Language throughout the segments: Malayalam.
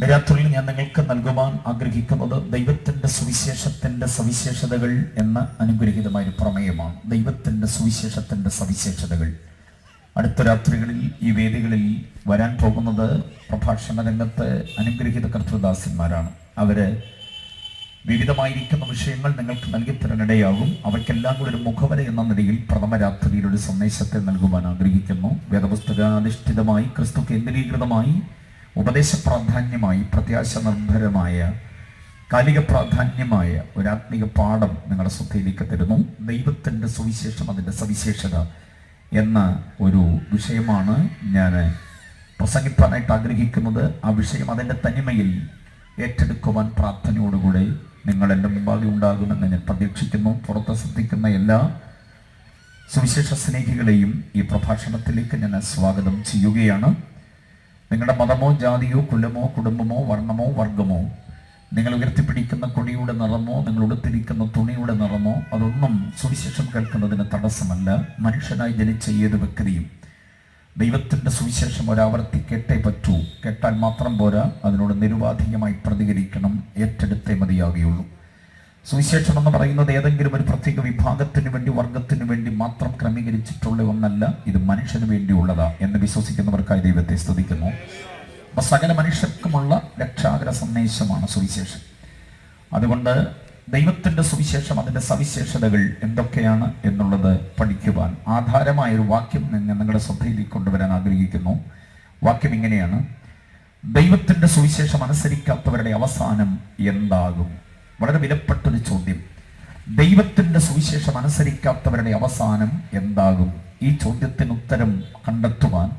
രാത്രിയിൽ ഞാൻ നിങ്ങൾക്ക് നൽകുവാൻ ആഗ്രഹിക്കുന്നത് ദൈവത്തിൻ്റെ സുവിശേഷത്തിൻ്റെ സവിശേഷതകൾ എന്ന അനുഗ്രഹീതമായ പ്രമേയമാണ്. ദൈവത്തിൻ്റെ സുവിശേഷത്തിൻ്റെ സവിശേഷതകൾ. അടുത്ത രാത്രികളിൽ ഈ വേദികളിൽ വരാൻ പോകുന്നത് പ്രഭാഷണ രംഗത്ത് അനുഗ്രഹീത കർത്തൃദാസന്മാരാണ്. അവര് വിവിധമായിരിക്കുന്ന വിഷയങ്ങൾ നിങ്ങൾക്ക് നൽകിത്തരാനിടയാകും. അവയ്ക്കെല്ലാം കൂടി ഒരു മുഖവര എന്ന നിലയിൽ പ്രഥമ രാത്രിയിൽ ഒരു സന്ദേശത്തെ നൽകുവാൻ ആഗ്രഹിക്കുന്നു. വേദപുസ്തകാധിഷ്ഠിതമായി, ക്രിസ്തു കേന്ദ്രീകൃതമായി, ഉപദേശ പ്രാധാന്യമായി, പ്രത്യാശ നിർഭരമായ, കാലിക പ്രാധാന്യമായ ഒരാത്മീക പാഠം നിങ്ങളുടെ ശ്രദ്ധയിലേക്ക് തരുന്നു. ദൈവത്തിൻ്റെ സുവിശേഷം, അതിൻ്റെ സവിശേഷത എന്ന ഒരു വിഷയമാണ് ഞാൻ പ്രസംഗിപ്പാനായിട്ട് ആഗ്രഹിക്കുന്നത്. ആ വിഷയം അതിൻ്റെ തനിമയിൽ ഏറ്റെടുക്കുവാൻ പ്രാർത്ഥനയോടുകൂടെ നിങ്ങൾ എൻ്റെ മുമ്പാകെ ഉണ്ടാകുമെന്ന് ഞാൻ പ്രതീക്ഷിക്കുന്നു. പുറത്ത് ശ്രദ്ധിക്കുന്ന എല്ലാ സുവിശേഷ സ്നേഹികളെയും ഈ പ്രഭാഷണത്തിലേക്ക് ഞാൻ സ്വാഗതം ചെയ്യുകയാണ്. നിങ്ങളുടെ മതമോ ജാതിയോ കുലമോ കുടുംബമോ വർണ്ണമോ വർഗമോ, നിങ്ങൾ ഉയർത്തിപ്പിടിക്കുന്ന കൊടിയുടെ നിറമോ നിങ്ങൾ ഉടുത്തിരിക്കുന്ന തുണിയുടെ നിറമോ അതൊന്നും സുവിശേഷം കേൾക്കുന്നതിന് തടസ്സമല്ല. മനുഷ്യനായി ജനിച്ച ഏത് വ്യക്തിയും ദൈവത്തിൻ്റെ സുവിശേഷം ഒരാവർത്തി കേട്ടേ പറ്റൂ. കേട്ടാൽ മാത്രം പോരാ, അതിനോട് നിരുപാധികമായി പ്രതികരിക്കണം, ഏറ്റെടുത്തേ മതിയാകുകയുള്ളൂ. സുവിശേഷം എന്ന് പറയുന്നത് ഏതെങ്കിലും ഒരു പ്രത്യേക വിഭാഗത്തിന് വേണ്ടി, വർഗത്തിന് വേണ്ടി മാത്രം ക്രമീകരിച്ചിട്ടുള്ള ഒന്നല്ല. ഇത് മനുഷ്യന് വേണ്ടിയുള്ളതാ എന്ന് വിശ്വസിക്കുന്നവർക്കായി ദൈവത്തെ സ്തുതിക്കുന്നു. അപ്പൊ സകല മനുഷ്യർക്കുമുള്ള രക്ഷാകര സന്ദേശമാണ് സുവിശേഷം. അതുകൊണ്ട് ദൈവത്തിൻ്റെ സുവിശേഷം, അതിൻ്റെ സവിശേഷതകൾ എന്തൊക്കെയാണ് എന്നുള്ളത് പഠിക്കുവാൻ ആധാരമായൊരു വാക്യം നിങ്ങളുടെ ശ്രദ്ധയിലേക്ക് കൊണ്ടുവരാൻ ആഗ്രഹിക്കുന്നു. വാക്യം ഇങ്ങനെയാണ്: ദൈവത്തിൻ്റെ സുവിശേഷം അനുസരിക്കാത്തവരുടെ അവസാനം എന്താകും? വളരെ വിലപ്പെട്ടൊരു ചോദ്യം. ദൈവത്തിൻ്റെ സുവിശേഷം അനുസരിക്കാത്തവരുടെ അവസാനം എന്താകും? ഈ ചോദ്യത്തിന് ഉത്തരം കണ്ടെത്തുവാൻ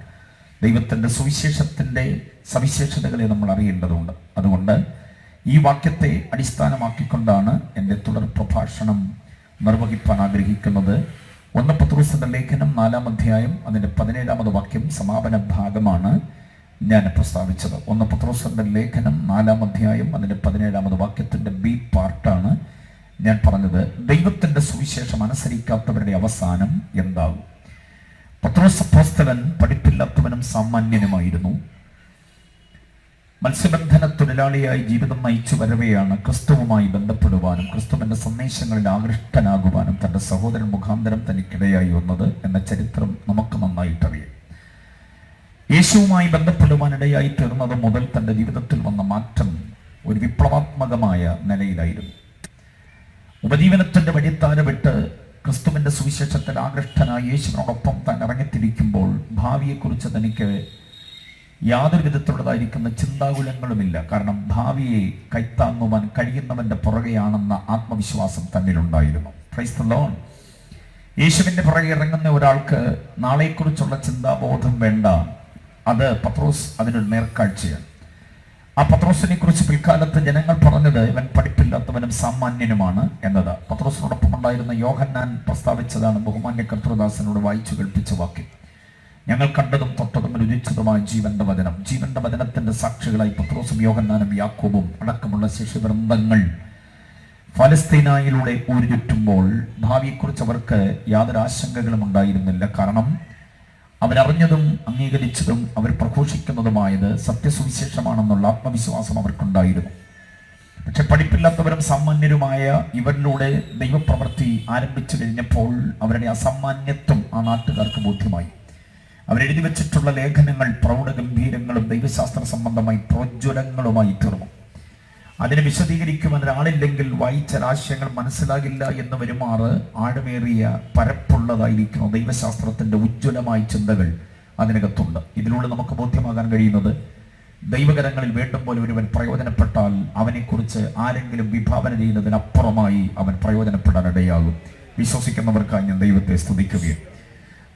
ദൈവത്തിൻ്റെ സുവിശേഷത്തിൻ്റെ സവിശേഷതകളെ നമ്മൾ അറിയേണ്ടതുണ്ട്. അതുകൊണ്ട് ഈ വാക്യത്തെ അടിസ്ഥാനമാക്കിക്കൊണ്ടാണ് എൻ്റെ തുടർ പ്രഭാഷണം നിർവഹിക്കാൻ ആഗ്രഹിക്കുന്നത്. 1 പത്രോസിന്റെ ലേഖനം 4-ാം അധ്യായം അതിൻ്റെ 17-ാമത് വാക്യം സമാപന ഭാഗമാണ് ഞാൻ പ്രസ്താവിച്ചത്. 1 പത്രോസിന്റെ ലേഖനം 4-ാം അധ്യായം അതിൻ്റെ 17-ാമത് വാക്യത്തിൻ്റെ ബി പാർട്ടാണ് ഞാൻ പറഞ്ഞത്. ദൈവത്തിൻ്റെ സുവിശേഷം അനുസരിക്കാത്തവരുടെ അവസാനം എന്താകും? പത്രോസ് അപ്പോസ്തലൻ പഠിപ്പില്ലാത്തവനും സാമാന്യനുമായിരുന്നു. മത്സ്യബന്ധന തൊഴിലാളിയായി ജീവിതം നയിച്ചു വരവെയാണ് ക്രിസ്തുവുമായി ബന്ധപ്പെടുവാനും ക്രിസ്തുവിൻ്റെ സന്ദേശങ്ങളിൽ ആകൃഷ്ടനാകുവാനും തൻ്റെ സഹോദരൻ മുഖാന്തരം തനിക്കിടയായി വന്നത് എന്ന ചരിത്രം നമുക്ക് നന്നായിട്ടറിയാം. യേശുവുമായി ബന്ധപ്പെടുവാനിടയായി തീർന്നത് മുതൽ തൻ്റെ ജീവിതത്തിൽ വന്ന മാറ്റം ഒരു വിപ്ലവാത്മകമായ നിലയിലായിരുന്നു. ഉപജീവനത്തിൻ്റെ വഴിത്താര വിട്ട് ക്രിസ്തുവിൻ്റെ സുവിശേഷത്തിൽ ആകൃഷ്ടനായി യേശുവിനോടൊപ്പം താൻ ഇറങ്ങിത്തിരിക്കുമ്പോൾ ഭാവിയെക്കുറിച്ച് തനിക്ക് യാതൊരു വിധത്തിലുള്ളതായിരിക്കുന്ന ചിന്താകുലങ്ങളുമില്ല. കാരണം ഭാവിയെ കൈത്താങ്ങുവാൻ കഴിയുന്നവൻ്റെ പുറകെയാണെന്ന ആത്മവിശ്വാസം തന്നിലുണ്ടായിരുന്നു. Price the Lord. യേശുവിൻ്റെ പുറകെ ഇറങ്ങുന്ന ഒരാൾക്ക് നാളെക്കുറിച്ചുള്ള ചിന്താബോധം വേണ്ട. അത് പത്രോസ് അതിനൊരു നേർക്കാഴ്ചയാണ്. ആ പത്രോസിനെ കുറിച്ച് പിൽക്കാലത്ത് ജനങ്ങൾ പറഞ്ഞത് ഇവൻ പഠിപ്പില്ലാത്തവനും സാമാന്യനുമാണ് എന്നത്. പത്രോസിനോടൊപ്പം ഉണ്ടായിരുന്ന യോഹന്നാൻ പ്രസ്താവിച്ചതാണ് ബഹുമാന്യ കർത്തൃദാസനോട് വായിച്ചു കേൾപ്പിച്ച വാക്യം. ഞങ്ങൾ കണ്ടതും തൊട്ടതും രുചിച്ചതുമായ ജീവന്റെ വചനം. ജീവന്റെ വചനത്തിന്റെ സാക്ഷികളായി പത്രോസും യോഹന്നാനും യാക്കോബും അടക്കമുള്ള ശിഷ്യവൃന്ദങ്ങൾ ഫലസ്തീനായിലൂടെ ഊരുചുറ്റുമ്പോൾ ഭാവിയെക്കുറിച്ച് അവർക്ക് യാതൊരു ആശങ്കകളും ഉണ്ടായിരുന്നില്ല. കാരണം അവരറിഞ്ഞതും അംഗീകരിച്ചതും അവർ പ്രഘോഷിക്കുന്നതുമായത് സത്യസുവിശേഷമാണെന്നുള്ള ആത്മവിശ്വാസം അവർക്കുണ്ടായിരുന്നു. പക്ഷെ പഠിപ്പില്ലാത്തവരും സാമാന്യരുമായ ഇവരിലൂടെ ദൈവപ്രവൃത്തി ആരംഭിച്ചു കഴിഞ്ഞപ്പോൾ അവരുടെ അസാമാന്യത്വം ആ നാട്ടുകാർക്ക് ബോധ്യമായി. അവരെഴുതി വെച്ചിട്ടുള്ള ലേഖനങ്ങൾ പ്രൗഢഗംഭീരങ്ങളും ദൈവശാസ്ത്ര സംബന്ധമായി പ്രോജ്വലങ്ങളുമായി തീർന്നു. അതിനെ വിശദീകരിക്കുവാൻ ഒരാളില്ലെങ്കിൽ വായിച്ച ആശയങ്ങൾ മനസ്സിലാകില്ല എന്ന് വരുമാറ് ആഴമേറിയ പരപ്പുള്ളതായിരിക്കുന്നു ദൈവശാസ്ത്രത്തിന്റെ ഉജ്ജ്വലമായ ചിന്തകൾ അതിനകത്തുണ്ട്. ഇതിലൂടെ നമുക്ക് ബോധ്യമാകാൻ കഴിയുന്നത് ദൈവകരങ്ങളിൽ വേണ്ടും പോലെ ഒരുവൻ പ്രയോജനപ്പെട്ടാൽ അവനെക്കുറിച്ച് ആരെങ്കിലും വിഭാവന ചെയ്യുന്നതിനപ്പുറമായി അവൻ പ്രയോജനപ്പെടാൻ ഇടയാകും. വിശ്വസിക്കുന്നവർക്കായി ഞാൻ ദൈവത്തെ സ്തുതിക്കുകയും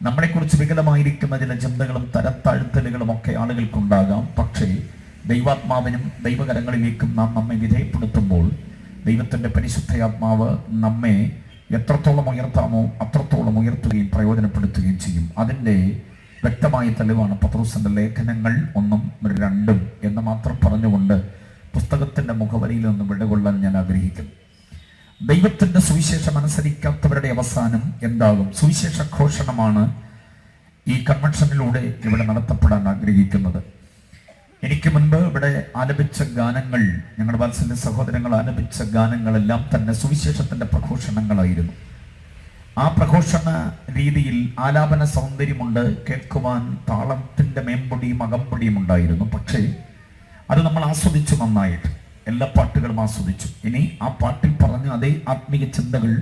നമ്മളെക്കുറിച്ച് വികലമായിരിക്കുന്ന ചില ചിന്തകളും തരത്താഴ്ത്തലുകളും ഒക്കെ ആളുകൾക്കുണ്ടാകാം. പക്ഷേ ദൈവാത്മാവിനും ദൈവകരങ്ങളിലേക്കും നാം നമ്മെ വിധേയപ്പെടുത്തുമ്പോൾ ദൈവത്തിൻ്റെ പരിശുദ്ധയാത്മാവ് നമ്മെ എത്രത്തോളം ഉയർത്താമോ അത്രത്തോളം ഉയർത്തുകയും പ്രയോജനപ്പെടുത്തുകയും ചെയ്യും. അതിൻ്റെ വ്യക്തമായ തെളിവാണ് പത്രോസിന്റെ ലേഖനങ്ങൾ 1-ഉം 2-ഉം എന്ന് മാത്രം പറഞ്ഞുകൊണ്ട് പുസ്തകത്തിൻ്റെ മുഖവരിയിൽ നിന്ന് വിടകൊള്ളാൻ ഞാൻ ആഗ്രഹിക്കുന്നു. ദൈവത്തിൻ്റെ സുവിശേഷം അനുസരിക്കാത്തവരുടെ അവസാനം എന്താകും? സുവിശേഷ ഘോഷണമാണ് ഈ കൺവെൻഷനിലൂടെ ഇവിടെ നടത്തപ്പെടാൻ ആഗ്രഹിക്കുന്നത്. എനിക്ക് മുൻപ് ഇവിടെ ആലപിച്ച ഗാനങ്ങൾ, ഞങ്ങളുടെ വാത്സല്യ സഹോദരങ്ങൾ ആലപിച്ച ഗാനങ്ങളെല്ലാം തന്നെ സുവിശേഷത്തിന്റെ പ്രഘോഷണങ്ങളായിരുന്നു. ആ പ്രഘോഷണ രീതിയിൽ ആലാപന സൗന്ദര്യമുണ്ട്, കേൾക്കുവാൻ താളത്തിന്റെ മേമ്പൊടിയും അകമ്പൊടിയും ഉണ്ടായിരുന്നു. പക്ഷേ അത് നമ്മൾ ആസ്വദിച്ചു, നന്നായിട്ട് എല്ലാ പാട്ടുകളും ആസ്വദിച്ചു. ഇനി ആ പാട്ടിൽ പറഞ്ഞ അതേ ആത്മീയ ചിന്തകൾ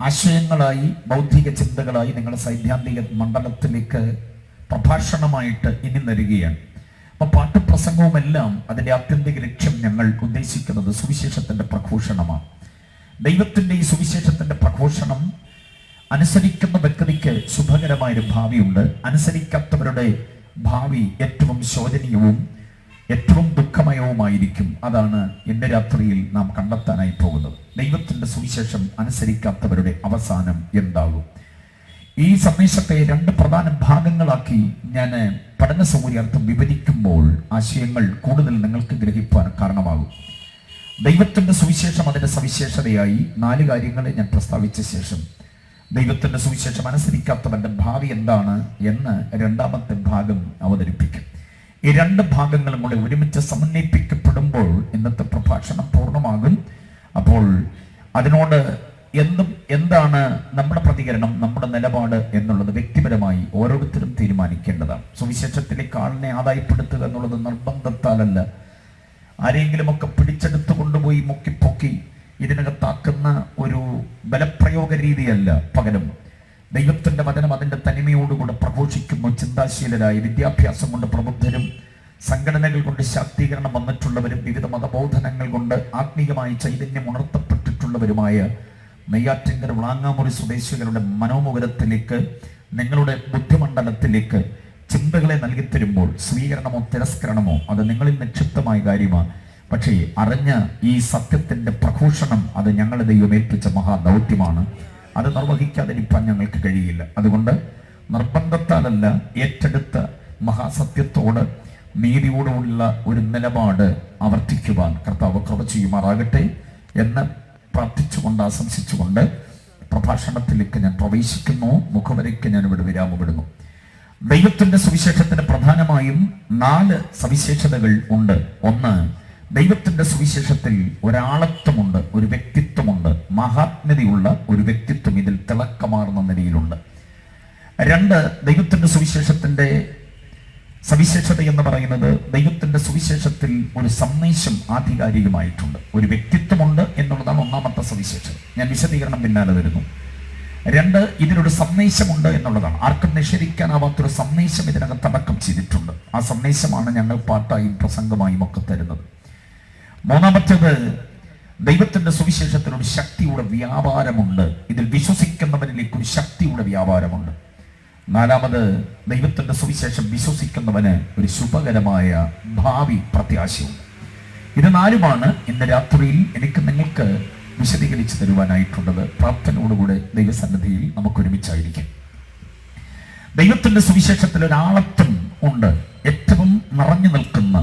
ആശയങ്ങളായി, ബൗദ്ധിക ചിന്തകളായി നിങ്ങളുടെ സൈദ്ധാന്തിക മണ്ഡലത്തിലേക്ക് പ്രഭാഷണമായിട്ട് ഇനി നൽകുകയാണ്. അപ്പൊ പാട്ട് പ്രസംഗവും എല്ലാം അതിന്റെ ആത്യന്തിക ലക്ഷ്യം ഞങ്ങൾ ഉദ്ദേശിക്കുന്നത് സുവിശേഷത്തിന്റെ പ്രഘോഷണമാണ്. ദൈവത്തിന്റെ ഈ സുവിശേഷത്തിന്റെ പ്രഘോഷണം അനുസരിക്കുന്ന വ്യക്തിക്ക് ശുഭകരമായൊരു ഭാവിയുണ്ട്. അനുസരിക്കാത്തവരുടെ ഭാവി ഏറ്റവും ശോചനീയവും ഏറ്റവും ദുഃഖമയവുമായിരിക്കും. അതാണ് ഇന്ന് രാത്രിയിൽ നാം കണ്ടെത്താനായി പോകുന്നത്. ദൈവത്തിന്റെ സുവിശേഷം അനുസരിക്കാത്തവരുടെ അവസാനം എന്താകും? ഈ സന്ദേശത്തെ 2 പ്രധാന ഭാഗങ്ങളാക്കി ഞാൻ പഠന സൗകര്യാർത്ഥം വിവരിക്കുമ്പോൾ ആശയങ്ങൾ കൂടുതൽ നിങ്ങൾക്ക് ഗ്രഹിക്കാൻ കാരണമാകും. ദൈവത്തിന്റെ സുവിശേഷം അതിന്റെ സവിശേഷതയായി 4 കാര്യങ്ങളെ ഞാൻ പ്രസ്താവിച്ച ശേഷം ദൈവത്തിന്റെ സുവിശേഷം അനുസരിക്കാത്തവന്റെ ഭാവി എന്താണ് എന്ന് 2ാമത്തെ ഭാഗം അവതരിപ്പിക്കും. ഈ 2 ഭാഗങ്ങളും കൂടെ ഒരുമിച്ച് സമന്വയിപ്പിക്കപ്പെടുമ്പോൾ ഇന്നത്തെ പ്രഭാഷണം പൂർണ്ണമാകും. അപ്പോൾ അതിനോട് എന്താണ് നമ്മുടെ പ്രതികരണം, നമ്മുടെ നിലപാട് എന്നുള്ളത് വ്യക്തിപരമായി ഓരോരുത്തരും തീരുമാനിക്കേണ്ടതാണ്. സുവിശേഷത്തിലേക്ക് ആളിനെ ആദായപ്പെടുത്തുക എന്നുള്ളത് നിർബന്ധത്താലല്ല, ആരെങ്കിലുമൊക്കെ പിടിച്ചെടുത്തു കൊണ്ടുപോയി മുക്കിപ്പൊക്കി ഇതിനകത്താക്കുന്ന ഒരു ബലപ്രയോഗ രീതിയല്ല. പകരം ദൈവത്തിന്റെ വചനം അതിന്റെ തനിമയോടുകൂടെ പ്രഘോഷിക്കുന്നു. ചിന്താശീലരായ, വിദ്യാഭ്യാസം കൊണ്ട് പ്രബുദ്ധരും, സംഘടനകൾ കൊണ്ട് ശാക്തീകരണം വന്നിട്ടുള്ളവരും, വിവിധ മതബോധനങ്ങൾ കൊണ്ട് ആത്മീയമായി ചൈതന്യം ഉണർത്തപ്പെട്ടിട്ടുള്ളവരുമായ നെയ്യാറ്റിൻകര വളാങ്ങാമുറി സ്വദേശികളുടെ മനോമുഖരത്തിലേക്ക്, നിങ്ങളുടെ ബുദ്ധിമണ്ഡലത്തിലേക്ക് ചിന്തകളെ നൽകി തരുമ്പോൾ സ്വീകരണമോ തിരസ്കരണമോ അത് നിങ്ങളിൽ നിക്ഷിപ്തമായ കാര്യമാണ്. പക്ഷേ അറിഞ്ഞ ഈ സത്യത്തിന്റെ പ്രഘോഷണം അത് ഞങ്ങളെ ദൈവം ഏൽപ്പിച്ച മഹാദൗത്യമാണ്. അത് നിർവഹിക്കാതിരിക്കാൻ ഞങ്ങൾക്ക് കഴിയില്ല. അതുകൊണ്ട് നിർബന്ധത്താലല്ല, ഏറ്റെടുത്ത മഹാസത്യത്തോട് നീതിയോടുള്ള ഒരു നിലപാട് ആവർത്തിക്കുവാൻ കർത്താവ് കൃപ ചെയ്യുമാറാകട്ടെ എന്ന് പ്രാർത്ഥിച്ചുകൊണ്ട് ആശംസിച്ചുകൊണ്ട് പ്രഭാഷണത്തിലേക്ക് ഞാൻ പ്രവേശിക്കുന്നു. മുഖവരയ്ക്ക് ഞാൻ ഇവിടെ വിരാമപ്പെടുന്നു. ദൈവത്തിന്റെ സുവിശേഷത്തിന് പ്രധാനമായും 4 സവിശേഷതകൾ ഉണ്ട്. ഒന്ന്, ദൈവത്തിന്റെ സുവിശേഷത്തിൽ ഒരാളത്വമുണ്ട്, ഒരു വ്യക്തിത്വമുണ്ട്, മഹാത്മ്യതയുള്ള ഒരു വ്യക്തിത്വം ഇതിൽ തിളക്കമാർന്ന നിലയിലുണ്ട്. 2, ദൈവത്തിന്റെ സുവിശേഷത്തിന്റെ സവിശേഷത എന്ന് പറയുന്നത് ദൈവത്തിന്റെ സുവിശേഷത്തിൽ ഒരു സന്ദേശം ആധികാരികമായിട്ടുണ്ട്, ഒരു വ്യക്തിത്വമുണ്ട് എന്നുള്ളതാണ് 1ാമത്തെ സവിശേഷത. ഞാൻ വിശദീകരണം പിന്നാലെ വരുന്നു. 2, ഇതിനൊരു സന്ദേശമുണ്ട് എന്നുള്ളതാണ്. ആർക്കും നിഷേധിക്കാനാവാത്തൊരു സന്ദേശം ഇതിനകത്ത് അടക്കം ചെയ്തിട്ടുണ്ട്. ആ സന്ദേശമാണ് ഞങ്ങൾ പാട്ടായും പ്രസംഗമായും ഒക്കെ തരുന്നത്. 3ാമത്തേത്, ദൈവത്തിന്റെ സുവിശേഷത്തിൽ ഒരു ശക്തിയുടെ വ്യാപാരമുണ്ട്. ഇതിൽ വിശ്വസിക്കുന്നവരിലേക്ക് ഒരു ശക്തിയുടെ വ്യാപാരമുണ്ട്. 4ാമത്, ദൈവത്തിന്റെ സുവിശേഷം വിശ്വസിക്കുന്നവന് ഒരു ശുഭകരമായ ഭാവി പ്രത്യാശയുണ്ട്. ഇത് 4മാണ് ഇന്ന് രാത്രിയിൽ എനിക്ക് നിങ്ങൾക്ക് വിശദീകരിച്ചു തരുവാനായിട്ടുള്ളത്. പ്രാർത്ഥനയോടുകൂടെ ദൈവസന്നിധിയിൽ നമുക്ക് ഒരുമിച്ചായിരിക്കും. ദൈവത്തിന്റെ സുവിശേഷത്തിൽ ഒരാളത്വം ഉണ്ട്, ഏറ്റവും നിറഞ്ഞു നിൽക്കുന്ന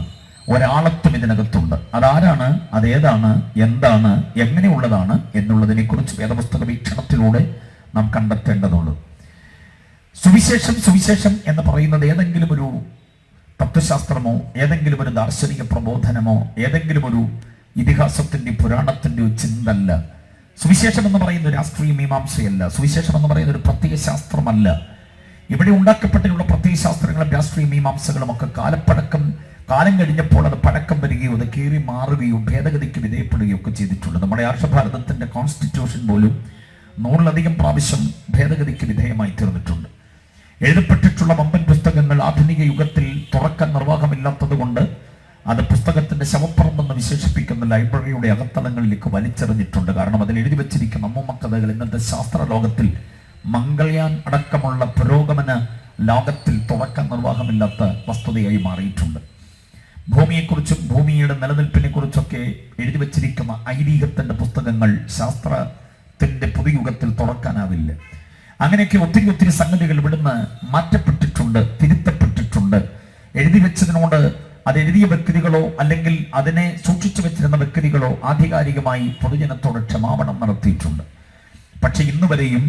ഒരാളത്വം ഇതിനകത്തുണ്ട്. അതാരാണ്, അതേതാണ്, എന്താണ്, എങ്ങനെയുള്ളതാണ് എന്നുള്ളതിനെ കുറിച്ച് വേദപുസ്തക വീക്ഷണത്തിലൂടെ നാം കണ്ടെത്തേണ്ടതുള്ളൂ. സുവിശേഷം എന്ന് പറയുന്നത് ഏതെങ്കിലും ഒരു തത്വശാസ്ത്രമോ ഏതെങ്കിലും ഒരു ദാർശനിക പ്രബോധനമോ ഏതെങ്കിലും ഒരു ഇതിഹാസത്തിന്റെ പുരാണത്തിന്റെ ഒരു ചിന്തല്ല. സുവിശേഷം എന്ന് പറയുന്ന രാഷ്ട്രീയ മീമാംസയല്ല. സുവിശേഷം എന്ന് പറയുന്ന ഒരു പ്രത്യയ ശാസ്ത്രമല്ല. ഇവിടെ ഉണ്ടാക്കപ്പെട്ടിട്ടുള്ള പ്രത്യയ ശാസ്ത്രങ്ങളും രാഷ്ട്രീയ മീമാംസകളും ഒക്കെ കാലം കഴിഞ്ഞപ്പോൾ അത് പഴക്കം വരികയോ അത് കീറി മാറുകയോ ഭേദഗതിക്ക് വിധേയപ്പെടുകയോ ഒക്കെ ചെയ്തിട്ടുണ്ട്. നമ്മുടെ ആർഷഭാരതത്തിന്റെ കോൺസ്റ്റിറ്റ്യൂഷൻ പോലും 100-ലധികം പ്രാവശ്യം ഭേദഗതിക്ക് വിധേയമായി തീർന്നിട്ടുണ്ട്. എഴുതപ്പെട്ടിട്ടുള്ള വമ്പൻ പുസ്തകങ്ങൾ ആധുനിക യുഗത്തിൽ തുറക്കാൻ നിർവാഹമില്ലാത്തത് കൊണ്ട് അത് പുസ്തകത്തിന്റെ ശവപ്പറമ്പെന്ന് വിശേഷിപ്പിക്കുന്ന ലൈബ്രറിയുടെ അകത്തളങ്ങളിലേക്ക് വലിച്ചെറിഞ്ഞിട്ടുണ്ട്. കാരണം അതിൽ എഴുതി വെച്ചിരിക്കുന്ന അമ്മൂമ്മ കഥകൾ ഇന്നത്തെ ശാസ്ത്ര ലോകത്തിൽ, മംഗൾയാൻ അടക്കമുള്ള പുരോഗമന ലോകത്തിൽ തുറക്കാൻ നിർവാഹമില്ലാത്ത വസ്തുതയായി മാറിയിട്ടുണ്ട്. ഭൂമിയെക്കുറിച്ചും ഭൂമിയുടെ നിലനിൽപ്പിനെ കുറിച്ചൊക്കെ എഴുതി വെച്ചിരിക്കുന്ന ഐതിഹ്യത്തിന്റെ പുസ്തകങ്ങൾ ശാസ്ത്രത്തിന്റെ പുതുയുഗത്തിൽ തുറക്കാനാവില്ല. അങ്ങനെയൊക്കെ ഒത്തിരി സംഗതികൾ ഇവിടുന്ന് മാറ്റപ്പെട്ടിട്ടുണ്ട്, തിരുത്തപ്പെട്ടിട്ടുണ്ട്. എഴുതി വെച്ചതിനോട് അത് എഴുതിയ വ്യക്തികളോ അല്ലെങ്കിൽ അതിനെ സൂക്ഷിച്ചു വെച്ചിരുന്ന വ്യക്തികളോ ആധികാരികമായി പൊതുജനത്തോട് ക്ഷമാപണം നടത്തിയിട്ടുണ്ട്. പക്ഷെ ഇന്നുവരെയും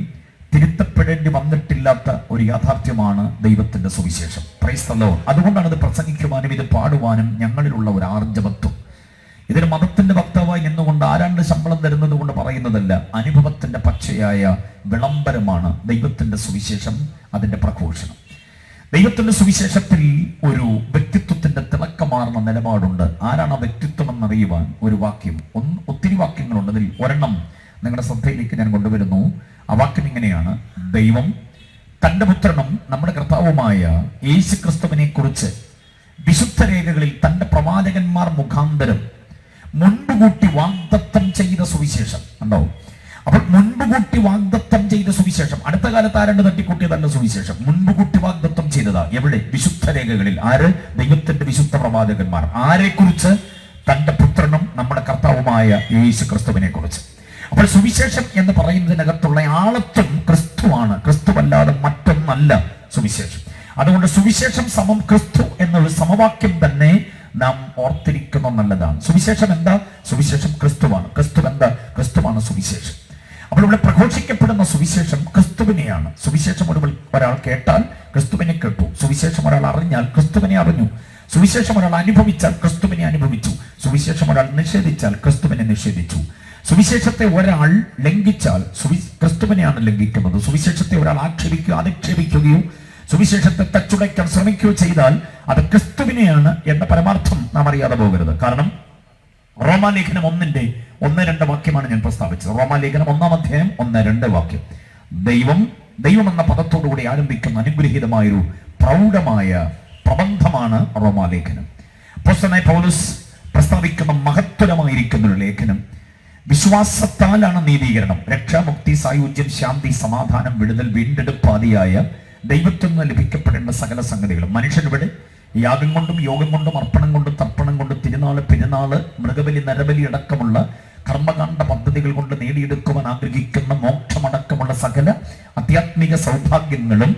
തിരുത്തപ്പെടേണ്ടി വന്നിട്ടില്ലാത്ത ഒരു യാഥാർത്ഥ്യമാണ് ദൈവത്തിന്റെ സുവിശേഷം. Price the Lord. അതുകൊണ്ടാണ് ഇത് പ്രസംഗിക്കുവാനും ഇത് പാടുവാനും ഞങ്ങളിലുള്ള ഒരു ആർജവത്വം. ഇതിന് മതത്തിന്റെ വക്താവായി നിന്നുകൊണ്ട് ആരാണ്ട് ശമ്പളം തരുന്നത് കൊണ്ട് പറയുന്നതല്ല, അനുഭവത്തിന്റെ പച്ചയായ വിളംബരമാണ് ദൈവത്തിന്റെ സുവിശേഷം, അതിന്റെ പ്രഘോഷണം. ദൈവത്തിന്റെ സുവിശേഷത്തിൽ ഒരു വ്യക്തിത്വത്തിന്റെ തിളക്കമാർന്ന നിലപാടുണ്ട്. ആരാണ് ആ വ്യക്തിത്വം എന്നറിയുവാൻ ഒരു വാക്യം, ഒത്തിരി വാക്യങ്ങളുണ്ട്. അതിൽ ഒരെണ്ണം നിങ്ങളുടെ ശ്രദ്ധയിലേക്ക് ഞാൻ കൊണ്ടുവരുന്നു. ആ വാക്യം ഇങ്ങനെയാണ്: ദൈവം തന്റെ പുത്രനും നമ്മുടെ കർത്താവുമായ യേശു ക്രിസ്തുവിനെ കുറിച്ച് വിശുദ്ധ രേഖകളിൽ തന്റെ പ്രവാചകന്മാർ മുഖാന്തരം മുൻപുകൂട്ടി വാഗ്ദത്തം ചെയ്ത സുവിശേഷം. ഉണ്ടോ? അപ്പോൾ മുൻപുകൂട്ടി വാഗ്ദത്തം ചെയ്ത സുവിശേഷം. അടുത്ത കാലത്ത് ആരണ്ട് തട്ടിക്കൂട്ടിയതല്ല സുവിശേഷം, മുൻപുകൂട്ടി വാഗ്ദത്തം ചെയ്തതാ. എവിടെ? വിശുദ്ധ രേഖകളിൽ. ആര്? ദൈവത്തിന്റെ വിശുദ്ധ പ്രവാചകന്മാർ. ആരെ കുറിച്ച്? തന്റെ പുത്രനും നമ്മുടെ കർത്താവുമായ യേശു ക്രിസ്തുവിനെ കുറിച്ച്. അപ്പോൾ സുവിശേഷം എന്ന് പറയുന്നതിനകത്തുള്ള ആളത്വം ക്രിസ്തുവാണ്. ക്രിസ്തുവല്ലാതെ മറ്റൊന്നല്ല സുവിശേഷം. അതുകൊണ്ട് സുവിശേഷം സമം ക്രിസ്തു എന്നൊരു സമവാക്യം തന്നെ നാം ഓർത്തിരിക്കുന്ന നല്ലതാണ്. സുവിശേഷം എന്താ? സുവിശേഷം ക്രിസ്തുവാണ്. ക്രിസ്തു എന്താ? ക്രിസ്തുവാണ് സുവിശേഷം. അപ്പോൾ ഇവിടെ പ്രഘോഷിക്കപ്പെടുന്ന സുവിശേഷം ക്രിസ്തുവിനെയാണ്. സുവിശേഷം ഒരാൾ കേട്ടാൽ ക്രിസ്തുവിനെ കേട്ടു. സുവിശേഷം ഒരാൾ അറിഞ്ഞാൽ ക്രിസ്തുവിനെ അറിഞ്ഞു. സുവിശേഷം ഒരാൾ അനുഭവിച്ചാൽ ക്രിസ്തുവിനെ അനുഭവിച്ചു. സുവിശേഷം ഒരാൾ നിഷേധിച്ചാൽ ക്രിസ്തുവിനെ നിഷേധിച്ചു. സുവിശേഷത്തെ ഒരാൾ ലംഘിച്ചാൽ ക്രിസ്തുവിനെയാണ് ലംഘിക്കുന്നത്. സുവിശേഷത്തെ ഒരാൾ അധിക്ഷേപിക്കുകയോ സുവിശേഷത്തെ തച്ചുടയ്ക്കാൻ ശ്രമിക്കുകയോ ചെയ്താൽ അത് ക്രിസ്തുവിനെയാണ് എന്ന പരമാർത്ഥം നാം അറിയാതെ പോകരുത്. കാരണം റോമാലേഖനം 1:2 വാക്യമാണ് ഞാൻ പ്രസ്താവിച്ചത്. റോമാലേഖനം 1-ാം അധ്യായം 1-2 വാക്യം. ദൈവം എന്ന പദത്തോടുകൂടി ആരംഭിക്കുന്ന അനുഗ്രഹീതമായൊരു പ്രൗഢമായ പ്രബന്ധമാണ് റോമാലേഖനം. അപ്പോസ്തലനായ പൗലോസ് പ്രസ്താവിക്കുന്ന മഹത്വരമായിരിക്കുന്ന ഒരു ലേഖനം. വിശ്വാസത്താലാണ് നീതീകരണം, രക്ഷാമുക്തി, സായുജ്യം, ശാന്തി, സമാധാനം, വിടുതൽ, വീണ്ടെടുപ്പാദിയായ ദൈവത്തിൽ നിന്ന് ലഭിക്കപ്പെടേണ്ട സകല സംഗതികളും. മനുഷ്യനിവിടെ യാഗം കൊണ്ടും യോഗം കൊണ്ടും അർപ്പണം കൊണ്ടും തർപ്പണം കൊണ്ടും തിരുനാള്, പെരുന്നാള്, മൃഗബലി, നരബലി അടക്കമുള്ള കർമ്മകാണ്ഡ പദ്ധതികൾ കൊണ്ട് നേടിയെടുക്കുവാൻ ആഗ്രഹിക്കുന്ന മോക്ഷമടക്കമുള്ള സകല ആധ്യാത്മിക സൗഭാഗ്യങ്ങളും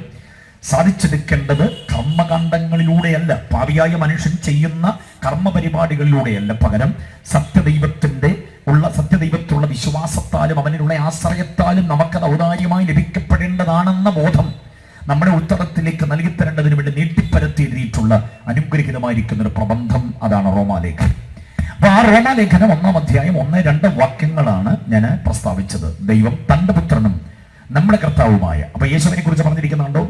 സാധിച്ചെടുക്കേണ്ടത് കർമ്മകാണ്ഡങ്ങളിലൂടെയല്ല, പാപിയായ മനുഷ്യൻ ചെയ്യുന്ന കർമ്മപരിപാടികളിലൂടെയല്ല. പകരം സത്യദൈവത്തിലുള്ള വിശ്വാസത്താലും അവനിലുള്ള ആശ്രയത്താലും നമുക്കത് ഔദാര്യമായി ലഭിക്കപ്പെടേണ്ടതാണെന്ന ബോധം നമ്മുടെ ഉത്തരത്തിലേക്ക് നൽകി തരേണ്ടതിന് വേണ്ടി നീട്ടിപ്പരത്തി എഴുതിയിട്ടുള്ള അനുഗ്രഹീതമായിരിക്കുന്ന ഒരു പ്രബന്ധം, അതാണ് റോമാലേഖനം. അപ്പൊ ആ റോമാലേഖനം 1-ാം അധ്യായം 1-2 വാക്യങ്ങളാണ് ഞാൻ പ്രസ്താവിച്ചത്. ദൈവം തന്റെ പുത്രനും നമ്മുടെ കർത്താവുമായ, അപ്പൊ യേശുവിനെ കുറിച്ച് പറഞ്ഞിരിക്കുന്നുണ്ടോ?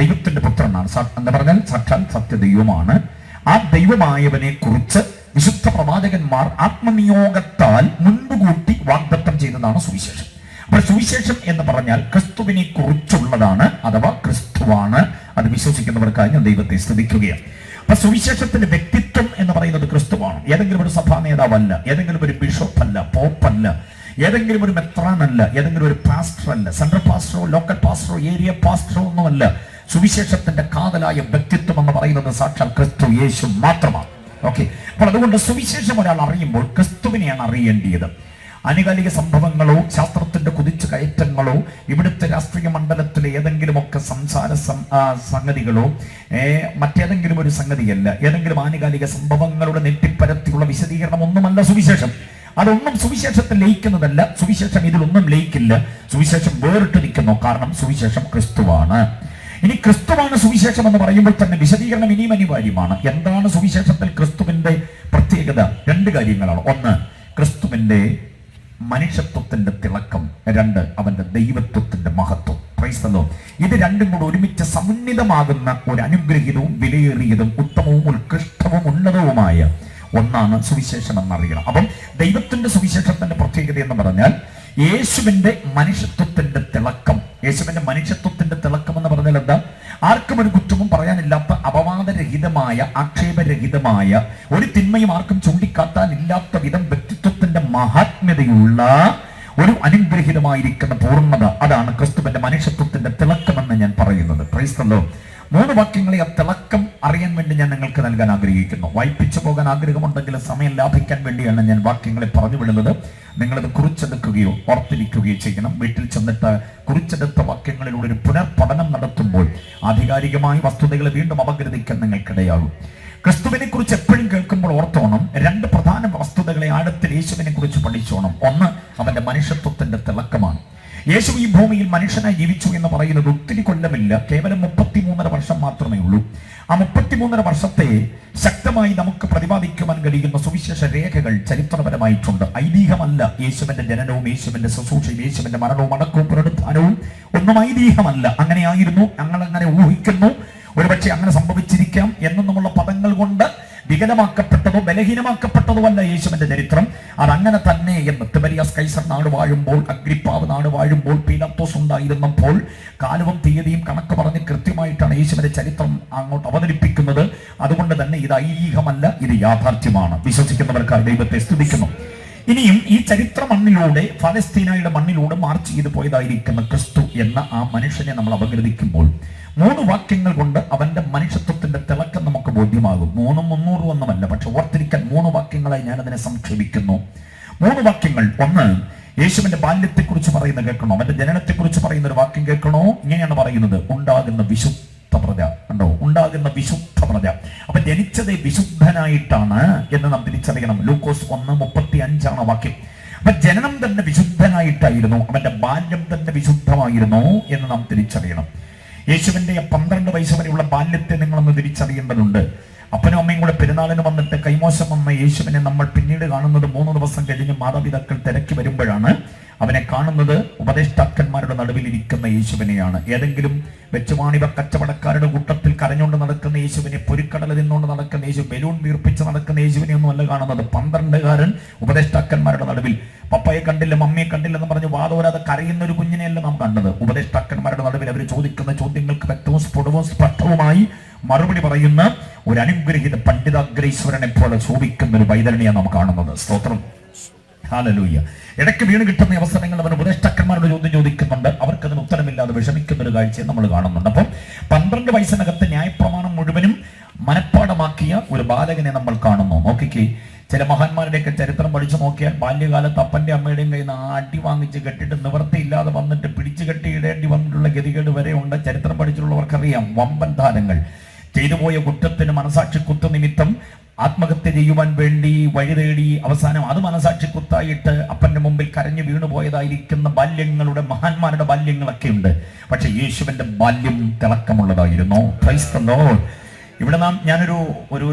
ദൈവത്തിന്റെ പുത്രനാണ് എന്ന് പറഞ്ഞാൽ സാക്ഷാൽ സത്യദൈവമാണ്. ആ ദൈവമായവനെ കുറിച്ച് വിശുദ്ധ പ്രവാചകന്മാർ ആത്മനിയോഗത്താൽ മുൻപുകൂട്ടി വാഗ്ദത്തം ചെയ്തതാണ് സുവിശേഷം. അപ്പോൾ സുവിശേഷം എന്ന് പറഞ്ഞാൽ ക്രിസ്തുവിനെ കുറിച്ചുള്ളതാണ്, അഥവാ ക്രിസ്തുവാണ്. അത് വിശ്വസിക്കുന്നവർക്കായി ഞാൻ ദൈവത്തെ സ്തുതിക്കുകയാണ്. അപ്പൊ സുവിശേഷത്തിന്റെ വ്യക്തിത്വം എന്ന് പറയുന്നത് ക്രിസ്തുവാണ്. ഏതെങ്കിലും ഒരു സഭാ നേതാവല്ല, ഏതെങ്കിലും ഒരു ബിഷപ്പല്ല, പോപ്പല്ല, ഏതെങ്കിലും ഒരു മെത്രാനല്ല, ഏതെങ്കിലും ഒരു പാസ്റ്റർ അല്ല, സെൻട്രൽ പാസ്റ്ററോ ലോക്കൽ പാസ്റ്ററോ ഏരിയ പാസ്റ്ററോ ഒന്നുമല്ല. സുവിശേഷത്തിന്റെ കാതലായ വ്യക്തിത്വം എന്ന് പറയുന്നത് സാക്ഷാൽ ക്രിസ്തു യേശു മാത്രമാണ്. ഓക്കെ. അപ്പോൾ അതുകൊണ്ട് സുവിശേഷം ഒരാൾ അറിയുമ്പോൾ ക്രിസ്തുവിനെയാണ് അറിയേണ്ടത്. ആനുകാലിക സംഭവങ്ങളോ ശാസ്ത്രത്തിന്റെ കുതിച്ചു കയറ്റങ്ങളോ ഇവിടുത്തെ രാഷ്ട്രീയ മണ്ഡലത്തിലെ ഏതെങ്കിലുമൊക്കെ സംസാര സംഗതികളോ മറ്റേതെങ്കിലും ഒരു സംഗതിയല്ല. ഏതെങ്കിലും ആനുകാലിക സംഭവങ്ങളുടെ നെറ്റിപ്പരത്തിലുള്ള വിശദീകരണം ഒന്നുമല്ല സുവിശേഷം. അതൊന്നും സുവിശേഷത്തിൽ ലയിക്കുന്നതല്ല. സുവിശേഷം ഇതിലൊന്നും ലയിക്കില്ല. സുവിശേഷം വേറിട്ട് നിൽക്കുന്നു. കാരണം സുവിശേഷം ക്രിസ്തുവാണ്. ഇനി ക്രിസ്തുവാണ് സുവിശേഷം എന്ന് പറയുമ്പോൾ തന്നെ വിശദീകരണം ഇനിയും അനിവാര്യമാണ്. എന്താണ് സുവിശേഷത്തിൽ ക്രിസ്തുവിന്റെ പ്രത്യേകത? 2 കാര്യങ്ങളാണ്. 1, ക്രിസ്തുവിന്റെ മനുഷ്യത്വത്തിന്റെ തിളക്കം. 2, അവന്റെ ദൈവത്വത്തിന്റെ മഹത്വം. Price the Lord. ഇത് രണ്ടും കൂടെ ഒരുമിച്ച് സമന്വിതമാകുന്ന ഒരു അനുഗ്രഹീതവും വിലയേറിയതും ഉത്തമവും ഉത്കൃഷ്ടവും ഉന്നതവുമായ ഒന്നാണ് സുവിശേഷം എന്നറിയണം. അപ്പം ദൈവത്തിന്റെ സുവിശേഷത്തിന്റെ പ്രത്യേകത എന്ന് പറഞ്ഞാൽ യേശുവിന്റെ മനുഷ്യത്വത്തിന്റെ തിളക്കം. യേശുവിന്റെ മനുഷ്യത്വത്തിന്റെ തിളക്കം എന്ന് പറഞ്ഞാൽ എന്താ? ആർക്കും ഒരു കുറ്റവും പറയാനില്ലാത്ത, അപവാദരഹിതമായ, ആക്ഷേപരഹിതമായ, ഒരു തിന്മയും ആർക്കും ചൂണ്ടിക്കാട്ടാനില്ലാത്ത വിധം വ്യക്തിത്വത്തിന്റെ മഹാത്മ്യതയുള്ള ഒരു അനുഗ്രഹീതമായിരിക്കുന്ന പൂർണ്ണത. അതാണ് ക്രിസ്തുവിന്റെ മനുഷ്യത്വത്തിന്റെ തിളക്കമെന്ന് ഞാൻ പറയുന്നത്. Price the Lord. 3 വാക്യങ്ങളെ ആ തിളക്കം അറിയാൻ വേണ്ടി ഞാൻ നിങ്ങൾക്ക് നൽകാൻ ആഗ്രഹിക്കുന്നു. വായിപ്പിച്ചു പോകാൻ ആഗ്രഹമുണ്ടെങ്കിൽ സമയം ലാഭിക്കാൻ വേണ്ടിയാണ് ഞാൻ വാക്യങ്ങളെ പറഞ്ഞു വിടുന്നത്. നിങ്ങളത് കുറിച്ചെടുക്കുകയോ ഓർത്തിരിക്കുകയോ ചെയ്യണം. വീട്ടിൽ ചെന്നിട്ട് കുറിച്ചെടുത്ത വാക്യങ്ങളിലൂടെ ഒരു പുനർപഠനം നടത്തുമ്പോൾ ആധികാരികമായ വസ്തുതകളെ വീണ്ടും അപഗ്രഥിക്കാൻ നിങ്ങൾക്കിടയാകും. ക്രിസ്തുവിനെ കുറിച്ച് എപ്പോഴും കേൾക്കുമ്പോൾ ഓർത്തോണം 2 പ്രധാന വസ്തുതകളെ ആഴത്തിൽ യേശുവിനെ കുറിച്ച് പഠിച്ചോണം. 1, അവന്റെ മനുഷ്യത്വത്തിന്റെ തിളക്കമാണ്. യേശു ഈ ഭൂമിയിൽ മനുഷ്യനായി ജീവിച്ചു എന്ന് പറയുന്നത് ഒത്തിരി കൊല്ലമില്ല, കേവലം 33.5 വർഷം മാത്രമേ ഉള്ളൂ. ആ 33.5 വർഷത്തെ ശക്തമായി നമുക്ക് പ്രതിപാദിക്കുവാൻ കഴിയുന്ന സുവിശേഷ രേഖകൾ ചരിത്രപരമായിട്ടുണ്ട്. ഐതിഹ്യമല്ല യേശുവിന്റെ ജനനവും, യേശുവിന്റെ ശുശ്രൂഷയും, യേശുവിന്റെ മരണവും അടക്കവും പുനരുത്ഥാനവും ഒന്നും ഐതിഹ്യമല്ല. അങ്ങനെയായിരുന്നു, ഞങ്ങളങ്ങനെ ഊഹിക്കുന്നു, ഒരുപക്ഷെ അങ്ങനെ സംഭവിച്ചിരിക്കാം എന്നുള്ള പദങ്ങൾ കൊണ്ട് വികലമാക്കപ്പെട്ടതോ ബലഹീനമാക്കപ്പെട്ടതുമല്ല യേശുവിന്റെ ചരിത്രം. അതങ്ങനെ തന്നെ എന്ന് തിബരിയാസ് കൈസർ നാട് വാഴുമ്പോൾ, അഗ്രിപ്പാവ് നാട് വാഴുമ്പോൾ, പീലാത്തോസ് ഉണ്ടായിരുന്നപ്പോൾ കാലവും തീയതിയും കണക്ക് പറഞ്ഞ് കൃത്യമായിട്ടാണ് യേശുവിന്റെ ചരിത്രം അങ്ങോട്ട് അവതരിപ്പിക്കുന്നത്. അതുകൊണ്ട് തന്നെ ഇത് ഐതിഹ്യമല്ല, ഇത് യാഥാർത്ഥ്യമാണ്. വിശ്വസിക്കുന്നവർക്കായി ദൈവത്തെ സ്തുതിക്കുന്നു. ഇനിയും ഈ ചരിത്ര മണ്ണിലൂടെ, ഫലസ്തീനയുടെ മണ്ണിലൂടെ മാർച്ച് ചെയ്ത് പോയതായിരിക്കുന്ന ക്രിസ്തു എന്ന ആ മനുഷ്യനെ നമ്മൾ അപഗ്രഥിക്കുമ്പോൾ 3 വാക്യങ്ങൾ കൊണ്ട് അവന്റെ മനുഷ്യത്വത്തിന്റെ തിളക്കം നമുക്ക് ബോധ്യമാകും. 300 ഒന്നുമല്ല, പക്ഷെ ഓർത്തിരിക്കാൻ 3 വാക്യങ്ങളായി ഞാൻ അതിനെ സംക്ഷേപിക്കുന്നു. 3 വാക്യങ്ങൾ. ഒന്ന്, യേശുവിന്റെ ബാല്യത്തെക്കുറിച്ച് പറയുന്നത് കേൾക്കണോ? അവന്റെ ജനനത്തെക്കുറിച്ച് പറയുന്ന ഒരു വാക്യം കേൾക്കണോ? ഇങ്ങനെയാണ് പറയുന്നത്, ഉണ്ടാകുന്ന വിശുദ്ധ പ്രജ. കണ്ടോ, ഉണ്ടാകുന്ന വിശുദ്ധ പ്രജ. അപ്പൊ ജനിച്ചത് വിശുദ്ധനായിട്ടാണ് എന്ന് നാം തിരിച്ചറിയണം. ലൂക്കോസ് 1:35 വാക്യം. അപ്പൊ ജനനം തന്നെ വിശുദ്ധനായിട്ടായിരുന്നു, അവന്റെ ബാല്യം തന്നെ വിശുദ്ധമായിരുന്നു എന്ന് നാം തിരിച്ചറിയണം. യേശുവിന്റെ 12 വയസ്സ് വരെയുള്ള ബാല്യത്തെ നിങ്ങളൊന്ന് തിരിച്ചറിയേണ്ടതുണ്ട്. അപ്പനും അമ്മയും കൂടെ പെരുന്നാളിന് വന്നിട്ട് കൈമോശം വന്ന യേശുവിനെ നമ്മൾ പിന്നീട് കാണുന്നത് 3 ദിവസം കഴിഞ്ഞ് മാതാപിതാക്കൾ തിരക്കി വരുമ്പോഴാണ്. അവനെ കാണുന്നത് ഉപദേഷ്ടാക്കന്മാരുടെ നടുവിൽ ഇരിക്കുന്ന യേശുവിനെയാണ്. ഏതെങ്കിലും വെച്ചുമാണിവ കച്ചവടക്കാരുടെ കൂട്ടത്തിൽ കരഞ്ഞുകൊണ്ട് നടക്കുന്ന യേശുവിനെ, പൊരിക്കടല നിന്നുകൊണ്ട് നടക്കുന്ന യേശു, ബലൂൺ വീർപ്പിച്ച് നടക്കുന്ന യേശുവിനെ ഒന്നും അല്ല കാണുന്നത്. 12കാരൻ ഉപദേഷ്ടാക്കന്മാരുടെ നടുവിൽ. പപ്പയെ കണ്ടില്ല, മമ്മിയെ കണ്ടില്ല എന്ന് പറഞ്ഞ് വാദോരാതെ കരയുന്ന ഒരു കുഞ്ഞിനെയല്ല നാം കണ്ടത്. ഉപദേഷ്ടാക്കന്മാരുടെ നടുവിൽ അവർ ചോദിക്കുന്ന ചോദ്യങ്ങൾക്ക് വ്യക്തവും സ്ഫുടവും സ്പഷ്ടവുമായി മറുപടി പറയുന്ന ഒരു അനുഗ്രഹീത പണ്ഡിതാഗ്രേശ്വരനെ പോലെ ശോഭിക്കുന്ന ഒരു വൈതരണിയാണ് നാം കാണുന്നത്. സ്തോത്രം, ഹല്ലേലൂയ. ഇടയ്ക്ക് വീണ് കിട്ടുന്ന അവസരങ്ങൾ അവൻ ഉപദേഷ്ടാക്കന്മാരോട് ചോദ്യം ചോദിക്കുന്നുണ്ട്. അവർക്ക് അതിന് ഉത്തരമില്ലാതെ വിഷമിക്കുന്ന ഒരു കാഴ്ചയെ നമ്മൾ കാണുന്നുണ്ട്. അപ്പം 12 വയസ്സിനകത്ത് ന്യായപ്രമാണം മുഴുവനും മനഃപ്പാടമാക്കിയ ഒരു ബാലകനെ നമ്മൾ കാണുന്നു. നോക്കിക്കേ, ചില മഹാന്മാരുടെയൊക്കെ ചരിത്രം പഠിച്ചു നോക്കിയാൽ ബാല്യകാലത്ത് അപ്പന്റെ അമ്മയുടെയും കയ്യിൽ നിന്ന് അടി വാങ്ങിച്ച് കെട്ടിയിട്ട് നിവൃത്തിയില്ലാതെ വന്നിട്ട് പിടിച്ചു കെട്ടിയിടേണ്ടി വന്നിട്ടുള്ള ഗതികേട് വരെ ഉണ്ട്. ചരിത്രം പഠിച്ചിട്ടുള്ളവർക്കറിയാം. വമ്പൻ താരങ്ങൾ ചെയ്തുപോയ കുറ്റത്തിന് മനസാക്ഷി കുത്ത് നിമിത്തം ആത്മഹത്യ ചെയ്യുവാൻ വേണ്ടി വഴി തേടി അവസാനം അത് മനസാക്ഷി കുത്തായിട്ട് അപ്പന്റെ മുമ്പിൽ കരഞ്ഞു വീണുപോയതായിരിക്കുന്ന ബാല്യങ്ങളുടെ, മഹാന്മാരുടെ ബാല്യങ്ങളൊക്കെ ഉണ്ട്. പക്ഷെ യേശുവിന്റെ ബാല്യം തിളക്കമുള്ളതായിരുന്നു. Price the Lord. ഇവിടെ ഞാനൊരു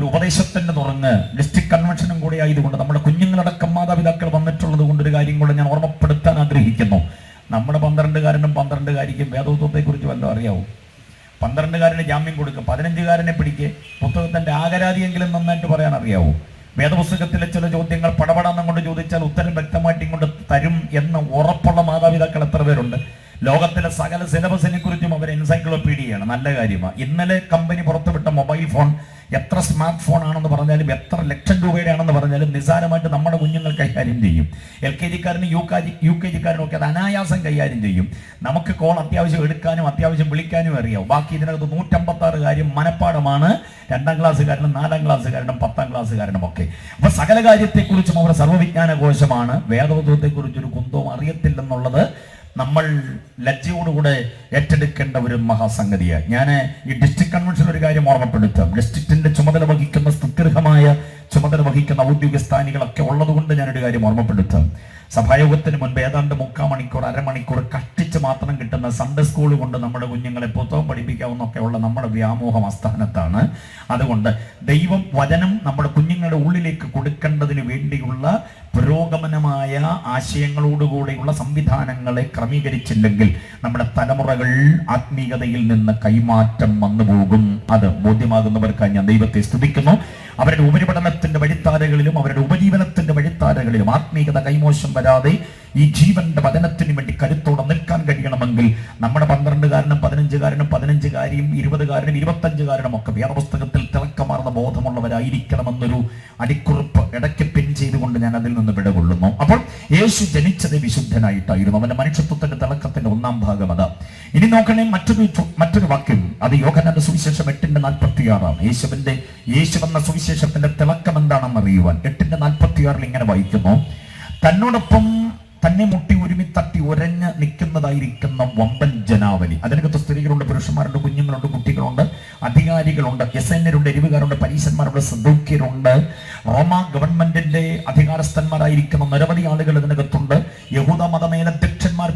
ഉപദേശത്തിന്റെ തുറന്ന് ഡിസ്ട്രിക്ട് കൺവെൻഷനും കൂടി ആയതുകൊണ്ട് നമ്മുടെ കുഞ്ഞുങ്ങളടക്കം മാതാപിതാക്കൾ വന്നിട്ടുള്ളത് കൊണ്ട് ഒരു കാര്യം കൂടെ ഞാൻ ഓർമ്മപ്പെടുത്താൻ ആഗ്രഹിക്കുന്നു. നമ്മുടെ 12കാരനും 12കാരിക്കും വേദോത്വത്തെ കുറിച്ച് വല്ലതും അറിയാവൂ? 12കാരന് ജാമ്യം കൊടുക്കുക, 15കാരനെ പിടിക്കുക, പുസ്തകത്തിന്റെ ആകരാതിയെങ്കിലും നന്നായിട്ട് പറയാൻ അറിയാവൂ? വേദപുസ്തകത്തിലെ ചില ചോദ്യങ്ങൾ പടപടാന്നും കൊണ്ട് ചോദിച്ചാൽ ഉത്തരം വ്യക്തമായിട്ട് ഇങ്ങോട്ട് തരും എന്ന് ഉറപ്പുള്ള മാതാപിതാക്കൾ എത്ര പേരുണ്ട്? ലോകത്തിലെ സകല സിലബസിനെ കുറിച്ചും അവർ എൻസൈക്ലോപീഡിയയാണ്. നല്ല കാര്യമാണ്. ഇന്നലെ കമ്പനി പുറത്തുവിട്ട മൊബൈൽ ഫോൺ എത്ര സ്മാർട്ട് ഫോൺ ആണെന്ന് പറഞ്ഞാലും, എത്ര ലക്ഷം രൂപയുടെ ആണെന്ന് പറഞ്ഞാലും നിസ്സാരമായിട്ട് നമ്മുടെ കുഞ്ഞുങ്ങൾ കൈകാര്യം ചെയ്യും. LKG-കാരനും UKG-കാരനും ഒക്കെ അത് അനായാസം കൈകാര്യം ചെയ്യും. നമുക്ക് കോൾ അത്യാവശ്യം എടുക്കാനും അത്യാവശ്യം വിളിക്കാനും അറിയാവും. ബാക്കി ഇതിനകത്ത് 156 കാര്യം മനഃപ്പാടമാണ്. 2ാം ക്ലാസ്സുകാരനും 4ാം ക്ലാസ്സുകാരനും 10ാം ക്ലാസ്സുകാരനും ഒക്കെ. അപ്പൊ സകല കാര്യത്തെക്കുറിച്ചും അവർ സർവ്വവിജ്ഞാന കോശമാണ്. വേദോത്വത്തെക്കുറിച്ചൊരു കുന്തവും അറിയത്തില്ലെന്നുള്ളത് നമ്മൾ ലജ്ജയോടുകൂടെ ഏറ്റെടുക്കേണ്ട ഒരു മഹാസംഗതിയാണ്. ഞാൻ ഈ ഡിസ്ട്രിക്ട് കൺവെൻഷൻ ഒരു കാര്യം ഓർമ്മപ്പെടുത്താം. ഡിസ്ട്രിക്റ്റിന്റെ ചുമതല വഹിക്കുന്ന സ്തുത്യർഹമായ ചുമതല വഹിക്കുന്ന ഔദ്യോഗിക സ്ഥാനികളൊക്കെ ഉള്ളതുകൊണ്ട് ഞാനൊരു കാര്യം ഓർമ്മപ്പെടുത്താം. സഭായോഗത്തിന് മുൻപ് ഏതാണ്ട് 3/4 മണിക്കൂർ, അരമണിക്കൂർ കഷ്ടിച്ച് മാത്രം കിട്ടുന്ന സൺഡേ സ്കൂൾ കൊണ്ട് നമ്മുടെ കുഞ്ഞുങ്ങളെ പുസ്തകം പഠിപ്പിക്കാവുന്നൊക്കെ ഉള്ള നമ്മുടെ വ്യാമോഹം അസ്ഥാനത്താണ്. അതുകൊണ്ട് ദൈവം വചനം നമ്മുടെ കുഞ്ഞുങ്ങളുടെ ഉള്ളിലേക്ക് കൊടുക്കേണ്ടതിന് വേണ്ടിയുള്ള പുരോഗമനമായ ആശയങ്ങളോടുകൂടെയുള്ള സംവിധാനങ്ങളെ ക്രമീകരിച്ചില്ലെങ്കിൽ നമ്മുടെ തലമുറകൾ ആത്മീയതയിൽ നിന്ന് കൈമാറ്റം വന്നു പോകും. അത് ബോധ്യമാകുന്നവർക്കായി ഞാൻ ദൈവത്തെ സ്തുതിക്കുന്നു. അവരുടെ ഉപരിപഠനത്തിന്റെ വഴിത്താരകളിലും അവരുടെ ഉപജീവനത്തിന്റെ വഴിത്താരകളിലും ആത്മീയത കൈമോശം വരാതെ ഈ ജീവന്റെ വചനത്തിന് വേണ്ടി കരുത്തോടെ നിൽക്കാൻ കഴിയണമെങ്കിൽ നമ്മുടെ 12കാരനും 15കാരനും 15കാരിയും 20കാരനും 25കാരനും ഒക്കെ വേദപുസ്തകത്തിൽ തിളക്കമാർന്ന ബോധമുള്ളവരായിരിക്കണമെന്നൊരു അടിക്കുറിപ്പ് ഇടയ്ക്ക് പിൻ ചെയ്തുകൊണ്ട് ഞാൻ അതിൽ നിന്ന് വിടകൊള്ളുന്നു. അപ്പോൾ യേശു ജനിച്ചത് വിശുദ്ധനായിട്ടായിരുന്നു. അവന്റെ മനുഷ്യത്വത്തിന്റെ തിളക്കത്തിന്റെ 1ാം ഭാഗം അതാ. ഇനി നോക്കണേ മറ്റൊരു വാക്യം. അത് യോഹന്നാന്റെ സുവിശേഷം 8:46. യേശു എന്ന സുവിശേഷത്തിന്റെ തിളക്കം എന്താണെന്ന് അറിയുവാൻ 8:46 ഇങ്ങനെ വായിക്കുന്നു. തന്നോടൊപ്പം തന്നെ മുട്ടി ഒരുമി തട്ടി ഉരഞ്ഞ് നിൽക്കുന്നതായിരിക്കുന്ന വമ്പൻ ജനാവലി. അതിനകത്ത് സ്ത്രീകളുണ്ട്, പുരുഷന്മാരുണ്ട്, കുഞ്ഞുങ്ങളുണ്ട്, കുട്ടികളുണ്ട്, അധികാരികളുണ്ട്, എസ്എൻരുണ്ട്, എരിവുകാരുണ്ട്, പരീശന്മാരുണ്ട്, സദൂക്യരുണ്ട്, റോമ ഗവൺമെന്റിന്റെ അധികാരസ്ഥന്മാരായിരിക്കുന്ന നിരവധി ആളുകൾ ഇതിനകത്തുണ്ട്, യഹൂദ മതമേലധ്യക്ഷന്മാർ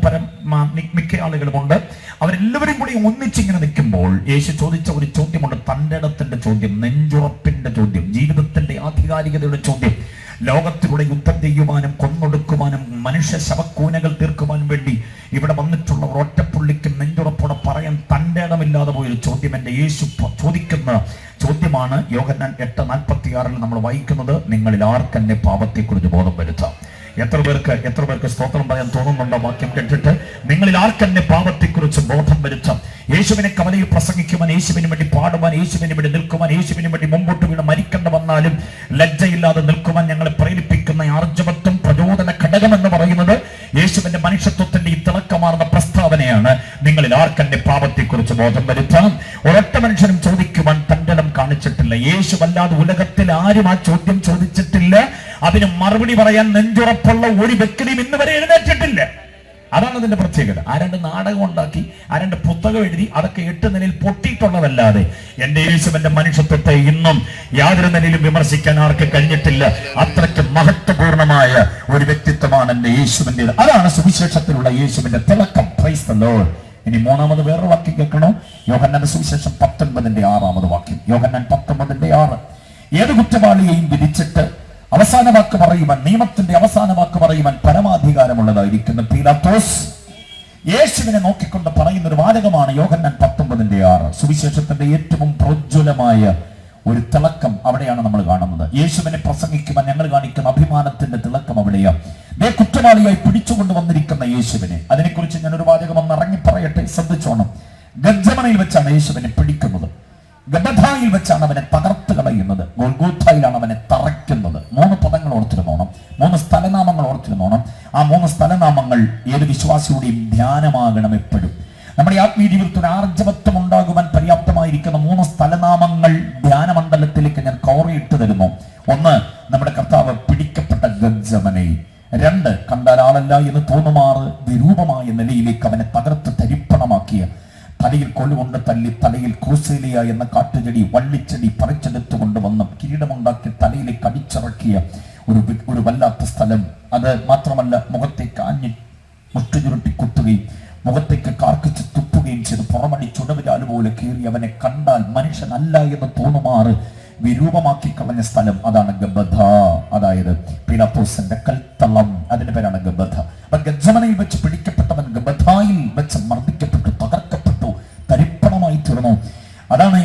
മിക്ക ആളുകളുമുണ്ട്. അവരെല്ലാവരും കൂടി ഒന്നിച്ചിങ്ങനെ നിൽക്കുമ്പോൾ യേശു ചോദിച്ച ഒരു ചോദ്യമുണ്ട്. തൻ്റെ ഇടത്തിന്റെ ചോദ്യം, നെഞ്ചുറപ്പിന്റെ ചോദ്യം, ജീവിതത്തിന്റെ ആധികാരികതയുടെ ചോദ്യം. ലോകത്തിലൂടെ യുദ്ധം ചെയ്യുവാനും കൊന്നൊടുക്കുവാനും മനുഷ്യ ശവക്കൂനകൾ തീർക്കുവാനും വേണ്ടി ഇവിടെ വന്നിട്ടുള്ള ഒറ്റപ്പുള്ളിക്ക് നെഞ്ചുറപ്പോടെ പറയാൻ തൻ്റെ ഇടമില്ലാതെ പോയൊരു ചോദ്യം എൻ്റെ യേശു ചോദിക്കുന്ന ചോദ്യമാണ്. യോഹന്നാൻ 8:46 നമ്മൾ വായിക്കുന്നത്, നിങ്ങളിൽ ആർക്കെന്നെ പാപത്തെക്കുറിച്ച് ബോധം വരുത്താം. എത്ര പേർക്ക് സ്തോത്രം പറയാൻ തോന്നുന്നുണ്ടോ വാക്യം കേട്ടിട്ട്? നിങ്ങളിൽ ആർക്കെന്നെ പാപത്തെക്കുറിച്ച് ബോധം വരുത്താം. യേശുവിനെ കവലയിൽ പ്രസംഗിക്കുവാൻ, യേശുവിന് വേണ്ടി പാടുവാൻ, യേശുവിന് വേണ്ടി നിൽക്കുവാൻ, യേശുവിന് വേണ്ടി മുമ്പോട്ട് വീണ് മരിക്കേണ്ട വന്നാലും ലജ്ജയില്ലാതെ നിൽക്കുവാൻ ഞങ്ങളെ പ്രേരിപ്പിക്കുന്ന ആർജവത്വം പ്രചോദന ഘടകം എന്ന് പറയുന്നത് യേശുവിന്റെ മനുഷ്യത്വത്തിന്റെ ഈ തിളക്കമാർന്ന പ്രസ്താവനയാണ്. നിങ്ങളിൽ ആർക്കെന്നെ പാപത്തെക്കുറിച്ച് ബോധം വരുത്താം. ഒരൊറ്റ മനുഷ്യനും ചോദിക്കുവാൻ തൻ്റെ ഇടം കാണിച്ചിട്ടില്ല. യേശു അല്ലാതെ ഉലകത്തിൽ ആരും ആ ചോദ്യം ചോദിച്ചിട്ടില്ല. അതിന് മറുപടി പറയാൻ നെഞ്ചുറപ്പുള്ള ഒരു വ്യക്തിയും ഇന്ന് വരെ എഴുന്നേറ്റിട്ടില്ല. അതാണ് അതിന്റെ പ്രത്യേകത. ആരണ്ട് നാടകം ഉണ്ടാക്കി, ആരണ്ട് പുസ്തകം എഴുതി, അതൊക്കെ 8 നിലയിൽ പൊട്ടിയിട്ടുള്ളതല്ലാതെ എന്റെ യേശുവിന്റെ മനുഷ്യത്വത്തെ ഇന്നും യാതൊരു നിലയിലും വിമർശിക്കാൻ ആർക്ക് കഴിഞ്ഞിട്ടില്ല. അത്രയ്ക്ക് മഹത്വപൂർണമായ ഒരു വ്യക്തിത്വമാണ് എന്റെ യേശുവിന്റെ. അതാണ് സുവിശേഷത്തിലുള്ള യേശുവിന്റെ തിളക്കം. Price the Lord. ഇനി മൂന്നാമത് വേറൊരു വാക്യം കേൾക്കണോ? യോഹന്നാന്റെ സുവിശേഷം 19:6 വാക്യം. യോഹന്നാൻ 19:6. ഏത് കുറ്റവാളിയെയും വിധിച്ചിട്ട് അവസാന വാക്ക് പറയുവാൻ, നിയമത്തിന്റെ അവസാന വാക്ക് പറയുവാൻ പരമാധികാരമുള്ളതായിരിക്കുന്ന പീലാത്തോസ് യേശുവിനെ നോക്കിക്കൊണ്ട് പറയുന്ന ഒരു വാചകമാണ് യോഹന്നാൻ 19:6. സുവിശേഷത്തിന്റെ ഏറ്റവും പ്രോജ്വലമായ ഒരു തിളക്കം അവിടെയാണ് നമ്മൾ കാണുന്നത്. യേശുവിനെ പ്രസംഗിക്കുവാൻ ഞങ്ങൾ കാണിക്കുന്ന അഭിമാനത്തിന്റെ തിളക്കം അവിടെയാണ്. കുറ്റവാളിയായി പിടിച്ചുകൊണ്ട് വന്നിരിക്കുന്ന യേശുവിനെ, അതിനെക്കുറിച്ച് ഞാൻ ഒരു വാചകം ഒന്ന് ഇറങ്ങി പറയട്ടെ, ശ്രദ്ധിച്ചോണം. ഗത്സമനയിൽ വെച്ചാണ് യേശുവിനെ പിടിക്കുന്നത്. ഗബഥായിൽ വെച്ചാണ് അവനെ തകർത്ത് കളയുന്നത്. ഗൊൽഗോഥായിലാണ് അവനെ തറയ്ക്കുന്നത്. 3 പദങ്ങൾ ഓർത്തിരുന്നോണം, 3 സ്ഥലനാമങ്ങൾ ഓർത്തിരുന്നോണം. ആ 3 സ്ഥലനാമങ്ങൾ ഏത് വിശ്വാസിയുടെയും ധ്യാനമാകണം എപ്പോഴും. നമ്മുടെ ആത്മീയ ജീവിതത്തിൽ ആർജവത്വം ഉണ്ടാകുവാൻ പര്യാപ്തമായിരിക്കുന്ന 3 സ്ഥലനാമങ്ങൾ ധ്യാനമണ്ഡലത്തിലേക്ക് ഞാൻ കോറിയിട്ട് തരുന്നു. 1, നമ്മുടെ കർത്താവ് പിടിക്കപ്പെട്ട ഗത്സമനെ. 2, കണ്ടാൽ ആളല്ല എന്ന് തോന്നുമാറ് വിരൂപമായ നിലയിലേക്ക് അവനെ തകർത്ത് തരിപ്പണമാക്കിയ, തലയിൽ കൊല്ലുകൊണ്ട് തല്ലി തലയിൽ ക്രൂസേലിയ എന്ന കാട്ടുചെടി വള്ളിച്ചെടി പറിച്ചെടുത്തു കൊണ്ടുവന്ന് കിരീടമുണ്ടാക്കി തലയിലേക്ക് അടിച്ചിറക്കിയ ഒരു വല്ലാത്ത സ്ഥലം. അത് മാത്രമല്ല, മുഖത്തേക്ക് മുട്ടുചുരുട്ടി കുത്തുകയും മുഖത്തേക്ക് കാർക്കിച്ച് തുപ്പുകയും ചെയ്ത് പുറമടി ചുടവിലാല് പോലെ കയറി അവനെ കണ്ടാൽ മനുഷ്യനല്ല എന്ന് തോന്നുമാറ് വിരൂപമാക്കി കളഞ്ഞ സ്ഥലം. അതാണ് ഗബഥ. അതായത് പീലാത്തോസിന്റെ കൽത്തളം, അതിന്റെ പേരാണ് ഗബഥ. അപ്പൊ ഗത്സമനയിൽ വെച്ച് പിടിക്കപ്പെട്ടവൻ ഗബഥായിൽ വെച്ച് മർദ്ദിക്കപ്പെട്ടു, തകർക്കപ്പെട്ടു, തരിപ്പണമായി തീർന്നു. അതാണ്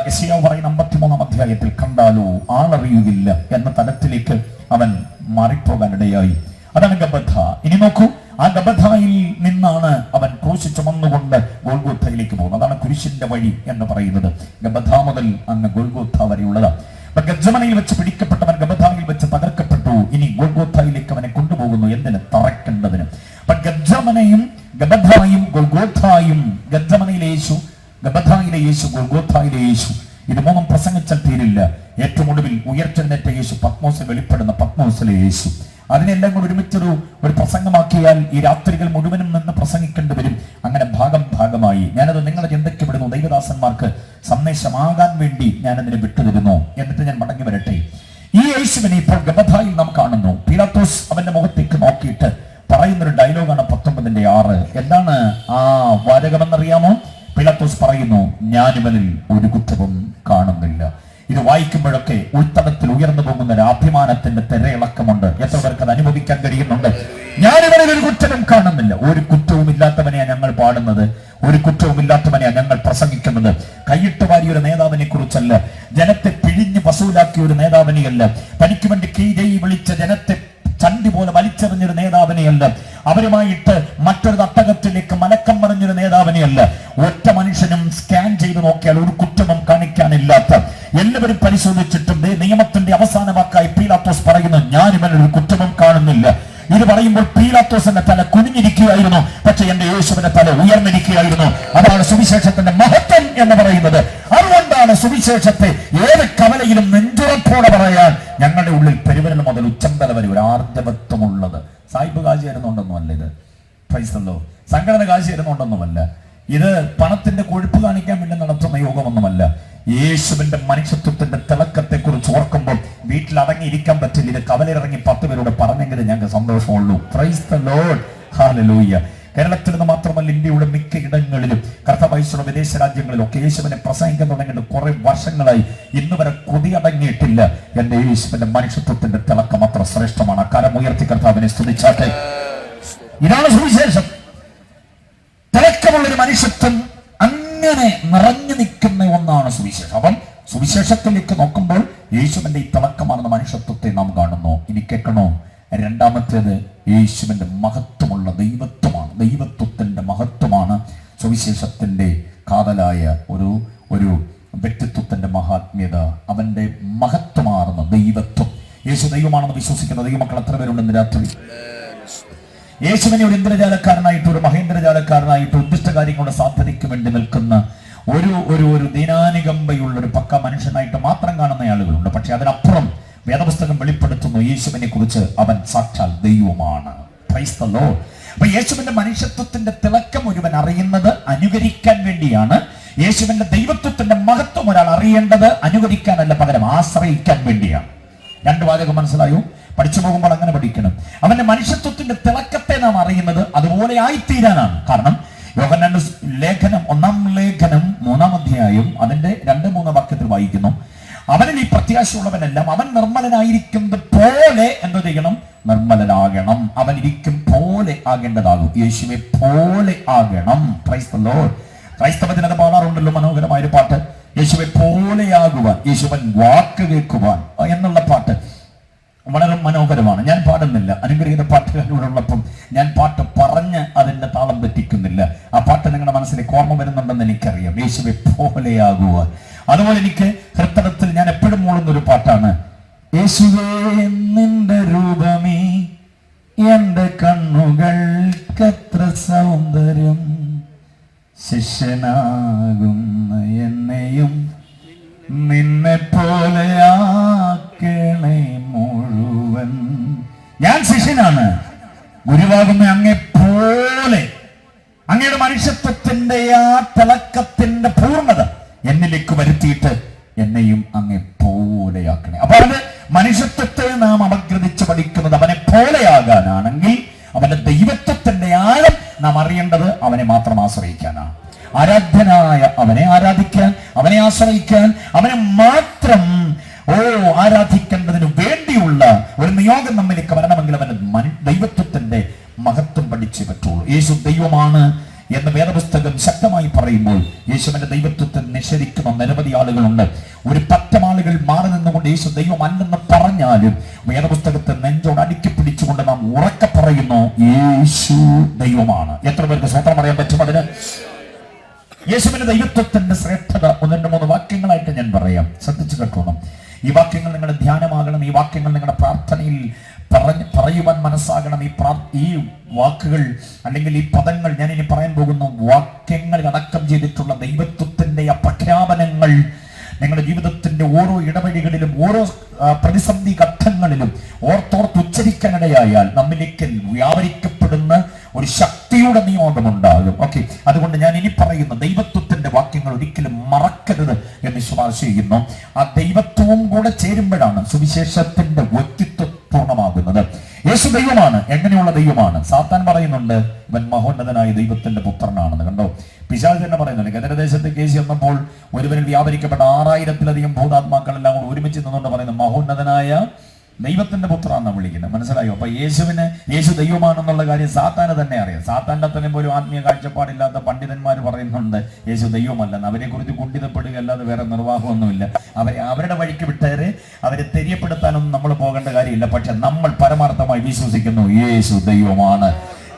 യെശയ്യാവ് പറയുന്ന 53-ാം അധ്യായത്തിൽ, കണ്ടാലോ ആളറിയുകയില്ല എന്ന തലത്തിലേക്ക് അവൻ മാറിപ്പോകാനിടയായി. അതാണ് ഗബഥ. ഇനി നോക്കൂ, ആ ഗബഥായിൽ നിന്നാണ് അവൻ ക്രൂശ് ചുമന്നുകൊണ്ട് ഗോൽഗോഥയിലേക്ക് പോകുന്നത്. അതാണ് കുരിശിന്റെ വഴി എന്ന് പറയുന്നത്. ഗബഥ മുതൽ അങ്ങ് ഗോൽഗോഥ വരെയുള്ളതാണ്. അപ്പൊ ഗത്സമനയിൽ വെച്ച് പിടിക്കപ്പെട്ടവൻ ഗബഥായിൽ വെച്ച് തകർക്കപ്പെട്ടു. ഇനി ഗോൽഗോഥയിലേക്ക് അവനെ കൊണ്ടുപോകുന്നു. എന്തിന്? തറയ്ക്കേണ്ടതിന്. അപ്പൊ ഗത്സമനയും ഗബഥായും ഗോൽഗോഥായും, ഗത്സമനയിലെ യേശു, ഗബഥായിലെ യേശു, ഗോൽഗോഥായിലെ യേശു, ഇത് 3 പ്രസംഗിച്ചാൽ തീരില്ല. ഏറ്റവും ഒടുവിൽ ഉയർത്തെഴുന്നേറ്റ യേശു, പത്മോസിൽ വെളിപ്പെടുന്ന പത്മോസിലെ യേശു, അതിനെല്ലാം കൂടി ഒരുമിച്ചൊരു പ്രസംഗമാക്കിയാൽ ഈ രാത്രികൾ മുഴുവനും നിന്ന് പ്രസംഗിക്കേണ്ടി വരും. അങ്ങനെ ഭാഗമായി ഞാനത് നിങ്ങളുടെ ചിന്തയ്ക്ക് വിടുന്നു. ദൈവദാസന്മാർക്ക് സന്ദേശമാകാൻ വേണ്ടി ഞാനതിനെ വിട്ടുതരുന്നു. എന്നിട്ട് ഞാൻ മടങ്ങി വരട്ടെ. ഈ യേശുവിനെ ഇപ്പോൾ ഗബഥായിൽ നാം കാണുന്നു. പീലാത്തോസ് അവന്റെ മുഖത്തേക്ക് നോക്കിയിട്ട് പറയുന്നൊരു ഡയലോഗാണ് 19:6. എന്താണ് ആ വാചകമെന്നറിയാമോ? പീലാത്തോസ് പറയുന്നു, ഞാനിവനിൽ ഒരു കുറ്റവും കാണുന്നില്ല. ഇത് വായിക്കുമ്പോഴൊക്കെ ഉൾത്തടത്തിൽ ഉയർന്നു പോകുന്ന ഒരു അഭിമാനത്തിന്റെ തിരയിളക്കമുണ്ട്. എത്ര പേർക്ക് അത് അനുഭവിക്കാൻ കഴിയുന്നുണ്ട്? ഞാനിവനിൽ ഒരു കുറ്റവും കാണുന്നില്ല. ഒരു കുറ്റവും ഇല്ലാത്തവനെയാ ഞങ്ങൾ പാടുന്നത്, ഒരു കുറ്റവും ഇല്ലാത്തവനെയാ ഞങ്ങൾ പ്രസംഗിക്കുന്നത്. കൈയിട്ട് വാരിയ ഒരു നേതാവിനെ കുറിച്ചല്ല, ജനത്തെ പിഴിഞ്ഞ് വസൂലാക്കിയ ഒരു നേതാവിനെയല്ല, തനിക്ക് വേണ്ടി കീഴയി വിളിച്ച ജനത്തെ ചണ്ടി പോലെ വലിച്ചെറിഞ്ഞൊരു നേതാവിനെയല്ല, അവരുമായിട്ട് മറ്റൊരു തട്ടകത്തിലേക്ക് മലക്കം പറഞ്ഞൊരു നേതാവിനെയല്ല. ഒറ്റ മനുഷ്യനും സ്കാൻ ചെയ്ത് നോക്കിയാൽ ഒരു കുറ്റവും കാണിക്കാനില്ലാത്ത, എല്ലാവരും പരിശോധിച്ചിട്ടും നിയമത്തിന്റെ അവസാന വാക്കായി പീലാത്തോസ് പറയുന്നു, ഞാൻ ഇവനൊരു കുറ്റവും കാണുന്നില്ല. ഇത് പറയുമ്പോൾ പീലാത്തോസിന്റെ തല കുനിഞ്ഞിരിക്കുകയായിരുന്നു, പക്ഷെ എന്റെ യേശുവിന്റെ തല ഉയർന്നിരിക്കുകയായിരുന്നു. അതാണ് സുവിശേഷത്തിന്റെ മഹത്വം എന്ന് പറയുന്നത്. അതുകൊണ്ടാണ് സുവിശേഷത്തെ ഏത് കവല വേളയിലും നെഞ്ചുറപ്പോടെ പറയാൻ ഞങ്ങളുടെ ഉള്ളിൽ പെരുവിരൽ മുതൽ ഉച്ചന്തല വരെ ഒരു ആർജവത്വമുള്ളത്. സായിപ്പ് കാശ് തരുന്നുണ്ടെന്നുമല്ല ഇത്, പ്രൈസല്ലോ, സംഘടന കാശ് തരുന്നുണ്ടെന്നുമല്ല, ഇത് പണത്തിന്റെ കൊഴുപ്പ് കാണിക്കാൻ വേണ്ടി നടത്തുന്ന യോഗമൊന്നുമല്ല. യേശുവിന്റെ മനുഷ്യത്വത്തിന്റെ തിളക്കത്തെ കുറിച്ച് ഓർക്കുമ്പോൾ വീട്ടിൽ അടങ്ങിയിരിക്കാൻ പറ്റില്ല. ഇത് കവലിറങ്ങി 10 പേരോട് പറഞ്ഞെങ്കിലും ഞങ്ങൾക്ക് സന്തോഷമുള്ളൂ. Praise the lord, hallelujah. കേരളത്തിൽ നിന്ന് മാത്രമല്ല, ഇന്ത്യയുടെ മിക്ക ഇടങ്ങളിലും കർത്താവ് വിദേശ രാജ്യങ്ങളിലൊക്കെ യേശുവിനെ പ്രസംഗിക്കാൻ തുടങ്ങിയിട്ട് കുറെ വർഷങ്ങളായി. ഇന്ന് വരെ കൊതിയടങ്ങിയിട്ടില്ല. എന്റെ യേശുവിന്റെ മനുഷ്യത്വത്തിന്റെ തിളക്കം അത്ര ശ്രേഷ്ഠമാണ്. കരമുയർത്തി കർത്താവിനെ സ്തുതിച്ചാട്ടെ. ഇതാണ് സുവിശേഷം. തിളക്കമുള്ളൊരു മനുഷ്യത്വം അങ്ങനെ നിറഞ്ഞു നിൽക്കുന്ന ഒന്നാണ് സുവിശേഷം. അപ്പം സുവിശേഷത്തിലേക്ക് നോക്കുമ്പോൾ യേശുവിന്റെ ഈ തിളക്കമാർന്ന മനുഷ്യത്വത്തെ നാം കാണുന്നു. ഇനി കേൾക്കണോ, രണ്ടാമത്തേത് യേശുവിന്റെ മഹത്വമുള്ള ദൈവത്വമാണ്. ദൈവത്വത്തിന്റെ മഹത്വമാണ് സുവിശേഷത്തിന്റെ കാതലായ ഒരു വ്യക്തിത്വത്തിന്റെ മഹാത്മ്യത. അവന്റെ മഹത്വമാർന്ന ദൈവത്വം. യേശു ദൈവമാണെന്ന് വിശ്വസിക്കുന്ന ദൈവമക്കൾ എത്ര പേരുണ്ടെന്ന് രാത്രി? യേശുവിനെ ഒരു ഇന്ദ്രജാലക്കാരനായിട്ട്, ഒരു മഹേന്ദ്രജാലക്കാരനായിട്ട്, ഉദ്ദിഷ്ട കാര്യങ്ങളുടെ സാധ്യതയ്ക്ക് വേണ്ടി നിൽക്കുന്ന ഒരു ദീനാനുകമ്പയുള്ള ഒരു പക്ക മനുഷ്യനായിട്ട് മാത്രം കാണുന്ന ആളുകളുണ്ട്. പക്ഷെ അതിനപ്പുറം വേദപുസ്തകം വെളിപ്പെടുത്തുന്നു യേശുവിനെ കുറിച്ച് അവൻ സാക്ഷാൽ ദൈവമാണ്. Price the Lord. അപ്പൊ യേശുവിന്റെ മനുഷ്യത്വത്തിന്റെ തിളക്കം ഒരുവൻ അറിയുന്നത് അനുകരിക്കാൻ വേണ്ടിയാണ്. യേശുവിന്റെ ദൈവത്വത്തിന്റെ മഹത്വം ഒരാൾ അറിയേണ്ടത് അനുകരിക്കാനല്ല, പകരം ആശ്രയിക്കാൻ വേണ്ടിയാണ്. 2 വാചകം മനസ്സിലായോ? പഠിച്ചു പോകുമ്പോൾ അങ്ങനെ പഠിക്കണം. അവന്റെ മനുഷ്യത്വത്തിന്റെ തിളക്കത്തെ നാം അറിയുന്നത് അതുപോലെ ആയിത്തീരാനാണ്. കാരണം യോഹന്നാന്റെ ലേഖനം 1-ാം ലേഖനം 3-ാം അധ്യായം അതിന്റെ 2-3 വാക്യത്തിൽ വായിക്കുന്നു, അവനിൽ ഈ പ്രത്യാശയുള്ളവനെല്ലാം അവൻ നിർമ്മലനായിരിക്കുന്നത് പോലെ എന്ത് ചെയ്യണം? നിർമ്മലനാകണം. അവൻ ഇരിക്കും പോലെ ആകേണ്ടതാകും. യേശുവെ പോലെ ആകണം. Price the Lord. ക്രൈസ്തവത്തിന് അത് പാടാറുണ്ടല്ലോ, മനോഹരമായൊരു പാട്ട്, യേശുവെ പോലെയാകുവാൻ, യേശുവൻ വാക്ക് കേൾക്കുവാൻ എന്നുള്ള പാട്ട് വളരെ മനോഹരമാണ്. ഞാൻ പാടുന്നില്ല, അനുഗ്രഹീത പാട്ടുകാരോടുള്ളപ്പം ഞാൻ പാട്ട് പറഞ്ഞ് അതിന്റെ താളം തെറ്റിക്കുന്നില്ല. ആ പാട്ട് നിങ്ങളുടെ മനസ്സിലേക്ക് ഓർമ്മ വരുന്നുണ്ടെന്ന് എനിക്കറിയാം. യേശുവെ പോലെയാകുവാൻ. അതുപോലെ എനിക്ക് ഹൃദയത്തിൽ ഞാൻ എപ്പോഴും മൂളുന്നൊരു പാട്ടാണ്, യേശുവേ നിന്റെ രൂപമേ എന്റെ കണ്ണുകൾക്കത്ര സൗന്ദര്യം, ശിഷ്യനാകുന്ന എന്നെയും നിന്നെ പോലെയാക്കണേ മുഴുവൻ. ഞാൻ ശിഷ്യനാണ്, ഗുരുവാകുന്ന അങ്ങേ പോലെ. അങ്ങയുടെ മനുഷ്യത്വത്തിന്റെ ആ തിളക്കത്തിന്റെ പൂർണ്ണത എന്നിലേക്ക് വരുത്തിയിട്ട് എന്നെയും അങ്ങേ പോലെയാക്കണേ. അപ്പൊ അത് മനുഷ്യത്വത്തെ നാം അപഗ്രഥിച്ച് പഠിക്കുന്നത് അവനെ പോലെയാകാനാണെങ്കിൽ അവന്റെ ദൈവത്വത്തിന്റെ ആഴം നാം അറിയേണ്ടത് അവനെ മാത്രം ആശ്രയിക്കാനാണ്. ആരാധ്യനായ അവനെ ആരാധിക്കാൻ, അവനെ ആശ്രയിക്കാൻ, അവനെ മാത്രം ആരാധിക്കേണ്ടതിന് വേണ്ടിയുള്ള ഒരു നിയോഗം നമ്മിലേക്ക് വരണമെങ്കിൽ അവന്റെ ദൈവത്വത്തിന്റെ മഹത്വം പഠിച്ചേ പറ്റുള്ളൂ. യേശു ദൈവമാണ് എന്ന് വേദപുസ്തകം ശക്തമായി പറയുമ്പോൾ യേശുവിന്റെ ദൈവത്വത്തെ നിഷേധിക്കുന്ന നിരവധി ആളുകളുണ്ട്. ഒരു 10 ആളുകൾ മാറി നിന്നുകൊണ്ട് യേശു ദൈവമല്ലെന്ന് പറഞ്ഞാലും വേദപുസ്തകത്തെ നെഞ്ചോട് അടുക്കി പിടിച്ചുകൊണ്ട് നാം ഉറക്കെ പറയുന്നു യേശു ദൈവമാണ്. എത്ര പേർക്ക് സ്വന്തം അറിയാൻ പറ്റും അതിന്? യേശുവിന്റെ ദൈവത്വത്തിന്റെ ശ്രേഷ്ഠത 1-3 വാക്യങ്ങളായിട്ട് ഞാൻ പറയാം, ശ്രദ്ധിച്ചു കേട്ടോണം. ഈ വാക്യങ്ങൾ നിങ്ങളുടെ ധ്യാനമാകണം. ഈ വാക്യങ്ങൾ നിങ്ങളുടെ പ്രാർത്ഥനയിൽ പറയുവാൻ മനസ്സാകണം. ഈ വാക്കുകൾ അല്ലെങ്കിൽ ഈ പദങ്ങൾ, ഞാൻ ഇനി പറയാൻ പോകുന്ന വാക്യങ്ങളിൽ അടക്കം ചെയ്തിട്ടുള്ള ദൈവത്വത്തിന്റെ ആ പ്രഖ്യാപനങ്ങൾ നിങ്ങളുടെ ജീവിതത്തിന്റെ ഓരോ ഇടവഴികളിലും ഓരോ പ്രതിസന്ധി ഘട്ടങ്ങളിലും ഓർത്തോർത്ത് ഉച്ചരിക്കാനിടയായാൽ നമ്മിലേക്ക് വ്യാപരിക്കപ്പെടുന്ന ഒരു ശക്തിയുടെ നിയോഗമുണ്ടാകും. ഓക്കെ, അതുകൊണ്ട് ഞാൻ ഇനി പറയുന്ന ദൈവത്വത്തിന്റെ വാക്യങ്ങൾ ഒരിക്കലും മറക്കരുത് എന്ന് ശുപാർശ ചെയ്യുന്നു. ആ ദൈവത്വവും കൂടെ ചേരുമ്പോഴാണ് സുവിശേഷത്തിന്റെ വ്യക്തിത്വം പൂർണ്ണമാകുന്നത്. യേശു ദൈവമാണ്. എങ്ങനെയുള്ള ദൈവമാണ്? സാത്താൻ പറയുന്നുണ്ട് ഇവൻ മഹോന്നതനായ ദൈവത്തിന്റെ പുത്രനാണെന്ന്. കണ്ടോ, പിശാച് തന്നെ പറയുന്നുണ്ട്. ഗദരദേശത്ത് കേസ് വന്നപ്പോൾ ഒരുവരിൽ വ്യാപരിക്കപ്പെട്ട 6000-ലധികം ഭൂതാത്മാക്കളെല്ലാം കൂടെ ഒരുമിച്ച് നിന്നുകൊണ്ട് പറയുന്നു മഹോന്നതനായ ദൈവത്തിന്റെ പുത്രനാണ് വിളിക്കുന്നത്. മനസ്സിലായോ? അപ്പൊ യേശു ദൈവമാണെന്നുള്ള കാര്യം സാത്താന് തന്നെ അറിയാം. സാത്താന്റെ അത്രയും പോലും ആത്മീയ കാഴ്ചപ്പാടില്ലാത്ത പണ്ഡിതന്മാർ പറയുന്നുണ്ട് യേശു ദൈവമല്ലെന്ന്. അവരെ കുറിച്ച് കുണ്ഠിതപ്പെടുക അല്ലാതെ വേറെ നിർവാഹമൊന്നുമില്ല. അവരുടെ വഴിക്ക് വിട്ടേരെ അവരെ തെര്യപ്പെടുത്താനൊന്നും നമ്മൾ പോകേണ്ട കാര്യമില്ല. പക്ഷെ നമ്മൾ പരമാർത്ഥമായി വിശ്വസിക്കുന്നു യേശു ദൈവമാണ്.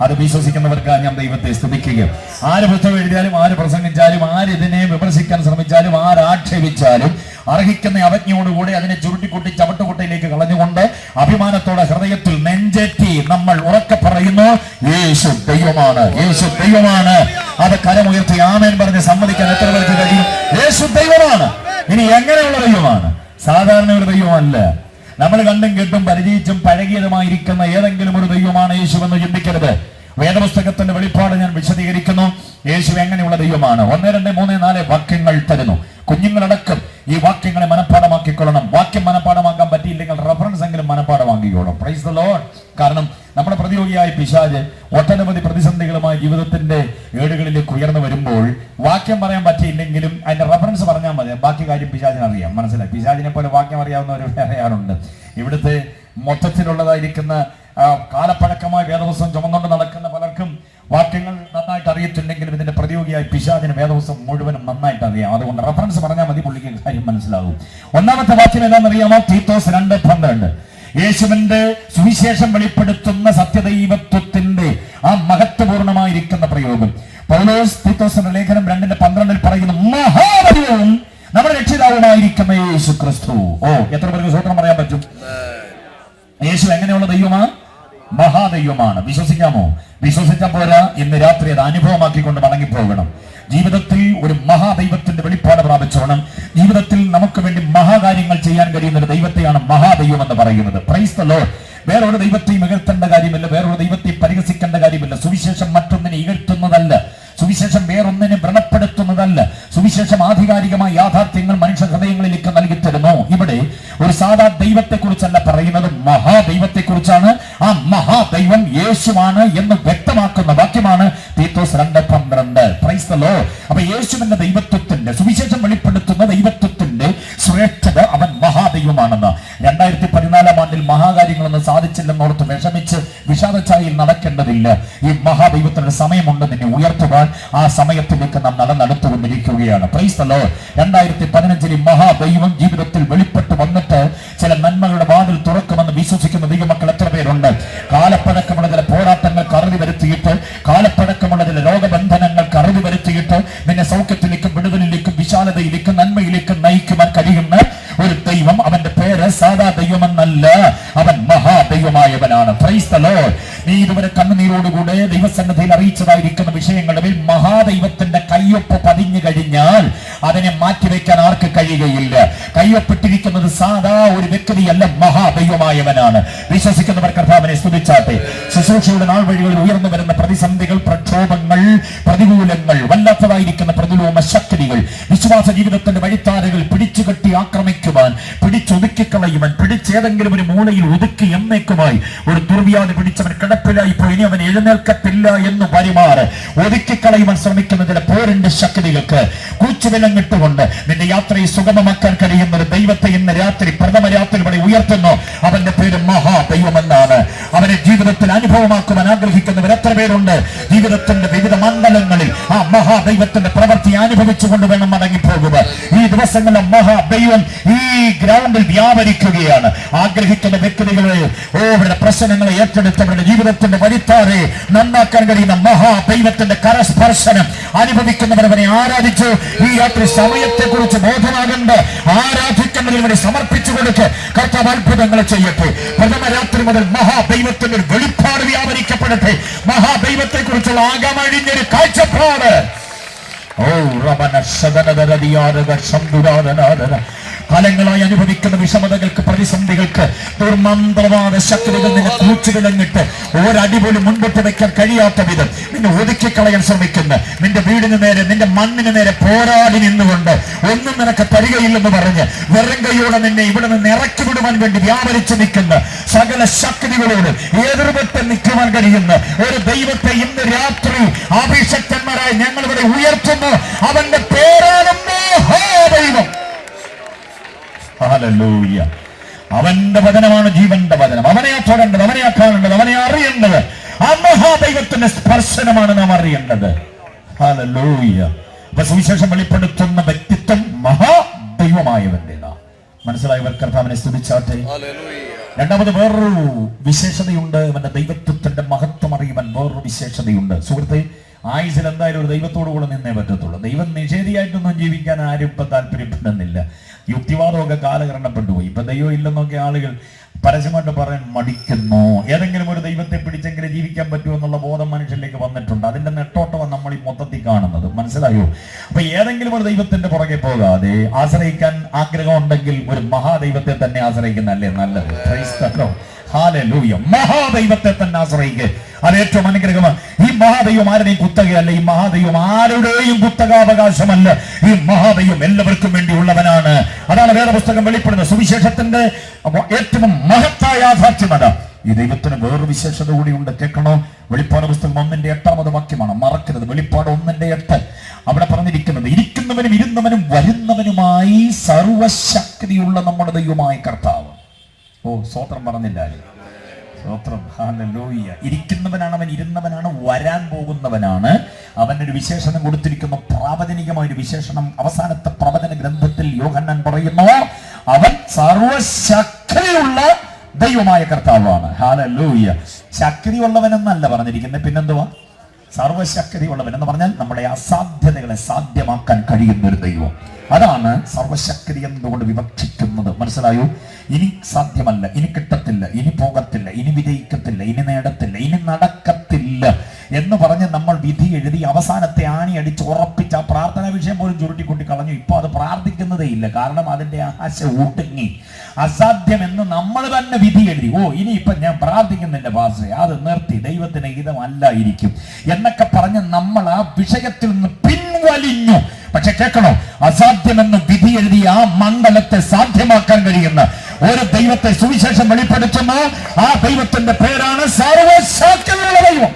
അത് വിശ്വസിക്കുന്നവർക്ക് ഞാൻ ദൈവത്തെ സ്തുതിക്കുക. ആര് പുസ്തകം എഴുതിയാലും, ആര് പ്രസംഗിച്ചാലും, ആര് ഇതിനെ വിമർശിക്കാൻ ശ്രമിച്ചാലും, ആരാക്ഷേപിച്ചാലും അർഹിക്കുന്ന അവജ്ഞയോടുകൂടി അതിനെ ചുരുട്ടിക്കുട്ടി ചവട്ടുകുട്ടയിലേക്ക് കളഞ്ഞുകൊണ്ട് അഭിമാനത്തോടെ ഹൃദയത്തിൽ നെഞ്ചേറ്റി നമ്മൾ ഉറക്കെ പറയുന്നു യേശു ദൈവമാണ്, യേശു ദൈവമാണ്. അത് കരമുയർത്തി ആമേൻ പറഞ്ഞ് സമ്മതിക്കാൻ എത്ര പേർക്ക് കഴിയും? യേശു ദൈവമാണ്. ഇനി എങ്ങനെയുള്ള ദൈവമാണ്? സാധാരണ ഒരു ദൈവമല്ല. നമ്മൾ കണ്ടും കേട്ടും പരിചയിച്ചും പഴകിയതുമായിരിക്കുന്ന ഏതെങ്കിലും ഒരു ദൈവമാണ് യേശു എന്ന് ചിന്തിക്കരുത്. വേദപുസ്തകത്തിന്റെ വെളിപ്പാട് ഞാൻ വിശദീകരിക്കുന്നു. യേശു എങ്ങനെയുള്ള ദൈവമാണ്. 1, 2, 3, 4 വാക്യങ്ങൾ തരുന്നു. കുഞ്ഞുങ്ങളടക്കം ഈ വാക്യങ്ങളെ മനഃപ്പാടമാക്കിക്കൊള്ളണം. വാക്യം മനഃപ്പാടമാക്കാൻ പറ്റിയില്ലെങ്കിൽ റഫറൻസ് എങ്കിലും മനഃപ്പാടമാക്കിക്കോളും. Price the Lord. കാരണം നമ്മുടെ പ്രതിയോഗിയായ പിശാച് ഒട്ടനവധി പ്രതിസന്ധികളുമായി ജീവിതത്തിന്റെ ഏടുകളിലേക്ക് ഉയർന്നു വരുമ്പോൾ വാക്യം പറയാൻ പറ്റിയില്ലെങ്കിലും അതിന്റെ റഫറൻസ് പറഞ്ഞാൽ മതി. ബാക്കി കാര്യം പിശാചിന് അറിയാം. മനസ്സിലായി? പിശാചിനെ പോലെ വാക്യം അറിയാവുന്നവർ വേറെ ആളുണ്ട്. ഇവിടുത്തെ മൊത്തത്തിലുള്ളതായിരിക്കുന്ന കാലപ്പഴക്കമായ വേദപുസ്തകം ചുമന്നുകൊണ്ട് നടക്കുന്ന പലർക്കും വാക്യങ്ങൾ നന്നായിട്ട് അറിയത്തില്ലെങ്കിലും ഇതിന്റെ പ്രതിയോഗിയായ പിശാചിന് വേദപുസ്തകം മുഴുവനും നന്നായിട്ട് അറിയാം. അതുകൊണ്ട് റഫറൻസ് പറഞ്ഞാൽ മതി, പുള്ളിക്ക് കാര്യം മനസ്സിലാകും. ഒന്നാമത്തെ വാക്യം ഏതാണെന്നറിയാമോ? തീത്തോസ് 2:12. യേശുവിന്റെ സുവിശേഷം വെളിപ്പെടുത്തുന്ന സത്യദൈവത്വത്തിന്റെ ആ മഹത്വപൂർണമായിരിക്കുന്ന പ്രയോഗം പൗലോസ് തീത്തോസിന്റെ ലേഖനം 2:12 പറയുന്നു, മഹാദൈവവും നമ്മുടെ രക്ഷിതാവുമായിരിക്കുന്ന യേശു ക്രിസ്തു. എത്ര പേർക്ക് സ്വത്രം പറയാൻ പറ്റും? യേശു എങ്ങനെയുള്ള ദൈവമാണ്? മഹാദൈവമാണ്. വിശ്വസിക്കാമോ? വിശ്വസിച്ചാൽ പോരാ, ഇന്ന് രാത്രി അത് അനുഭവമാക്കിക്കൊണ്ട് മടങ്ങിപ്പോകണം. ജീവിതത്തിൽ ഒരു മഹാദൈവത്തിന്റെ വെളിപ്പാട് പ്രാപിച്ചോണം. ജീവിതത്തിൽ നമുക്ക് വേണ്ടി മഹാകാര്യങ്ങൾ ചെയ്യാൻ കഴിയുന്ന ഒരു ദൈവത്തെയാണ് മഹാദൈവം എന്ന് പറയുന്നത്. Price the Lord. വേറൊരു ദൈവത്തെയും ഇകഴ്ത്തേണ്ട കാര്യമില്ല, വേറൊരു ദൈവത്തെയും പരിഹസിക്കേണ്ട കാര്യമില്ല. സുവിശേഷം മറ്റൊന്നിനെ ഇകഴ്ത്തുന്നതല്ല, സുവിശേഷം വേറൊന്നിനെ വ്രണപ്പെടുത്തുന്നതല്ല. സുവിശേഷം ആധികാരികമായ യാഥാർത്ഥ്യങ്ങൾ മനുഷ്യ ഹൃദയങ്ങളിലേക്ക് നൽകി തരുന്നു. ഇവിടെ ഒരു സാധാ ദൈവത്തെ കുറിച്ചല്ല പറയുന്നത്, മഹാദൈവത്തെ കുറിച്ചാണ്. ആ മഹാദൈവം യേശുവാണ് എന്ന് വ്യക്തമാക്കുന്ന വാക്യമാണ് തീത്തോസ് 2:12. Price the Lord. അപ്പൊ യേശുവിന്റെ ദൈവത്വത്തിന്റെ സുവിശേഷം വെളിപ്പെടുത്തുന്ന ദൈവത്വത്തിന്റെ ശ്രേഷ്ഠത അവൻ മഹാദൈവമാണെന്ന്. 2014 ആണ്ടിൽ മഹാകാര്യങ്ങളൊന്നും സാധിച്ചില്ലെന്നോർത്ത് വിഷമിച്ച് വിഷാദച്ചായിൽ നടക്കേണ്ടതില്ല. ഈ മഹാദൈവത്തിന്റെ സമയമുണ്ട് നിന്നെ ഉയർത്തുവാൻ. ആ സമയത്തിലേക്ക് നാം നടന്നെടുത്തുകൊണ്ടിരിക്കുകയാണ്. Praise the lord. 2015 മഹാദൈവം ജീവിതത്തിൽ വെളിപ്പെട്ട് വന്നിട്ട് ചില നന്മകളുടെ വാതിൽ തുറക്കുമെന്ന് വിശ്വസിക്കുന്ന ദൈവമക്കൾ എത്ര പേരുണ്ട്? കാലപ്പഴക്കമുള്ള ചില പോരാട്ടങ്ങൾക്ക് അറുതി വരുത്തിയിട്ട്, കാലപ്പഴക്കമുള്ള ചില രോഗബന്ധനങ്ങൾക്ക് അറുതി വരുത്തിയിട്ട് നിന്നെ സൗഖ്യത്തിലേക്കും വിടുതലിലേക്കും വിശാലതയിലേക്കും നന്മയിലേക്കും നയിക്കുവാൻ കഴിയുന്ന ഒരു ദൈവം. അവന്റെ പേര് സാധാ ദൈവമെന്നല്ല, അവൻ മഹാദൈവമായവനാണ്. Price the Lord. നീ ഇതുവരെ കണ്ണുനീരോടുകൂടെ ദൈവസന്നിധിയിൽ അറിയിച്ചതായിരിക്കുന്ന വിഷയങ്ങളുടെ മേൽ മഹാദൈവത്തിന്റെ കയ്യൊപ്പ് പതിഞ്ഞു കഴിഞ്ഞാൽ അതിനെ മാറ്റിവെക്കാൻ ആർക്ക് കഴിയുകയില്ല. കയ്യൊപ്പിട്ടിരിക്കുന്നത് സാധാ ഒരു വ്യക്തിയല്ല, മഹാദൈവമായവനാണ്. വിശ്വസിക്കുന്നവർ കർത്താവിനെ സ്തുതിച്ചാട്ടെ. ശുശ്രൂഷയുടെ നാൾ വഴികളിൽ ഉയർന്നു വരുന്ന പ്രതിസന്ധികൾ, പ്രക്ഷോഭങ്ങൾ, പ്രതികൂലങ്ങൾ, വല്ലാത്തതായിരിക്കുന്ന പ്രതിലോമ ശക്തികൾ, വിശ്വാസ ജീവിതത്തിന്റെ വഴിത്താരകൾ പിടിച്ചുകെട്ടി ആക്രമിക്കുവാൻ, പിടിച്ചൊതുക്കിക്കളയുവാൻ, പിടിച്ചേതെങ്കിലും ഒരു മൂലയിൽ ഒതുക്കി എന്നേക്കുമായി ഒരു ദുർവ്യാധി പിടിച്ചവൻ കിടപ്പിലായി പോയി ഇനി അവൻ എഴുന്നേൽക്കത്തില്ല എന്ന് പരിമാറ് ഒതുക്കിക്കളയുവാൻ ശ്രമിക്കുന്ന ചില പോരിന്റെ ശക്തികൾക്ക് കൂച്ചുവിലങ്ങിട്ടുകൊണ്ട് നിന്റെ യാത്രയെ സുഗമമാക്കാൻ കഴിയുന്ന ഒരു ദൈവത്തെ ഇന്ന് രാത്രി പ്രഥമ രാത്രി ഇവിടെ ഉയർത്തുന്നു. അവന്റെ പേര് മഹാദൈവമെന്നാണ്. അവനെ ജീവിതത്തിൽ അനുഭവമാക്കുവാൻ ആഗ്രഹിക്കുന്നവർ എത്ര പേരുണ്ട്? ജീവിതത്തിന്റെ വിവിധ മണ്ഡലങ്ങളിൽ ആ മഹാദൈവത്തിന്റെ പ്രവൃത്തി അനുഭവിച്ചുകൊണ്ട് വേണം മടങ്ങിപ്പോകുക. ഈ ദിവസങ്ങളിൽ മഹാദൈവം ഈ ഗ്രൗണ്ടിൽ വ്യാപരിക്കുകയാണ്. ആഗ്രഹിക്കുന്ന വ്യക്തികളെ അവരുടെ പ്രശ്നങ്ങളെ ഏറ്റെടുത്തവരുടെ ജീവിതത്തിന്റെ വഴിത്താറെ നന്നാക്കാൻ കഴിയുന്ന മഹാദൈവത്തിന്റെ കരസ്പർശനം അനുഭവിക്കുന്നവരവനെ ആരാധിച്ചു. ഈ രാത്രി സമയത്തെ കുറിച്ച് ബോധമാകേണ്ട ആരാധിക്കുന്നതിന് സമർപ്പിച്ചു കൊടുത്ത് കർത്താവ് അത്ഭുതങ്ങളെ ചെയ്യട്ടെ. പ്രഥമ രാത്രി മുതൽ മഹാദൈവത്തിന്റെ ഒരു വെളിപ്പാട് വ്യാപരിക്കപ്പെടട്ടെ. മഹാദൈവത്തെ കുറിച്ചുള്ള ആകമഴിഞ്ഞൊരു കാഴ്ചപ്പാട്. കാലങ്ങളായി അനുഭവിക്കുന്ന വിഷമതകൾക്ക്, പ്രതിസന്ധികൾക്ക്, ദുർമന്ത്രവാദ ശക്തികൾ നിന്നെ കൂച്ചുവിലങ്ങിട്ട് ഒരടി പോലും മുൻപോട്ട് വെക്കാൻ കഴിയാത്ത വിധം നിന്നെ ഒതുക്കിക്കളയാൻ ശ്രമിക്കുന്ന, നിന്റെ വീടിന് നേരെ, നിന്റെ മണ്ണിന് നേരെ പോരാടി നിന്നുകൊണ്ട് ഒന്നും നിനക്ക് തരികയില്ലെന്ന് പറഞ്ഞ് വെറും കൈയോടെ നിന്നെ ഇവിടെ നിന്ന് ഇറക്കി വിടുവാൻ വേണ്ടി വ്യാപരിച്ചു നിൽക്കുന്ന സകല ശക്തികളോട് എതിർപെട്ട് നിൽക്കുവാൻ കഴിയുന്ന ഒരു ദൈവത്തെ ഇന്ന് രാത്രി അഭിഷക്തന്മാരായി ഞങ്ങളിവിടെ ഉയർത്തുന്നു. അവന്റെ പേരാണ് മഹാദൈവം. ഹല്ലേലൂയ. അവന്റെ വചനമാണ് ജീവന്റെ വചനം. അവനെയാ തൊടേണ്ടത്, അവനെയാ കാണേണ്ടത്, അവനെ അറിയേണ്ടത്. ആ മഹാദൈവത്തിന്റെ സ്പർശനമാണ് നാം അറിയേണ്ടത്. ഹല്ലേലൂയ. അപ്പൊ സുവിശേഷം വെളിപ്പെടുത്തുന്ന വ്യക്തിത്വം മഹാദൈവമായവന്റേതാ. മനസ്സിലായവർ കർത്താവിനെ സ്തുതിച്ചാട്ടെ. രണ്ടാമത് വേറൊരു വിശേഷതയുണ്ട്. അവന്റെ ദൈവത്വത്തിന്റെ മഹത്വം അറിയുവാൻ വേറൊരു വിശേഷതയുണ്ട്. സുഹൃത്തെ, ആയുസിൽ എന്തായാലും ഒരു ദൈവത്തോടു കൂടെ നിന്നേ പറ്റത്തുള്ളൂ. ദൈവം നിഷേധിയായിട്ടൊന്നും ജീവിക്കാൻ ആരും ഇപ്പൊ താല്പര്യപ്പെടുന്നില്ല. യുക്തിവാദമൊക്കെ കാലഹരണപ്പെട്ടു പോയി. ഇപ്പൊ ദൈവം ഇല്ലെന്നൊക്കെ ആളുകൾ പരസ്യമായിട്ട് പറയാൻ മടിക്കുന്നു. ഏതെങ്കിലും ഒരു ദൈവത്തെ പിടിച്ചെങ്കിലും ജീവിക്കാൻ പറ്റുമോ എന്നുള്ള ബോധം മനുഷ്യനിലേക്ക് വന്നിട്ടുണ്ട്. അതിന്റെ നെട്ടോട്ടമാണ് നമ്മൾ ഈ മൊത്തത്തിൽ കാണുന്നത്. മനസ്സിലായോ? അപ്പൊ ഏതെങ്കിലും ഒരു ദൈവത്തിന്റെ പുറകെ പോകാതെ ആശ്രയിക്കാൻ ആഗ്രഹം ഉണ്ടെങ്കിൽ ഒരു മഹാദൈവത്തെ തന്നെ ആശ്രയിക്കുന്നല്ലേ നല്ലത്. ഹല്ലേലൂയ. മഹാദൈവത്തെ തന്നെ ആശ്രയിക്കുക, അത് ഏറ്റവും അനുഗ്രഹമാണ്. ഈ മഹാദൈവം ആരുടെയും കുത്തകയല്ല. ഈ മഹാദൈവം ആരുടെയും കുത്തകാവകാശമല്ല. ഈ മഹാദൈവം എല്ലാവർക്കും വേണ്ടിയുള്ളവനാണ്. അതാണ് വേദപുസ്തകം വെളിപ്പെടുന്നത്. സുവിശേഷത്തിന്റെ ഏറ്റവും മഹത്തായ യാഥാർത്ഥ്യമത. ഈ ദൈവത്തിന് വേറൊരു വിശേഷത കൂടിയുണ്ട്. കേൾക്കണോ? വെളിപ്പാട് പുസ്തകം 1:8 വാക്യമാണ്, മറക്കരുത്. വെളിപ്പാട് 1:8 അവിടെ പറഞ്ഞിരിക്കുന്നത്, ഇരിക്കുന്നവനും ഇരുന്നവനും വരുന്നവനുമായി സർവശക്തിയുള്ള നമ്മുടെ ദൈവമായ കർത്താവ്. ഓ, സ്തോത്രം പറഞ്ഞില്ല? സ്തോത്രം. ഹല്ലേലൂയ. ഇരിക്കുന്നവനാണ് അവൻ, ഇരുന്നവനാണ്, വരാൻ പോകുന്നവനാണ്. അവനൊരു വിശേഷണം കൊടുത്തിരിക്കുന്നു, പ്രാവചനികമായ ഒരു വിശേഷണം. അവസാനത്തെ പ്രവചന ഗ്രന്ഥത്തിൽ യോഹന്നാൻ പറയുന്നു, അവൻ സർവശക്തിയുള്ള ദൈവമായ കർത്താവാണ്. ഹല്ലേലൂയ. ശക്തിയുള്ളവനെന്നല്ല പറഞ്ഞിരിക്കുന്നത്, പിന്നെന്തുവാ? സർവശക്തിയുള്ളവൻ എന്ന് പറഞ്ഞാൽ നമ്മുടെ അസാധ്യതകളെ സാധ്യമാക്കാൻ കഴിയുന്ന ഒരു ദൈവം. അതാണ് സർവശക്തി എന്നതുകൊണ്ട് വിവക്ഷിക്കുന്നത്. മനസ്സിലായോ? ഇനി സാധ്യമല്ല, ഇനി കിട്ടത്തില്ല, ഇനി പോകത്തില്ല, ഇനി വിജയിക്കത്തില്ല, ഇനി നേടത്തില്ല, ഇനി നടക്കത്തില്ല എന്ന് പറഞ്ഞ് നമ്മൾ വിധി എഴുതി അവസാനത്തെ ആണി അടിച്ച് ഉറപ്പിച്ച് ആ പ്രാർത്ഥനാ വിഷയം പോലും ചുരുട്ടിക്കൂട്ടി കളഞ്ഞു. ഇപ്പൊ അത് പ്രാർത്ഥിക്കുന്നതേ ഇല്ല. കാരണം അതിന്റെ ആശ ഒടുങ്ങി. അസാധ്യമെന്ന് നമ്മൾ തന്നെ വിധി എഴുതി. ഓ, ഇനിയിപ്പൊ ഞാൻ പ്രാർത്ഥിക്കുന്നില്ല പാസ്റ്ററെ, അത് നിർത്തി, ദൈവത്തിന് ഹിതമല്ലായിരിക്കും എന്നൊക്കെ പറഞ്ഞ് നമ്മൾ ആ വിഷയത്തിൽ നിന്ന് പിൻവലിഞ്ഞു. പക്ഷെ കേൾക്കണോ? അസാധ്യമെന്ന് വിധി എഴുതി ആ മണ്ഡലത്തെ സാധ്യമാക്കാൻ കഴിയുന്ന ഒരു ദൈവത്തെ സുവിശേഷം വെളിപ്പെടുത്തുന്ന ആ ദൈവത്തിന്റെ പേരാണ് സർവശക്തിയുള്ള ദൈവം.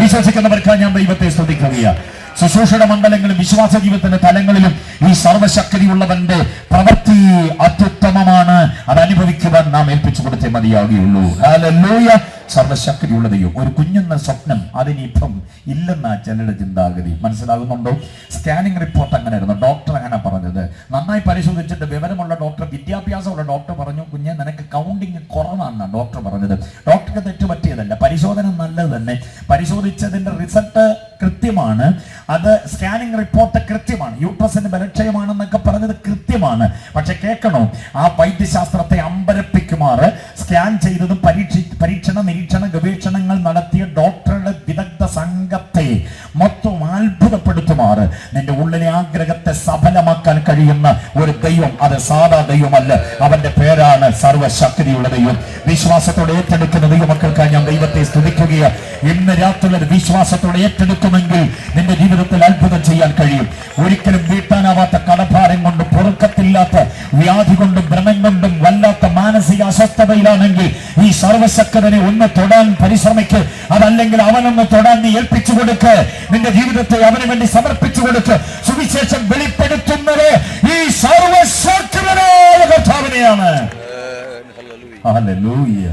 വിശ്വസിക്കുന്നവർക്ക് ഞാൻ ദൈവത്തെ സ്തുതിക്കുകയാണ്. ശുശ്രൂഷയുടെ മണ്ഡലങ്ങളിലും വിശ്വാസ ജീവിതത്തിന്റെ തലങ്ങളിലും ഈ സർവശക്തിയുള്ളവന്റെ പ്രവൃത്തി അത്യുത്തമമാണ്. അത് അനുഭവിക്കുവാൻ നാം ഏൽപ്പിച്ചു കൊടുത്തേ മതിയാകുകയുള്ളൂ. ഹല്ലേലൂയ. സർവശക്തിയുള്ള ദൈവം. ഒരു കുഞ്ഞെന്ന സ്വപ്നം അതിനിപ്പം ഇല്ലെന്നാ ചിലരുടെ ചിന്താഗതി. മനസ്സിലാകുന്നുണ്ടോ? സ്കാനിങ് റിപ്പോർട്ട് അങ്ങനെയായിരുന്നു. ഡോക്ടർ അങ്ങനെ പറഞ്ഞത്. നന്നായി പരിശോധിച്ചിട്ട് വിവരമുള്ള ഡോക്ടർ, വിദ്യാഭ്യാസമുള്ള ഡോക്ടർ പറഞ്ഞു, കുഞ്ഞെ നിനക്ക് കൗണ്ടിങ് കുറവാണെന്നാണ് ഡോക്ടർ പറഞ്ഞത്. ഡോക്ടർക്ക് തെറ്റ് പറ്റിയതല്ല, പരിശോധന നല്ലത് തന്നെ. പരിശോധിച്ചതിന്റെ റിസൾട്ട് കൃത്യമാണ്. അത് സ്കാനിങ് റിപ്പോർട്ട് കൃത്യമാണ്. യൂട്രസിന് ബലക്ഷയമാണെന്നൊക്കെ പറഞ്ഞത് കൃത്യമാണ്. പക്ഷെ കേൾക്കണോ? ആ വൈദ്യശാസ്ത്രത്തെ അമ്പരപ്പിക്കുമാറ് സ്കാൻ ചെയ്തതും പരീക്ഷണ നിരീക്ഷണ ഗവേഷണങ്ങൾ നടത്തിയ ഡോക്ടറുടെ വിദഗ്ധ സംഘത്തെ മൊത്തം അത്ഭുതപ്പെടുത്തുമാറ് നിന്റെ ഉള്ളിലെ ആഗ്രഹത്തെ സഫലമാക്കാൻ കഴിയുന്ന ഒരു ദൈവം. അത് സാധാ ദൈവമല്ല. അവന്റെ പേരാണ് സർവശക്തിയുള്ള ദൈവം. വിശ്വാസത്തോടെ ഏറ്റെടുക്കുന്ന ദൈവമക്കൾക്കായി ഞാൻ ദൈവത്തെ സ്തുതിക്കുകയാണ്. ഇന്ന് രാത്രി വിശ്വാസത്തോടെ ഏറ്റെടുക്കുമെങ്കിൽ നിന്റെ ജീവിതത്തിൽ അത്ഭുതം ചെയ്യാൻ കഴിയും. ഒരിക്കലും വീട്ടാനാവാത്ത കടഭാരം കൊണ്ടും പൊറുക്കത്തില്ലാത്ത വ്യാധി കൊണ്ടും ഭ്രമം കൊണ്ടും വല്ലാത്ത മാനസിക അസ്വസ്ഥതയിലാണെങ്കിൽ ഈ സർവശക്തനെ ഒന്ന് തൊടാൻ പരിശ്രമിക്ക്. അതല്ലെങ്കിൽ അവനൊന്ന് തൊടാൻ നീ ഏൽപ്പിച്ചു കൊടുക്ക്. നിന്റെ ജീവിതത്തെ അവന് വേണ്ടി സമർപ്പിച്ചു കൊടുക്ക്. സുവിശേഷം വെളിപ്പെടുത്തുന്നത് ഈ സർവശക്തനായ കർത്താവിനെയാണ്. ഹല്ലേലൂയ.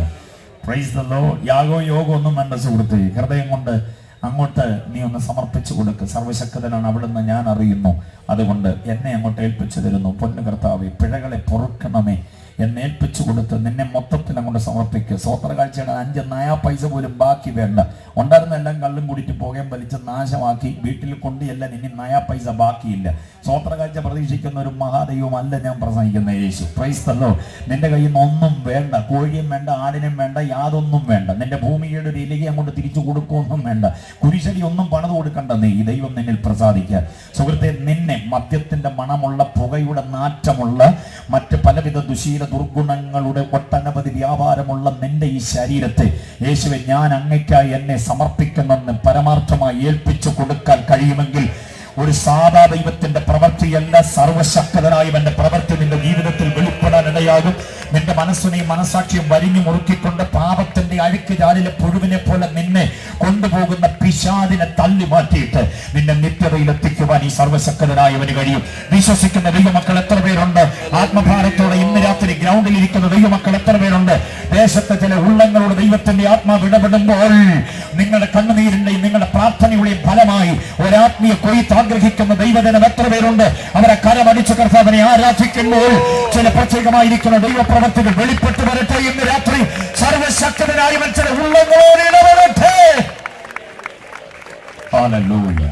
Praise the lord. യാഗവും യോഗവും ഒന്നും വേണ്ട സുഹൃത്തേ. ഹൃദയം കൊണ്ട് അങ്ങോട്ട് നീ ഒന്ന് സമർപ്പിച്ചു കൊടുക്ക്. സർവശക്തനാണ് അവിടുന്ന് ഞാൻ അറിയുന്നു, അതുകൊണ്ട് എന്നെ അങ്ങോട്ട് ഏൽപ്പിച്ചു തരുന്നു. പൊന്നു കർത്താവേ, പിഴകളെ പൊറുക്കണമേ എന്നെ ഏൽപ്പിച്ചു കൊടുത്ത് നിന്നെ മൊത്തത്തിൽ അങ്ങോട്ട് സമർപ്പിക്കുക. സ്വോത്ര കാഴ്ചയുടെ 5 നയാ പൈസ പോലും ബാക്കി വേണ്ട. ഉണ്ടായിരുന്ന എല്ലാം കള്ളും കൂടിയിട്ട് പുകയും വലിച്ച് നാശമാക്കി വീട്ടിൽ കൊണ്ട് എല്ലാം ഇനി നയാ പൈസ ബാക്കിയില്ല. സ്വോത്ര കാഴ്ച പ്രതീക്ഷിക്കുന്ന ഒരു മഹാദൈവമല്ല ഞാൻ പ്രസംഗിക്കുന്ന യേശു. Price the Lord. നിന്റെ കയ്യിൽ നിന്ന് ഒന്നും വേണ്ട, കോഴിയും വേണ്ട, ആടിനും വേണ്ട, യാതൊന്നും വേണ്ട. നിന്റെ ഭൂമിയുടെ ഒരു ഇലകെ അങ്ങോട്ട് തിരിച്ചു കൊടുക്കുകയൊന്നും വേണ്ട. കുരിശടി ഒന്നും പണിത് കൊടുക്കണ്ട. നീ ഈ ദൈവം നിന്നിൽ പ്രസാദിക്കുക. സുഹൃത്തെ, നിന്നെ മദ്യത്തിന്റെ മണമുള്ള, പുകയുടെ നാറ്റമുള്ള, മറ്റ് പലവിധ ദുശീല ദുർഗുണങ്ങളുടെ ഒട്ടനവധി വ്യാപാരമുള്ള നിന്റെ ഈ ശരീരത്തെ യേശുവെ ഞാൻ അങ്ങയ്ക്കായി എന്നെ സമർപ്പിക്കുന്നെന്ന് പരമാർത്ഥമായി ഏൽപ്പിച്ചു കൊടുക്കാൻ കഴിയുമെങ്കിൽ ഒരു സാധാ ദൈവത്തിന്റെ പ്രവൃത്തിയല്ല, സർവശക്തനായവന്റെ പ്രവൃത്തി നിന്റെ ജീവിതത്തിൽ വെളിപ്പെടാൻ ഇടയാകും. നിന്റെ മനസ്സിനെയും മനസാക്ഷിയും വരിഞ്ഞു മുറുക്കിക്കൊണ്ട് പാപത്തിന്റെ അഴുക്ക് ജാലിലെ പുഴുവിനെ പോലെ നിന്നെ കൊണ്ടുപോകുന്ന പിശാചിനെ തള്ളി മാറ്റിയിട്ട് നിന്നെ നിത്യതയിലെത്തിക്കുവാൻ ഈ സർവശക്തനായവന് കഴിയും. വിശ്വസിക്കുന്ന ദൈവമക്കൾ എത്ര പേരുണ്ട്? ആത്മഭാരത്തോടെ ഇന്ന് രാത്രി ഗ്രൗണ്ടിൽ ഇരിക്കുന്ന ദൈവമക്കൾ എത്ര പേരുണ്ട്? ദേശത്തെ ചില ഉള്ളങ്ങളോട് ദൈവത്തിന്റെ ആത്മാവ് ഇടപെടുമ്പോൾ നിങ്ങളുടെ കണ്ണുനീരിന്റെയും നിങ്ങളുടെ പ്രാർത്ഥനയുടെയും ഫലമായി ഒരാത്മീയ കൊയ്ത്ത് ആഗ്രഹിക്കുന്ന ദൈവജനം എത്ര പേരുണ്ട്? അവരെ കരമടിച്ച് കർത്താവിനെ ആരാധിക്കുമ്പോൾ ചില പ്രത്യേകമായിരിക്കുന്ന ദൈവപ്രവർത്തികൾ വെളിപ്പെട്ടു വരട്ടെ. ഇന്ന് രാത്രി സർവശക്തനായവൻ ചില ഉള്ളങ്ങളോട് ഇടപെടട്ടെ. ഹല്ലേലൂയ.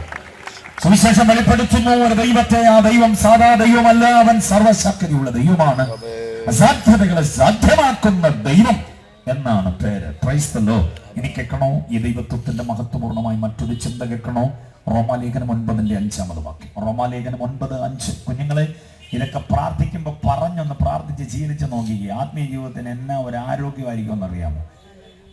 സുവിശേഷം വെളിപ്പെടുത്തുന്നു ഒരു ദൈവത്തെ. ആ ദൈവം സാധാ ദൈവമല്ല, അവൻ സർവശക്തിയുള്ള ദൈവമാണ്. അസാധ്യതകളെ സാധ്യമാക്കുന്ന ദൈവം എന്നാണ് പേര്. Price the Lord. ഇനി കേൾക്കണോ ഈ ദൈവത്വത്തിന്റെ മഹത്വപൂർണ്ണമായി മറ്റൊരു ചിന്ത കേൾക്കണോ? റോമാലേഖനം 9:5 വാക്യം. റോമാലേഖനം 9:5. കുഞ്ഞുങ്ങളെ, ഇതൊക്കെ പ്രാർത്ഥിക്കുമ്പോൾ പറഞ്ഞൊന്ന് പ്രാർത്ഥിച്ച് ശീലിച്ച് നോക്കിക്കുക. ആത്മീയ ജീവിതത്തിന് എന്നാ ഒരു ആരോഗ്യമായിരിക്കും എന്നറിയാമോ?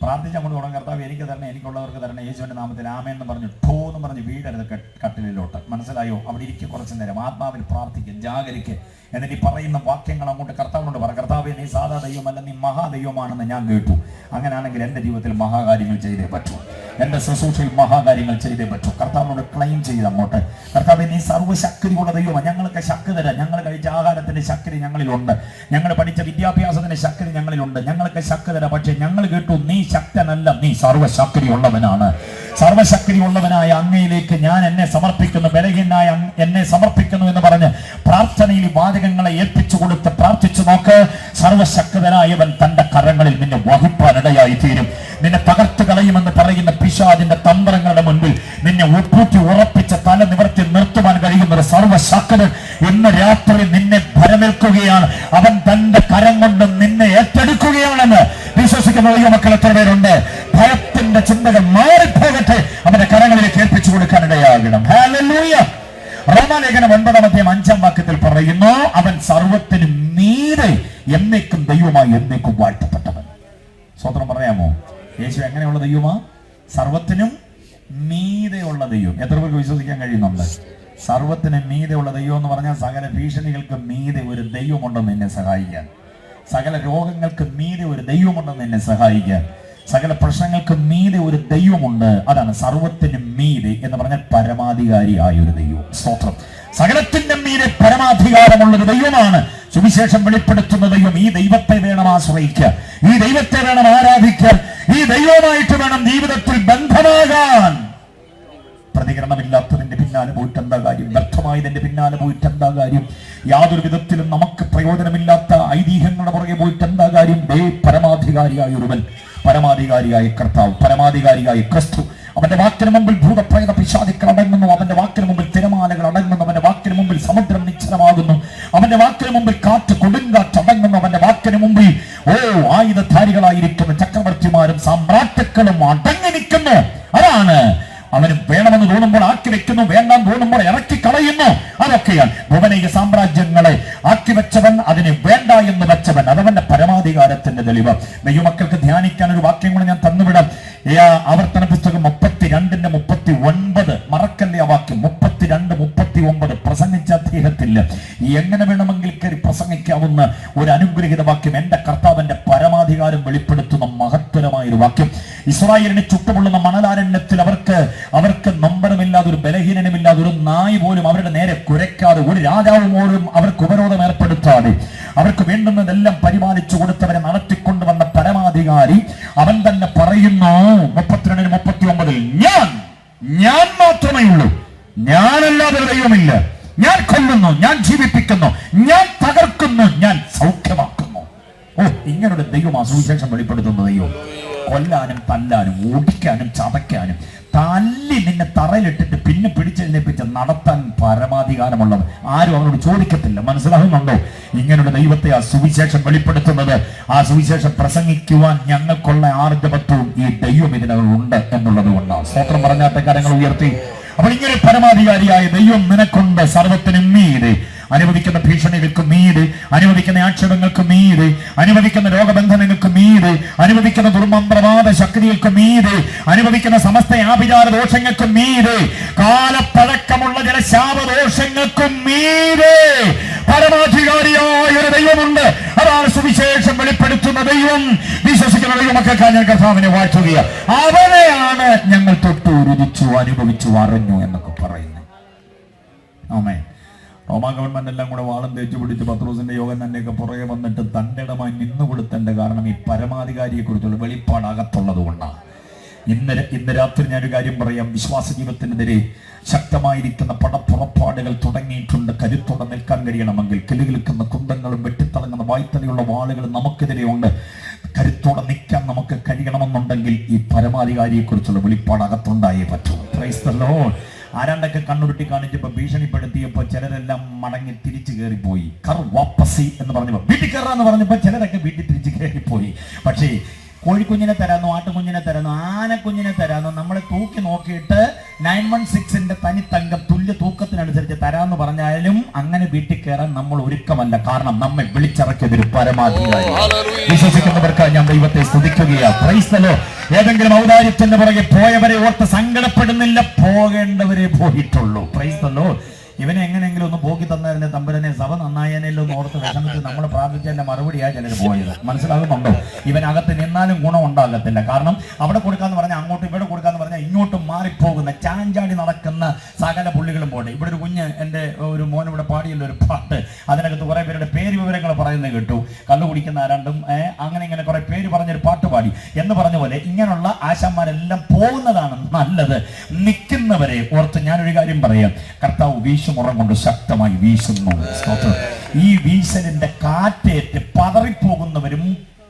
പ്രാർത്ഥിച്ച് അങ്ങോട്ട് തുടങ്ങും, കർത്താവ് എനിക്ക് തരണേ, എനിക്കുള്ളവർക്ക് തരണേ, യേശുവിന്റെ നാമത്തിൽ ആമേൻ എന്ന് പറഞ്ഞു ഠോ എന്ന് പറഞ്ഞ് വീടരുത് കട്ടിലോട്ട്. മനസ്സിലായോ? അവിടെ ഇരിക്കും കുറച്ചു നേരം, ആത്മാവിൽ പ്രാർത്ഥിക്കും, ജാഗരിക്ക്. എന്നിട്ട് ഈ പറയുന്ന വാക്യങ്ങൾ അങ്ങോട്ട് കർത്താവിനോട് പറ. കർത്താവേ, നീ സാധാ ദൈവമല്ല, നീ മഹാദൈവമാണെന്ന് ഞാൻ കേട്ടു. അങ്ങനെയാണെങ്കിൽ എൻ്റെ ജീവിതത്തിൽ മഹാകാര്യങ്ങൾ ചെയ്തേ പറ്റൂ, എൻ്റെ ശുശ്രൂഷയിൽ മഹാകാര്യങ്ങൾ ചെയ്തേ പറ്റൂ. കർത്താവിനോട് ക്ലെയിം ചെയ്ത് അങ്ങോട്ട്, കർത്താവേ, നീ സർവ്വശക്തിയുള്ള ദൈവമാണ്. ഞങ്ങൾക്ക് ശക്തി തരാം. ഞങ്ങൾ കഴിച്ച ആഹാരത്തിന്റെ ശക്തി ഞങ്ങളിലുണ്ട്, ഞങ്ങൾ പഠിച്ച വിദ്യാഭ്യാസത്തിന്റെ ശക്തി ഞങ്ങളിലുണ്ട്, ഞങ്ങൾക്ക് ശക്തി തരാം. പക്ഷേ ഞങ്ങൾ കേട്ടു നീ ശക്തനല്ല, നീ സർവ്വശക്തി ഉള്ളവനാണ്. സർവശക്തി ഉള്ളവനായ അങ്ങയിലേക്ക് ഞാൻ എന്നെ സമർപ്പിക്കുന്നു, ബലഹീനായ എന്നെ സമർപ്പിക്കുന്നു എന്ന് പറഞ്ഞ് പ്രാർത്ഥനയിൽ വാചകങ്ങളെ ഏൽപ്പിച്ചു കൊടുത്ത് പ്രാർത്ഥിച്ചു നോക്ക്. സർവശക്തനായവൻ തന്റെ കരങ്ങളിൽ നിന്നെ വഹിപ്പാനിടയായി തീരും. നിന്നെ തകർത്ത് കളയുമെന്ന് പറയുന്ന പിശാചിന്റെ തന്ത്രങ്ങളുടെ മുൻപിൽ നിന്നെ ഒപ്പൂറ്റി ഉറപ്പിച്ച് തല നിവർത്തി നിർത്തുവാൻ കഴിയുന്ന ഒരു സർവശക്തൻ ഇന്ന് രാത്രി നിന്നെ ഭരമേൽക്കുകയാണ്. അവൻ തന്റെ കരം കൊണ്ട് നിന്നെ ഏറ്റെടുക്കുകയാണെന്ന് വിശ്വസിക്കുന്ന മക്കൾ എത്ര പേരുണ്ട്? ഭയത്തിന്റെ ചിന്തകൾ മാറിപ്പോകട്ടെ, അവന്റെ കരങ്ങളിലേക്ക് ഏൽപ്പിച്ചു കൊടുക്കാനിടയാകണം. ഹല്ലേലൂയ. റോമാലേഖനം 9:5 വാക്യത്തിൽ പറയുന്നു, അവൻ സർവത്തിനും മീതെ എന്നേക്കും ദൈവമായി എന്നേക്കും വാഴ്ത്തപ്പെട്ടവൻ. സ്വതന്ത്രം പറയാമോ? യേശു എങ്ങനെയുള്ള ദൈവമാ? സർവത്തിനും മീതെയുള്ള ദൈവം. എത്ര പേർക്ക് വിശ്വസിക്കാൻ കഴിയുന്നുണ്ട്? സർവത്തിനും മീതെയുള്ള ദൈവം എന്ന് പറഞ്ഞാൽ സകല ഭീഷണികൾക്ക് മീതെ ഒരു ദൈവമുണ്ടെന്ന് എന്നെ സഹായിക്കാൻ, സകല രോഗങ്ങൾക്ക് മീതെ ഒരു ദൈവമുണ്ടെന്ന് എന്നെ സഹായിക്കാൻ, സകല പ്രശ്നങ്ങൾക്ക് മീതെ ഒരു ദൈവമുണ്ട്. അതാണ് സർവത്തിനും മീതെ എന്ന് പറഞ്ഞാൽ പരമാധികാരിയായ ഒരു ദൈവം. സ്തോത്രം. സകലത്തിന്റെ മീതെ പരമാധികാരമുള്ള ഒരു ദൈവമാണ് സുവിശേഷം വെളിപ്പെടുത്തുന്ന ദൈവം. ഈ ദൈവത്തെ വേണം ആശ്രയിക്കാൻ, ഈ ദൈവത്തെ വേണം ആരാധിക്കാൻ, ഈ ദൈവമായിട്ട് വേണം ജീവിതത്തിൽ ബന്ധമാകാൻ. പ്രതികരണമില്ലാത്തതിന്റെ പിന്നാലെ പോയിട്ട് എന്താ കാര്യം? വ്യർത്ഥമായതിന്റെ പിന്നാലെ പോയിട്ട് എന്താ കാര്യം? യാതൊരു വിധത്തിലും നമുക്ക് പ്രയോജനമില്ലാത്ത ഐതിഹ്യങ്ങളുടെ പുറകെ പോയിട്ട് എന്താ കാര്യം? പരമാധികാരിയായ ഒരുവൻ, പരമാധികാരിയായ കർത്താവ്, പരമാധികാരിയായ ക്രിസ്തു. അവന്റെ വാക്കിന് മുമ്പിൽ ഭൂതപ്രേത പിശാചുക്കൾ അടങ്ങുന്നു, അവന്റെ വാക്കിന് മുമ്പിൽ തിരമാലകൾ അടങ്ങുന്നു, അവന്റെ വാക്കിന് മുമ്പിൽ സമുദ്രം നിശ്ചലമാകുന്നു, അവന്റെ വാക്കിന് മുമ്പിൽ കാറ്റ് കൊടുങ്കാറ്റ് അടങ്ങുന്നു, അവന്റെ വാക്കിന് മുമ്പിൽ ആയുധധാരികളായിരിക്കുന്ന ചക്രവർത്തിമാരും സാമ്രാജ്യക്കളും അടങ്ങി നിൽക്കുന്നു. അതാണ് അവന് വേണമെന്ന് തോന്നുമ്പോൾ ആക്കി വെക്കുന്നു, വേണ്ടാന്ന് തോന്നുമ്പോൾ ഇറക്കി കളയുന്നു. അതൊക്കെയാണ് ഭുവനീയ സാമ്രാജ്യങ്ങളെ ആക്കി വെച്ചവൻ, അതിനെ വേണ്ട എന്ന് വെച്ചവൻ. അതവന്റെ പരമാധികാരത്തിന്റെ തെളിവ്. ദൈവമക്കൾക്ക് ധ്യാനിക്കാൻ ഒരു വാക്യം കൂടെ ഞാൻ തന്നുവിടാം. ആവർത്തന പുസ്തകം 32:39. മറക്കല്ലേ ആ വാക്യം. 32:39 പ്രസംഗിച്ച അദ്ദേഹത്തിൽ എങ്ങനെ വേണമെങ്കിൽ കയറി പ്രസംഗിക്കാവുന്ന ഒരു അനുഗ്രഹീത വാക്യം. എന്റെ കർത്താവിന്റെ പരമാധികാരം വെളിപ്പെടുത്തുന്ന മഹത്വരമായ ഒരു വാക്യം. ഇസ്രായേലിനെ ചുട്ടുപൊള്ളുന്ന മണലാരണ്യത്തിൽ അവർക്ക് നമ്പരമില്ലാതെ, ഒരു ബലഹീനനുമില്ലാതെ, ഒരു നായി പോലും അവരുടെ നേരെ കുരയ്ക്കാതെ, ഒരു രാജാവ് പോലും അവർക്ക് ഉപരോധം ഏർപ്പെടുത്താതെ, അവർക്ക് വേണ്ടുന്നതെല്ലാം പരിപാലിച്ചു കൊടുത്തവരെ നടത്തിക്കൊണ്ടുവന്ന പരമാധികാരി അവൻ തന്നെ പറയുന്നു 32:39, ഞാൻ മാത്രമേ ഉള്ളൂ, ഞാനല്ലാതെ ദൈവമില്ല. ഞാൻ കൊല്ലുന്നു, ഞാൻ ജീവിപ്പിക്കുന്നു, ഞാൻ തകർക്കുന്നു, ഞാൻ സൗഖ്യമാക്കുന്നു. ഇങ്ങനൊരു ദൈവം സുവിശേഷം വെളിപ്പെടുത്തുന്ന ദൈവം. കൊല്ലാനും തല്ലാനും ഓടിക്കാനും ചതയ്ക്കാനും തല്ലി നിന്നെ തറയിലിട്ടിട്ട് പിന്നെ പിടിച്ചെഴുന്നേപ്പിച്ച് നടത്താൻ പരമാധികാരമുള്ളവൻ. ആരും അവനോട് ചോദിക്കത്തില്ല. മനസ്സിലാകുന്നുണ്ടോ? ഇങ്ങനെയുള്ള ദൈവത്തെ ആ സുവിശേഷം വെളിപ്പെടുത്തുന്നത്, ആ സുവിശേഷം പ്രസംഗിക്കുവാൻ ഞങ്ങൾക്കുള്ള ആർജവത്വവും ഈ ദൈവം ഇതിനുണ്ട് എന്നുള്ളത് കൊണ്ടാണ്. സ്തോത്രം പറഞ്ഞാത്ത കരങ്ങൾ ഉയർത്തി. അപ്പോൾ ഇങ്ങനെ പരമാധികാരിയായ ദൈവം നിനക്കുണ്ട്. സർവത്തിനും മീതെ, അനുവദിക്കുന്ന ഭീഷണികൾക്ക് മീതെ, അനുവദിക്കുന്ന ആക്ഷേപങ്ങൾക്ക് മീതെ, അനുവദിക്കുന്ന രോഗബന്ധനങ്ങൾക്ക് മീതെ, അനുവദിക്കുന്ന ദുർമന്ത്രവാദ ശക്തികൾക്ക് മീതെ, അനുവദിക്കുന്ന സമസ്ത ആഭിചാര ദോഷങ്ങൾക്ക് മീതെ, കാലപ്പഴക്കമുള്ള ചില ശാപദോഷങ്ങൾക്കും മീതെ പരമാധികാരിയായ ഒരു ദൈവമുണ്ട്. അതാണ് സുവിശേഷം വെളിപ്പെടുത്തുന്ന ദൈവം. വിശ്വസിക്കുന്ന ദൈവമക്കൾക്കായി ഞാൻ കർത്താവിനെ വാഴ്ത്തുകയാണ്. അവനെയാണ് ഞങ്ങൾ തൊട്ടു രുചിച്ചു അനുഭവിച്ചു അറിഞ്ഞു എന്നൊക്കെ പറയുന്നത്. ആമേൻ. റോമാ ഗവൺമെന്റ് എല്ലാം കൂടെ വാളം തേച്ചു പിടിച്ച് പത്രോസിന്റെ യോഗം തന്നെയൊക്കെ പുറകെ വന്നിട്ട് തന്റെ ഇടമായി നിന്നുകൊടുത്തേണ്ട കാരണം ഈ പരമാധികാരിയെ കുറിച്ചുള്ള വെളിപ്പാടകത്തുള്ളത് കൊണ്ടാണ്. ഇന്ന് രാത്രി ഞാനൊരു കാര്യം പറയാം. വിശ്വാസ ജീവിതത്തിനെതിരെ ശക്തമായിരിക്കുന്ന പടപ്പുറപ്പാടുകൾ തുടങ്ങിയിട്ടുണ്ട്. കരുത്തോടെ നിൽക്കാൻ കഴിയണമെങ്കിൽ കിലുകിലുക്കുന്ന കുന്തങ്ങളും വെട്ടിത്തിളങ്ങുന്ന വായ്ത്തലയുള്ള വാളുകൾ നമുക്കെതിരെ ഉണ്ട്. കരുത്തോടെ നിൽക്കാൻ നമുക്ക് കഴിയണമെന്നുണ്ടെങ്കിൽ ഈ പരമാധികാരിയെ കുറിച്ചുള്ള വെളിപ്പാടകത്തുണ്ടായേ പറ്റൂ. Praise the lord. ആരാണ്ടൊക്കെ കണ്ണുരുട്ടി കാണിച്ചപ്പോൾ ഭീഷണിപ്പെടുത്തിയപ്പോൾ ചിലരെല്ലാം മടങ്ങി തിരിച്ചു കയറിപ്പോയി. വാപ്പസി എന്ന് പറഞ്ഞപ്പോൾ വീട്ടിൽ കയറാന്ന് പറഞ്ഞപ്പോൾ ചിലരൊക്കെ വീട്ടിൽ തിരിച്ചു കയറിപ്പോയി. പക്ഷേ കോഴിക്കുഞ്ഞിനെ തരാന്നോ, ആട്ടുകുഞ്ഞിനെ തരാന്നോ, ആനക്കുഞ്ഞിനെ തരാന്നോ, നമ്മളെ തൂക്കി നോക്കിയിട്ട് 916-ന്റെ തനി തങ്കം തുല്യ തൂക്കത്തിനനുസരിച്ച് തരാന്ന് പറഞ്ഞാലും അങ്ങനെ വീട്ടിൽ കയറാൻ നമ്മൾ ഒരുക്കമല്ല. കാരണം നമ്മെ വിളിച്ചിറക്കിയതൊരു പരമാധികാരി. വിശ്വസിക്കുന്നവർക്ക് ഞാൻ ദൈവത്തെ സ്തുതിക്കുകയാണ്. Price the Lord. ഏതെങ്കിലും ഔദാര്യത്തിന്റെ പുറകെ പോയവരെ ഓർത്ത് സങ്കടപ്പെടുന്നില്ല, പോകേണ്ടവരെ പോയിട്ടുള്ളൂ. Price the Lord. ഇവനെ എങ്ങനെയെങ്കിലും ഒന്ന് പോക്കി തന്നതിന്റെ തമ്പുരനെ സഭ നന്നായനല്ലോ എന്ന് ഓർത്ത് വിഷമിച്ച് നമ്മൾ പ്രാർത്ഥിച്ചതിന്റെ മറുപടിയാ ചിലർ പോയത്. മനസ്സിലാകുന്നുണ്ടോ? ഇവനകത്ത് നിന്നാലും ഗുണം ഉണ്ടാകത്തില്ല. കാരണം അവിടെ കൊടുക്കാന്ന് പറഞ്ഞാൽ അങ്ങോട്ടും ഇവിടെ കൊടുക്കാന്ന് പറഞ്ഞാൽ ഇങ്ങോട്ടും മാറിപ്പോകുന്ന ചാഞ്ചാടി നടക്കുന്ന സകല പുള്ളികളും പോട്ടെ. ഇവിടെ ഒരു കുഞ്ഞ് എൻ്റെ ഒരു മോൻ ഇവിടെ പാടിയുള്ള ഒരു പാട്ട്, അതിനകത്ത് കുറെ പേരുടെ പേര് വിവരങ്ങൾ പറയുന്നത് കേട്ടു. കള്ളു കുടിക്കുന്ന ആരാണ്ടും അങ്ങനെ ഇങ്ങനെ കുറെ പേര് പറഞ്ഞൊരു പാട്ട് പാടി എന്ന് പറഞ്ഞ പോലെ ഇങ്ങനെയുള്ള ആശാന്മാരെല്ലാം പോകുന്നതാണ് നല്ലത്. നിൽക്കുന്നവരെ ഓർത്ത് ഞാനൊരു കാര്യം പറയാം. കർത്താവ് വീശുമുറം കൊണ്ട് ശക്തമായി വീശുന്നു. ഈ വീശലിന്റെ കാറ്റേറ്റ് പതറിപ്പോകുന്നവരും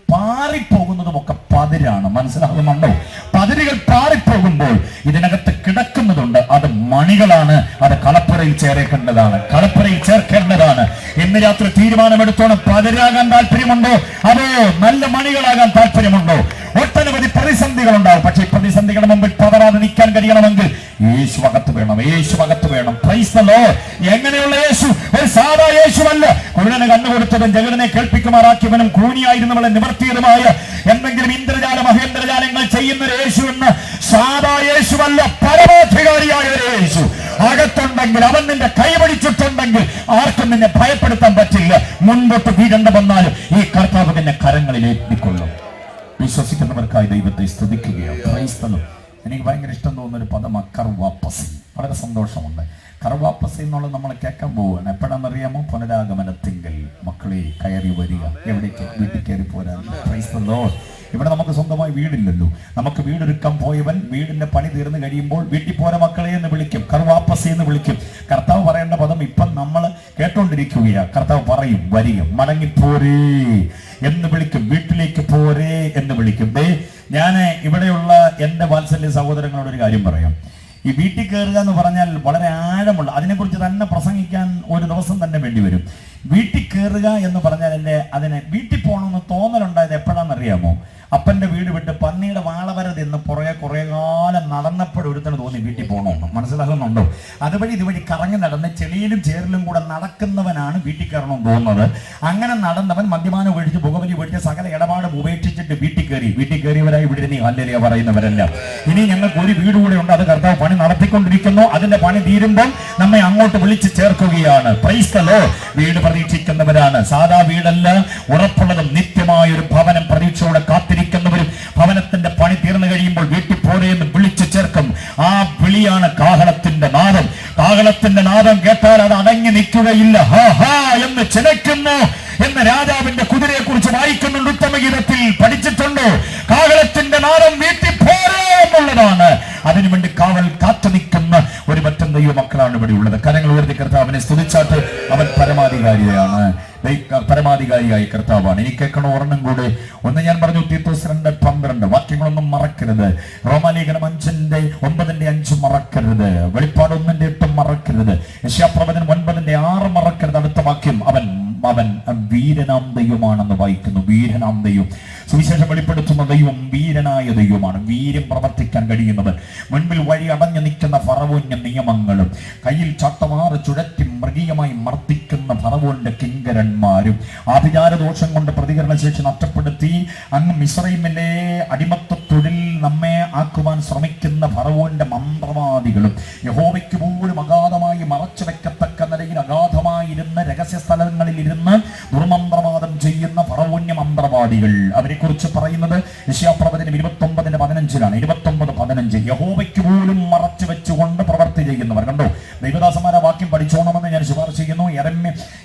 പാറിപ്പോകുന്നതുമൊക്കെ പതിരാണ്. മനസ്സിലാകുന്നുണ്ടോ? പതിരുകൾ പാറിപ്പോകുമ്പോൾ ഇതിനകത്ത് കിടക്കുന്നതുണ്ട്, അത് മണികളാണ്. അത് കളപ്പുരയിൽ ചേർക്കേണ്ടതാണ്, കളപ്പുരയിൽ ചേർക്കേണ്ടതാണ്. ഇന്ന് രാത്രി തീരുമാനമെടുത്തോണം. പതിരാകാൻ താല്പര്യമുണ്ടോ, അതോ നല്ല മണികളാകാൻ താല്പര്യമുണ്ടോ? ഒട്ടനവധി പ്രതിസന്ധികൾ ഉണ്ടാവും. പക്ഷേ പ്രതിസന്ധികളുടെ മുമ്പിൽ പതറാതെ നിൽക്കാൻ കഴിയണമെങ്കിൽ യേശു അകത്ത് വേണം, യേശു അകത്ത് വേണം. Price the Lord. എങ്ങനെയുള്ള യേശു? ഒരു സാധാ യേശുവല്ല. കുരുടനെ കണ്ണുകൊടുത്തതും ജഗതിനെ കേൾപ്പിക്കുമാറാക്കിയവനും കൂനിയായിരുന്നവളെ നിവർത്തിയതുമായ എന്തെങ്കിലും ഇന്ദ്രജാല മഹേന്ദ്രജാലങ്ങൾ ചെയ്യുന്ന ഒരു യേശു എന്ന് സാധാ യേശുവല്ല, പരമാധികാരിയായ ഒരു യേശു അകത്തുണ്ടെങ്കിൽ, അവൻ നിന്റെ കൈപിടിച്ചിട്ടുണ്ടെങ്കിൽ ആർക്കും നിന്നെ ഭയപ്പെടുത്താൻ പറ്റില്ല. മുൻപോട്ട് വീഴണ്ട വന്നാലും ഈ കർത്താവ് നിന്നെ കരങ്ങളിൽ ഏൽപ്പിക്കൊള്ളും. വിശ്വസിക്കുന്നവർക്കായി ദൈവത്തെ സ്തുതിക്കുകയാണ്. Price the Lord. എനിക്ക് ഭയങ്കര ഇഷ്ടം തോന്നുന്നൊരു പദമാണ് കർവാപ്പസി. വളരെ സന്തോഷമുണ്ട്. കർവാപ്പസി എന്നുള്ളത് നമ്മൾ കേൾക്കാൻ പോവുകയാണ്. എപ്പോഴാണെന്നറിയാമോ? പുനരാഗമനത്തിങ്കൽ മക്കളെ കയറി വരിക. എവിടേക്ക്? വീട്ടിൽ കയറി പോരാൻ. Price the Lord. ഇവിടെ നമുക്ക് സ്വന്തമായി വീടില്ലല്ലോ. നമുക്ക് വീടൊരുക്കാൻ പോയവൻ വീടിന്റെ പണി തീർന്നു കഴിയുമ്പോൾ വീട്ടിൽ പോര മക്കളെ എന്ന് വിളിക്കും, കർവാപ്പസി എന്ന് വിളിക്കും. കർത്താവ് പറയേണ്ട പദം ഇപ്പം നമ്മൾ കേട്ടോണ്ടിരിക്കുകയാണ്. കർത്താവ് പറയും വരിക, മടങ്ങിപ്പോരേ എന്ന് വിളിക്കും, വീട്ടിലേക്ക് പോരേ എന്ന് വിളിക്കും. ഞാൻ ഇവിടെയുള്ള എൻ്റെ വാത്സല്യ സഹോദരങ്ങളോട് ഒരു കാര്യം പറയാം. ഈ വീട്ടിൽ കയറുക എന്ന് പറഞ്ഞാൽ വളരെ ആഴമുള്ള, അതിനെക്കുറിച്ച് തന്നെ പ്രസംഗിക്കാൻ ഒരു ദിവസം തന്നെ വേണ്ടി വരും. വീട്ടിൽ കയറുക എന്ന് പറഞ്ഞാൽ അതിനെ വീട്ടിൽ പോകണമെന്ന് തോന്നലുണ്ടായത് എപ്പോഴാണെന്നറിയാമോ? അപ്പൻ്റെ വീട് വിട്ട് പന്നിയുടെ വാളവര തിന്ന് പുറകെ കുറേ കാലം നടന്നപ്പോൾ ഒരുത്തന് തോന്നി വീട്ടിൽ പോകണമെന്ന്. മനസ്സിലാകുന്നുണ്ടോ? അതുവഴി ഇതുവഴി കറങ്ങി നടന്ന് ചെളിയിലും ചേറിലും കൂടെ നടക്കുന്നവനാണ് വീട്ടിൽ കയറണമെന്ന് തോന്നുന്നത്. അങ്ങനെ നടന്നവൻ മദ്യപാനം ഉപേക്ഷിച്ച് പുകവലി ഉപേക്ഷിച്ച് സകല ഇടപാടും ഉപേക്ഷിച്ചിട്ട് വീട്ടിൽ കയറിയവരായി ഇവിടെ നീ ഹല്ലേലൂയ പറയുന്നവരല്ല. ഇനി ഞങ്ങൾക്ക് ഒരു വീട് കൂടെ ഉണ്ട്, അത് കർത്താവ് പണി നടത്തിക്കൊണ്ടിരിക്കുന്നു. അതിന്റെ പണി തീരുമ്പം നമ്മെ അങ്ങോട്ട് വിളിച്ച് ചേർക്കുകയാണ്. Price the Lord. വീട് പ്രതീക്ഷിക്കുന്നവരാണ്. സാധാ വീടല്ല, ഉറപ്പുള്ളതും നിത്യമായ ഒരു ഭവനം പ്രതീക്ഷയോടെ കാത്തിരിക്കുന്നവരും ഭവനത്തിന്റെ പണി തീർന്നു കഴിയുമ്പോൾ വീട്ടിൽ പോരെയെന്ന് വിളിച്ചു ചേർക്കും. ആ വിളിയാണ് കാഹളത്തിന്റെ നാദം. കാഹളത്തിന്റെ നാദം കേട്ടാൽ അത് അടങ്ങി നിൽക്കുകയില്ല. ഹാ ഹാ എന്ന് ചിലയ്ക്കുന്നു എന്ന് രാജാവിന്റെ കുതിരയെ കുറിച്ച് വായിക്കുന്നുണ്ട്. ഉത്തമഗീതത്തിൽ പഠിച്ചിട്ടുണ്ടോ? കാഹളത്തിന്റെ നാദം വീട്ടിൽ പോരേ എന്നുള്ളതാണ്. അതിനുവേണ്ടി കാവൽ കാത്തു നിൽക്കുന്ന ഒരു മറ്റം ദൈവമക്കളാണ് ഇവിടെ ഉള്ളത്. കരങ്ങൾ ഉയർത്തി കർത്താവിനെ സ്തുതിച്ചാട്ട് അവൻ പരമാധികാരിയാണ്, പരമാധികാരിയായ കർത്താവാണ്. ഇനി കേൾക്കണ ഒരെണ്ണം കൂടെ. ഒന്ന് ഞാൻ പറഞ്ഞു, തീത്തോസ് 2:12. വാക്യങ്ങളൊന്നും മറക്കരുത്. റോമാലേഖനം 5:9-5 മറക്കരുത്. വെളിപ്പാട് 1:8 മറക്കരുത്. യെശയ്യാപ്രവചനം 9:6 മറക്കരുത്. അടുത്ത വാക്യം, അവൻ വീരനാം ദൈവമാണെന്ന് വായിക്കുന്നു. വീരനാം ദൈവം, സുവിശേഷം വെളിപ്പെടുത്തുന്ന ദൈവം വീരനായ ദൈവമാണ്. വീര്യം പ്രവർത്തിക്കാൻ കഴിയുന്നവൻ. മുൻപിൽ വഴി അടഞ്ഞു നിൽക്കുന്ന ഫറവോന്റെ നിയമങ്ങളും കയ്യിൽ ചട്ടമാറ് ചുഴറ്റി മൃഗീയമായി മർദ്ദിക്കുന്ന ഫറവോന്റെ കിങ്കരന്മാരും ആഭിചാരദോഷം കൊണ്ട് പ്രതികരണശേഷി നഷ്ടപ്പെടുത്തി അങ്ങ് മിസ്രൈമിലെ അടിമത്ത തൊഴിൽ നമ്മെ ആക്കുവാൻ ശ്രമിക്കുന്ന ഫറവോന്റെ മന്ത്രവാദികളും യഹോവയ്ക്ക് പോലും അഗാധമായി മറച്ചു വെക്കത്തക്ക നിലയിൽ അഗാധമായിരുന്ന രഹസ്യ സ്ഥലങ്ങളിൽ ഇരുന്ന് ദുർമന്ത്രവാദം ചെയ്യുന്ന ഫറവോന്യ മന്ത്രവാദികൾ, അവരെ കുറിച്ച് പറയുന്നത് യെശയ്യാപ്രവചനം 29:15 29:15. യഹോവയ്ക്ക് പോലും മറച്ചു വെച്ചുകൊണ്ട് പ്രവർത്തി ചെയ്യുന്നവർ. കണ്ടോ? ദൈവദാസന്മാരെ വാക്യം പഠിച്ചോണമെന്ന് ഞാൻ ശുപാർശ ചെയ്യുന്നു.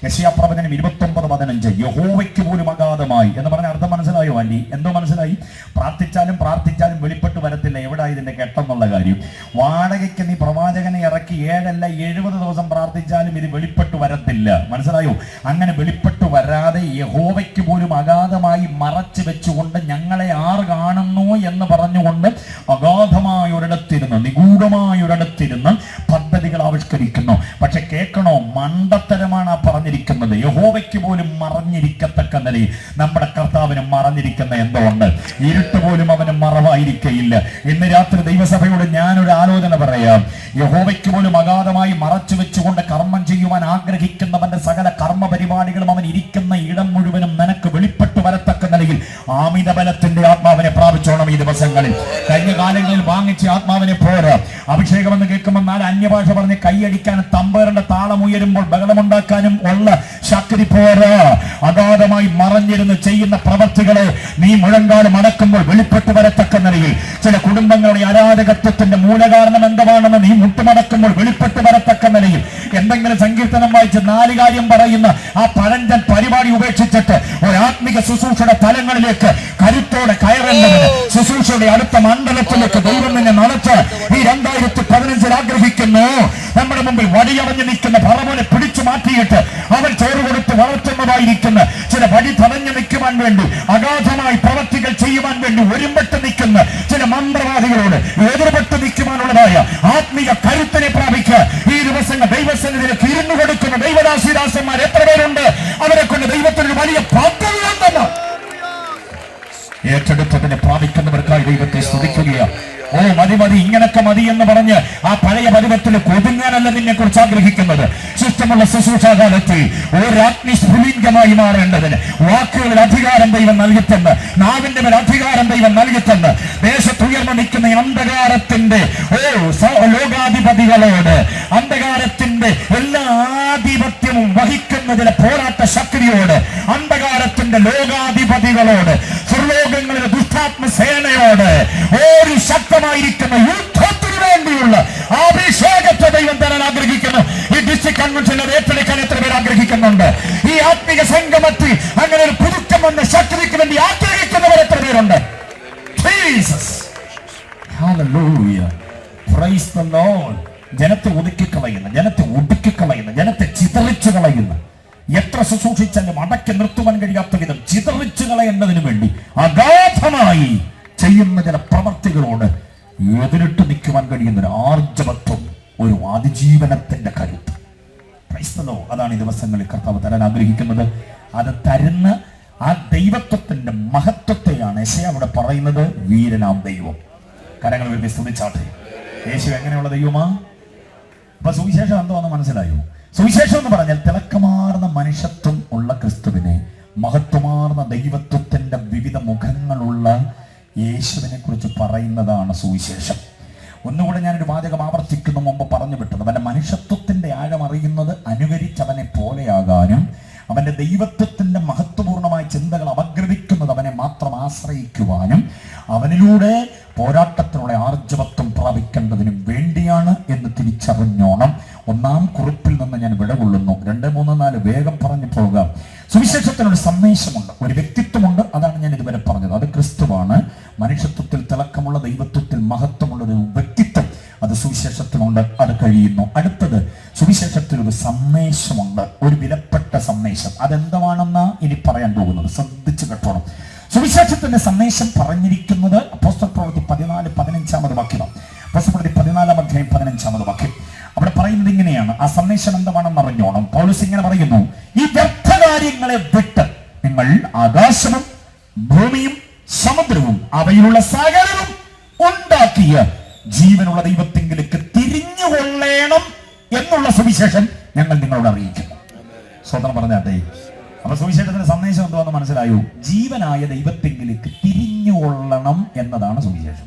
യെശയ്യാപ്രവചനം 29:15. യഹോവയ്ക്ക് പോലും അഗാധമായി എന്ന് പറഞ്ഞ അർത്ഥം മനസ്സിലായോ ആന്റി? എന്തോ മനസ്സിലായി? പ്രാർത്ഥിച്ചാലും വെളിപ്പെട്ട് വരത്തില്ല. എവിടാ ഇതിന്റെ കെട്ടെന്നുള്ള കാര്യം? വാടകയ്ക്ക് നീ പ്രവാചകനെ ഇറക്കി 7 അല്ല 70 ദിവസം പ്രാർത്ഥിച്ചാലും ഇത് വെളിപ്പെട്ട് വരത്തില്ല. മനസ്സിലായോ? അങ്ങനെ വെളിപ്പെട്ട് വരാതെ യഹോവയ്ക്ക് പോലും അഗാധമായി മറച്ചു വെച്ചുകൊണ്ട് ഞങ്ങളെ ആർ കാണുന്നു എന്ന് പറഞ്ഞുകൊണ്ട് അഗാധമായ ഒരിടത്തിരുന്ന്, നിഗൂഢമായ ഒരിടത്തിരുന്ന് പദ്ധതി കേൾക്കണോ, മണ്ടത്തരമാണ് ആ പറഞ്ഞിരിക്കുന്നത്. യഹോവയ്ക്ക് പോലും മറഞ്ഞിരിക്കത്തക്ക നിലയിൽ നമ്മുടെ കർത്താവിന് മറഞ്ഞിരിക്കുന്ന എന്തോ ഉണ്ട്. ഇരുട്ട് പോലും അവന് മറവായിരിക്കയില്ല. ഇന്ന് രാത്രി ദൈവസഭയോട് ഞാനൊരു ആലോചന പറയാം. യഹോവയ്ക്ക് പോലും അഗാധമായി മറച്ചു വെച്ചുകൊണ്ട് കർമ്മം ചെയ്യുവാൻ ആഗ്രഹിക്കുന്നവന്റെ സകല കർമ്മ പരിപാടികളും അവൻ ഇരിക്കുന്ന ഇടം മുഴുവനും നിനക്ക് വെളിപ്പെട്ടു വരത്തക്ക നിലയിൽ ആമിത ബലത്തിന്റെ ആത്മാവിനെ പ്രാപിച്ചോണം ഈ ദിവസങ്ങളിൽ. കഴിഞ്ഞ കാലങ്ങളിൽ വാങ്ങിച്ച ആത്മാവിനെ പോരാ. അഭിഷേകം എന്ന് കേൾക്കുമ്പോൾ 4 അന്യഭാഷ പറഞ്ഞ് കൈയടിക്കാനും തമ്പേറിന്റെ താളം ഉയരുമ്പോൾ ബഹളമുണ്ടാക്കാനും ഉള്ള ശക്തി പോരാ. അഗാധമായി മറഞ്ഞിരുന്ന് ചെയ്യുന്ന പ്രവർത്തികളെ നീ മുഴങ്കാലം അടക്കുമ്പോൾ വെളിപ്പെട്ടു വരത്തക്ക നിലയിൽ, ചില കുടുംബങ്ങളുടെ അരാജകത്വത്തിന്റെ മൂലകാരണം എന്താണെന്ന് നീ മുട്ടുമടക്കുമ്പോൾ വെളിപ്പെട്ടു വരത്തക്ക നിലയിൽ, എന്തെങ്കിലും സങ്കീർത്തനം വായിച്ച് 4 കാര്യം പറയുന്ന ആ പഴഞ്ചൻ പരിപാടി ഉപേക്ഷിച്ചിട്ട് ഒരാത്മിക ശുശ്രൂഷയുടെ തലങ്ങളിലേക്ക് കരുത്തോടെ കയറേണ്ടതിന്, ശുശ്രൂഷയുടെ അടുത്ത മണ്ഡലത്തിലേക്ക് ദൈവം നിന്നെ നടച്ച് ഈ 2015 ആഗ്രഹിക്കുന്നു. നമ്മുടെ മുമ്പിൽ വടിയടഞ്ഞു നിൽക്കുന്ന പറപോലെ പിടിച്ചു മാറ്റിയിട്ട് അവൻ ചോറ് കൊടുത്ത് വളർത്തുന്നതായിരിക്കുന്ന ചില വടി തടഞ്ഞു നിൽക്കുവാൻ വേണ്ടി, അഗാധമായി പ്രവർത്തികൾ ചെയ്യുവാൻ വേണ്ടി ഒരുമ്പെട്ട് നിൽക്കുന്ന ചില മന്ത്രവാദികളോട് എതിർപെട്ട് നിൽക്കുവാനുള്ളതായ ആത്മീയ കരുത്തിനെ പ്രാപിക്കുക. ഈ ദിവസങ്ങൾ ദൈവസന്നിധിയിലേക്ക് ഇരുന്നു കൊടുക്കുന്ന ദൈവദാസിദാസന്മാർ എത്ര പേരുണ്ട്? അവരെ കൊണ്ട് ദൈവത്തിനൊരു വലിയ പദ്ധതിയുണ്ടെന്ന് ഏറ്റെടുത്തതിനെ പ്രാപിക്കുന്നവർക്കായി ദൈവത്തെ സ്തുതിക്കുകയാണ്. ഓ മതി മതി, ഇങ്ങനൊക്കെ മതി എന്ന് പറഞ്ഞ് ആ പഴയ പരുവത്തിൽ കൊതുങ്ങാനല്ല നിന്നെ കുറിച്ച് ആഗ്രഹിക്കുന്നത്. ശിഷ്ടമുള്ള ശുശ്രൂഷാകാലത്തിൽ ഒരാത്മി സ്ഫുലിംഗമായി മാറേണ്ടതിന് വാക്കുകളിൽ അധികാരം ദൈവം നൽകിത്തന്ന്, നാവിന്റെ മേൽ അധികാരം ദൈവം നൽകിത്തന്ന്, ദേശത്തുയർന്നു നിൽക്കുന്ന അന്ധകാരത്തിന്റെ ലോകാധിപതികളോട്, അന്ധകാരത്തിന്റെ എല്ലാ ആധിപത്യവും വഹിക്കുന്ന ചില പോരാട്ട ശക്തിയോട്, അന്ധകാരത്തിന്റെ ലോകാധിപതികളോട്, സ്വർലോകങ്ങളിലെ ദുഷ്ടാത്മ സേനയോട് ഒരു ശക്തമായിരിക്കുന്ന യുദ്ധത്തിന് വേണ്ടിയുള്ള അഭിഷേകത്തെ ദൈവം തരാൻ ആഗ്രഹിക്കുന്നു. ഈ ഡിസ്ട്രിക്ട് കൺവെൻഷനിൽ ഏറ്റെടുക്കാൻ എത്ര പേർ ആഗ്രഹിക്കുന്നുണ്ട്? ഈ ആത്മീക സംഗമത്തിൽ അങ്ങനെ ഒരു പുതുക്കം വന്ന ശക്തിക്ക് വേണ്ടി ആഗ്രഹിക്കുന്നവർ എത്ര പേരുണ്ട്? ജനത്തെ ഒതുക്കിക്കളയുന്ന, ജനത്തെ ഒടുക്കിക്കളയുന്ന, ജനത്തെ ചിതറിച്ചു കളയുന്ന, എത്ര ശുശ്രൂഷിച്ചാലും അടക്കി നിർത്തുവാൻ കഴിയാത്ത വിധം ചിതറിച്ചു കളയുന്നതിന് വേണ്ടി അഗാധമായി ചെയ്യുന്ന ചില പ്രവർത്തികളോട് എതിരിട്ട് നിൽക്കുവാൻ കഴിയുന്ന ഒരു ആർജവത്വം, ഒരു അതിജീവനത്തിന്റെ കരുത്ത്. അതാണ് ഈ ദിവസങ്ങളിൽ കർത്താവ് തരാൻ ആഗ്രഹിക്കുന്നത്. അത് തരുന്ന ആ ദൈവത്വത്തിന്റെ മഹത്വത്തെയാണ് യെശയ്യാ അവിടെ പറയുന്നത്. വീരനാം ദൈവം. കരങ്ങൾ ഉയർത്തി സ്തുതിച്ചാട്ടെ. യേശു എങ്ങനെയുള്ള ദൈവമാ? അപ്പൊ സുവിശേഷം എന്താണെന്ന് മനസ്സിലായോ? സുവിശേഷം എന്ന് പറഞ്ഞാൽ തിളക്കമാർന്ന മനുഷ്യത്വം ഉള്ള ക്രിസ്തുവിനെ, മഹത്വമാർന്ന ദൈവത്വത്തിന്റെ വിവിധ മുഖങ്ങളുള്ള യേശുവിനെ കുറിച്ച് പറയുന്നതാണ് സുവിശേഷം. ഒന്നുകൂടെ ഞാനൊരു വാചകം ആവർത്തിക്കുന്ന മുമ്പ് പറഞ്ഞു വിട്ടത്, അവന്റെ മനുഷ്യത്വത്തിന്റെ ആഴം അറിയുന്നത് അനുകരിച്ചവനെ പോലെയാകാനും, അവന്റെ ദൈവത്വത്തിന്റെ മഹത്വപൂർണമായ ചിന്തകൾ അപഗ്രഥിക്കുന്നത് അവനെ മാത്രം ആശ്രയിക്കുവാനും, അവനിലൂടെ പോരാട്ടത്തിനുള്ള ആർജവത്വം പ്രാപിക്കേണ്ടതിനും വേണ്ടിയാണ് എന്ന് തിരിച്ചറിഞ്ഞോണം. 1 കുറിപ്പിൽ നിന്ന് ഞാൻ വിടകൊള്ളുന്നു. 2, 3, 4 വേഗം പറഞ്ഞു പോകാം. സുവിശേഷത്തിനൊരു സന്ദേശമുണ്ട്, ഒരു വ്യക്തിത്വമുണ്ട്. അതാണ് ഞാൻ ഇതുവരെ പറഞ്ഞത്. അത് ക്രിസ്തുവാണ്. മനുഷ്യത്വത്തിൽ തിളക്കമുള്ള, ദൈവത്വത്തിൽ മഹത്വമുള്ള ഒരു വ്യക്തിത്വം അത് സുവിശേഷത്തിനുണ്ട്. അത് കഴിയുന്നു. അടുത്തത്, സുവിശേഷത്തിൽ ഒരു സന്ദേശമുണ്ട്, ഒരു വിലപ്പെട്ട സന്ദേശം. അതെന്താണെന്നാ ഇനി പറയാൻ പോകുന്നത്. ശ്രദ്ധിച്ചു കേട്ടോണം. സുവിശേഷത്തിന്റെ സന്ദേശം പറഞ്ഞിരിക്കുന്നത് അപ്പോസ്തലപ്രവൃത്തി 14:15 വാക്യമാണ്. അപ്പോസ്തലപ്രവൃത്തി 14 വാക്യം. അവിടെ പറയുന്നത് ഇങ്ങനെയാണ്. ആ സന്ദേശം എന്താണെന്ന് അറിഞ്ഞോണം. പൗലോസ് ഇങ്ങനെ പറയുന്നു: ഈ വ്യർത്ഥകാര്യങ്ങളെ വിട്ട് നിങ്ങൾ ആകാശവും ഭൂമിയും സമുദ്രവും അവയിലുള്ള സകലവും ഉണ്ടാക്കിയ ജീവനുള്ള ദൈവത്തിങ്കിലേക്ക് തിരിഞ്ഞുകൊള്ളേണം എന്നുള്ള സുവിശേഷം ഞങ്ങൾ നിങ്ങളോട് അറിയിക്കുന്നു. സ്വന്തം പറഞ്ഞാട്ടെ. അപ്പൊ സുവിശേഷത്തിന്റെ സന്ദേശം എന്താണെന്ന് മനസ്സിലായോ? ജീവനായ ദൈവത്തിങ്കിലേക്ക് തിരിഞ്ഞുകൊള്ളണം എന്നതാണ് സുവിശേഷം.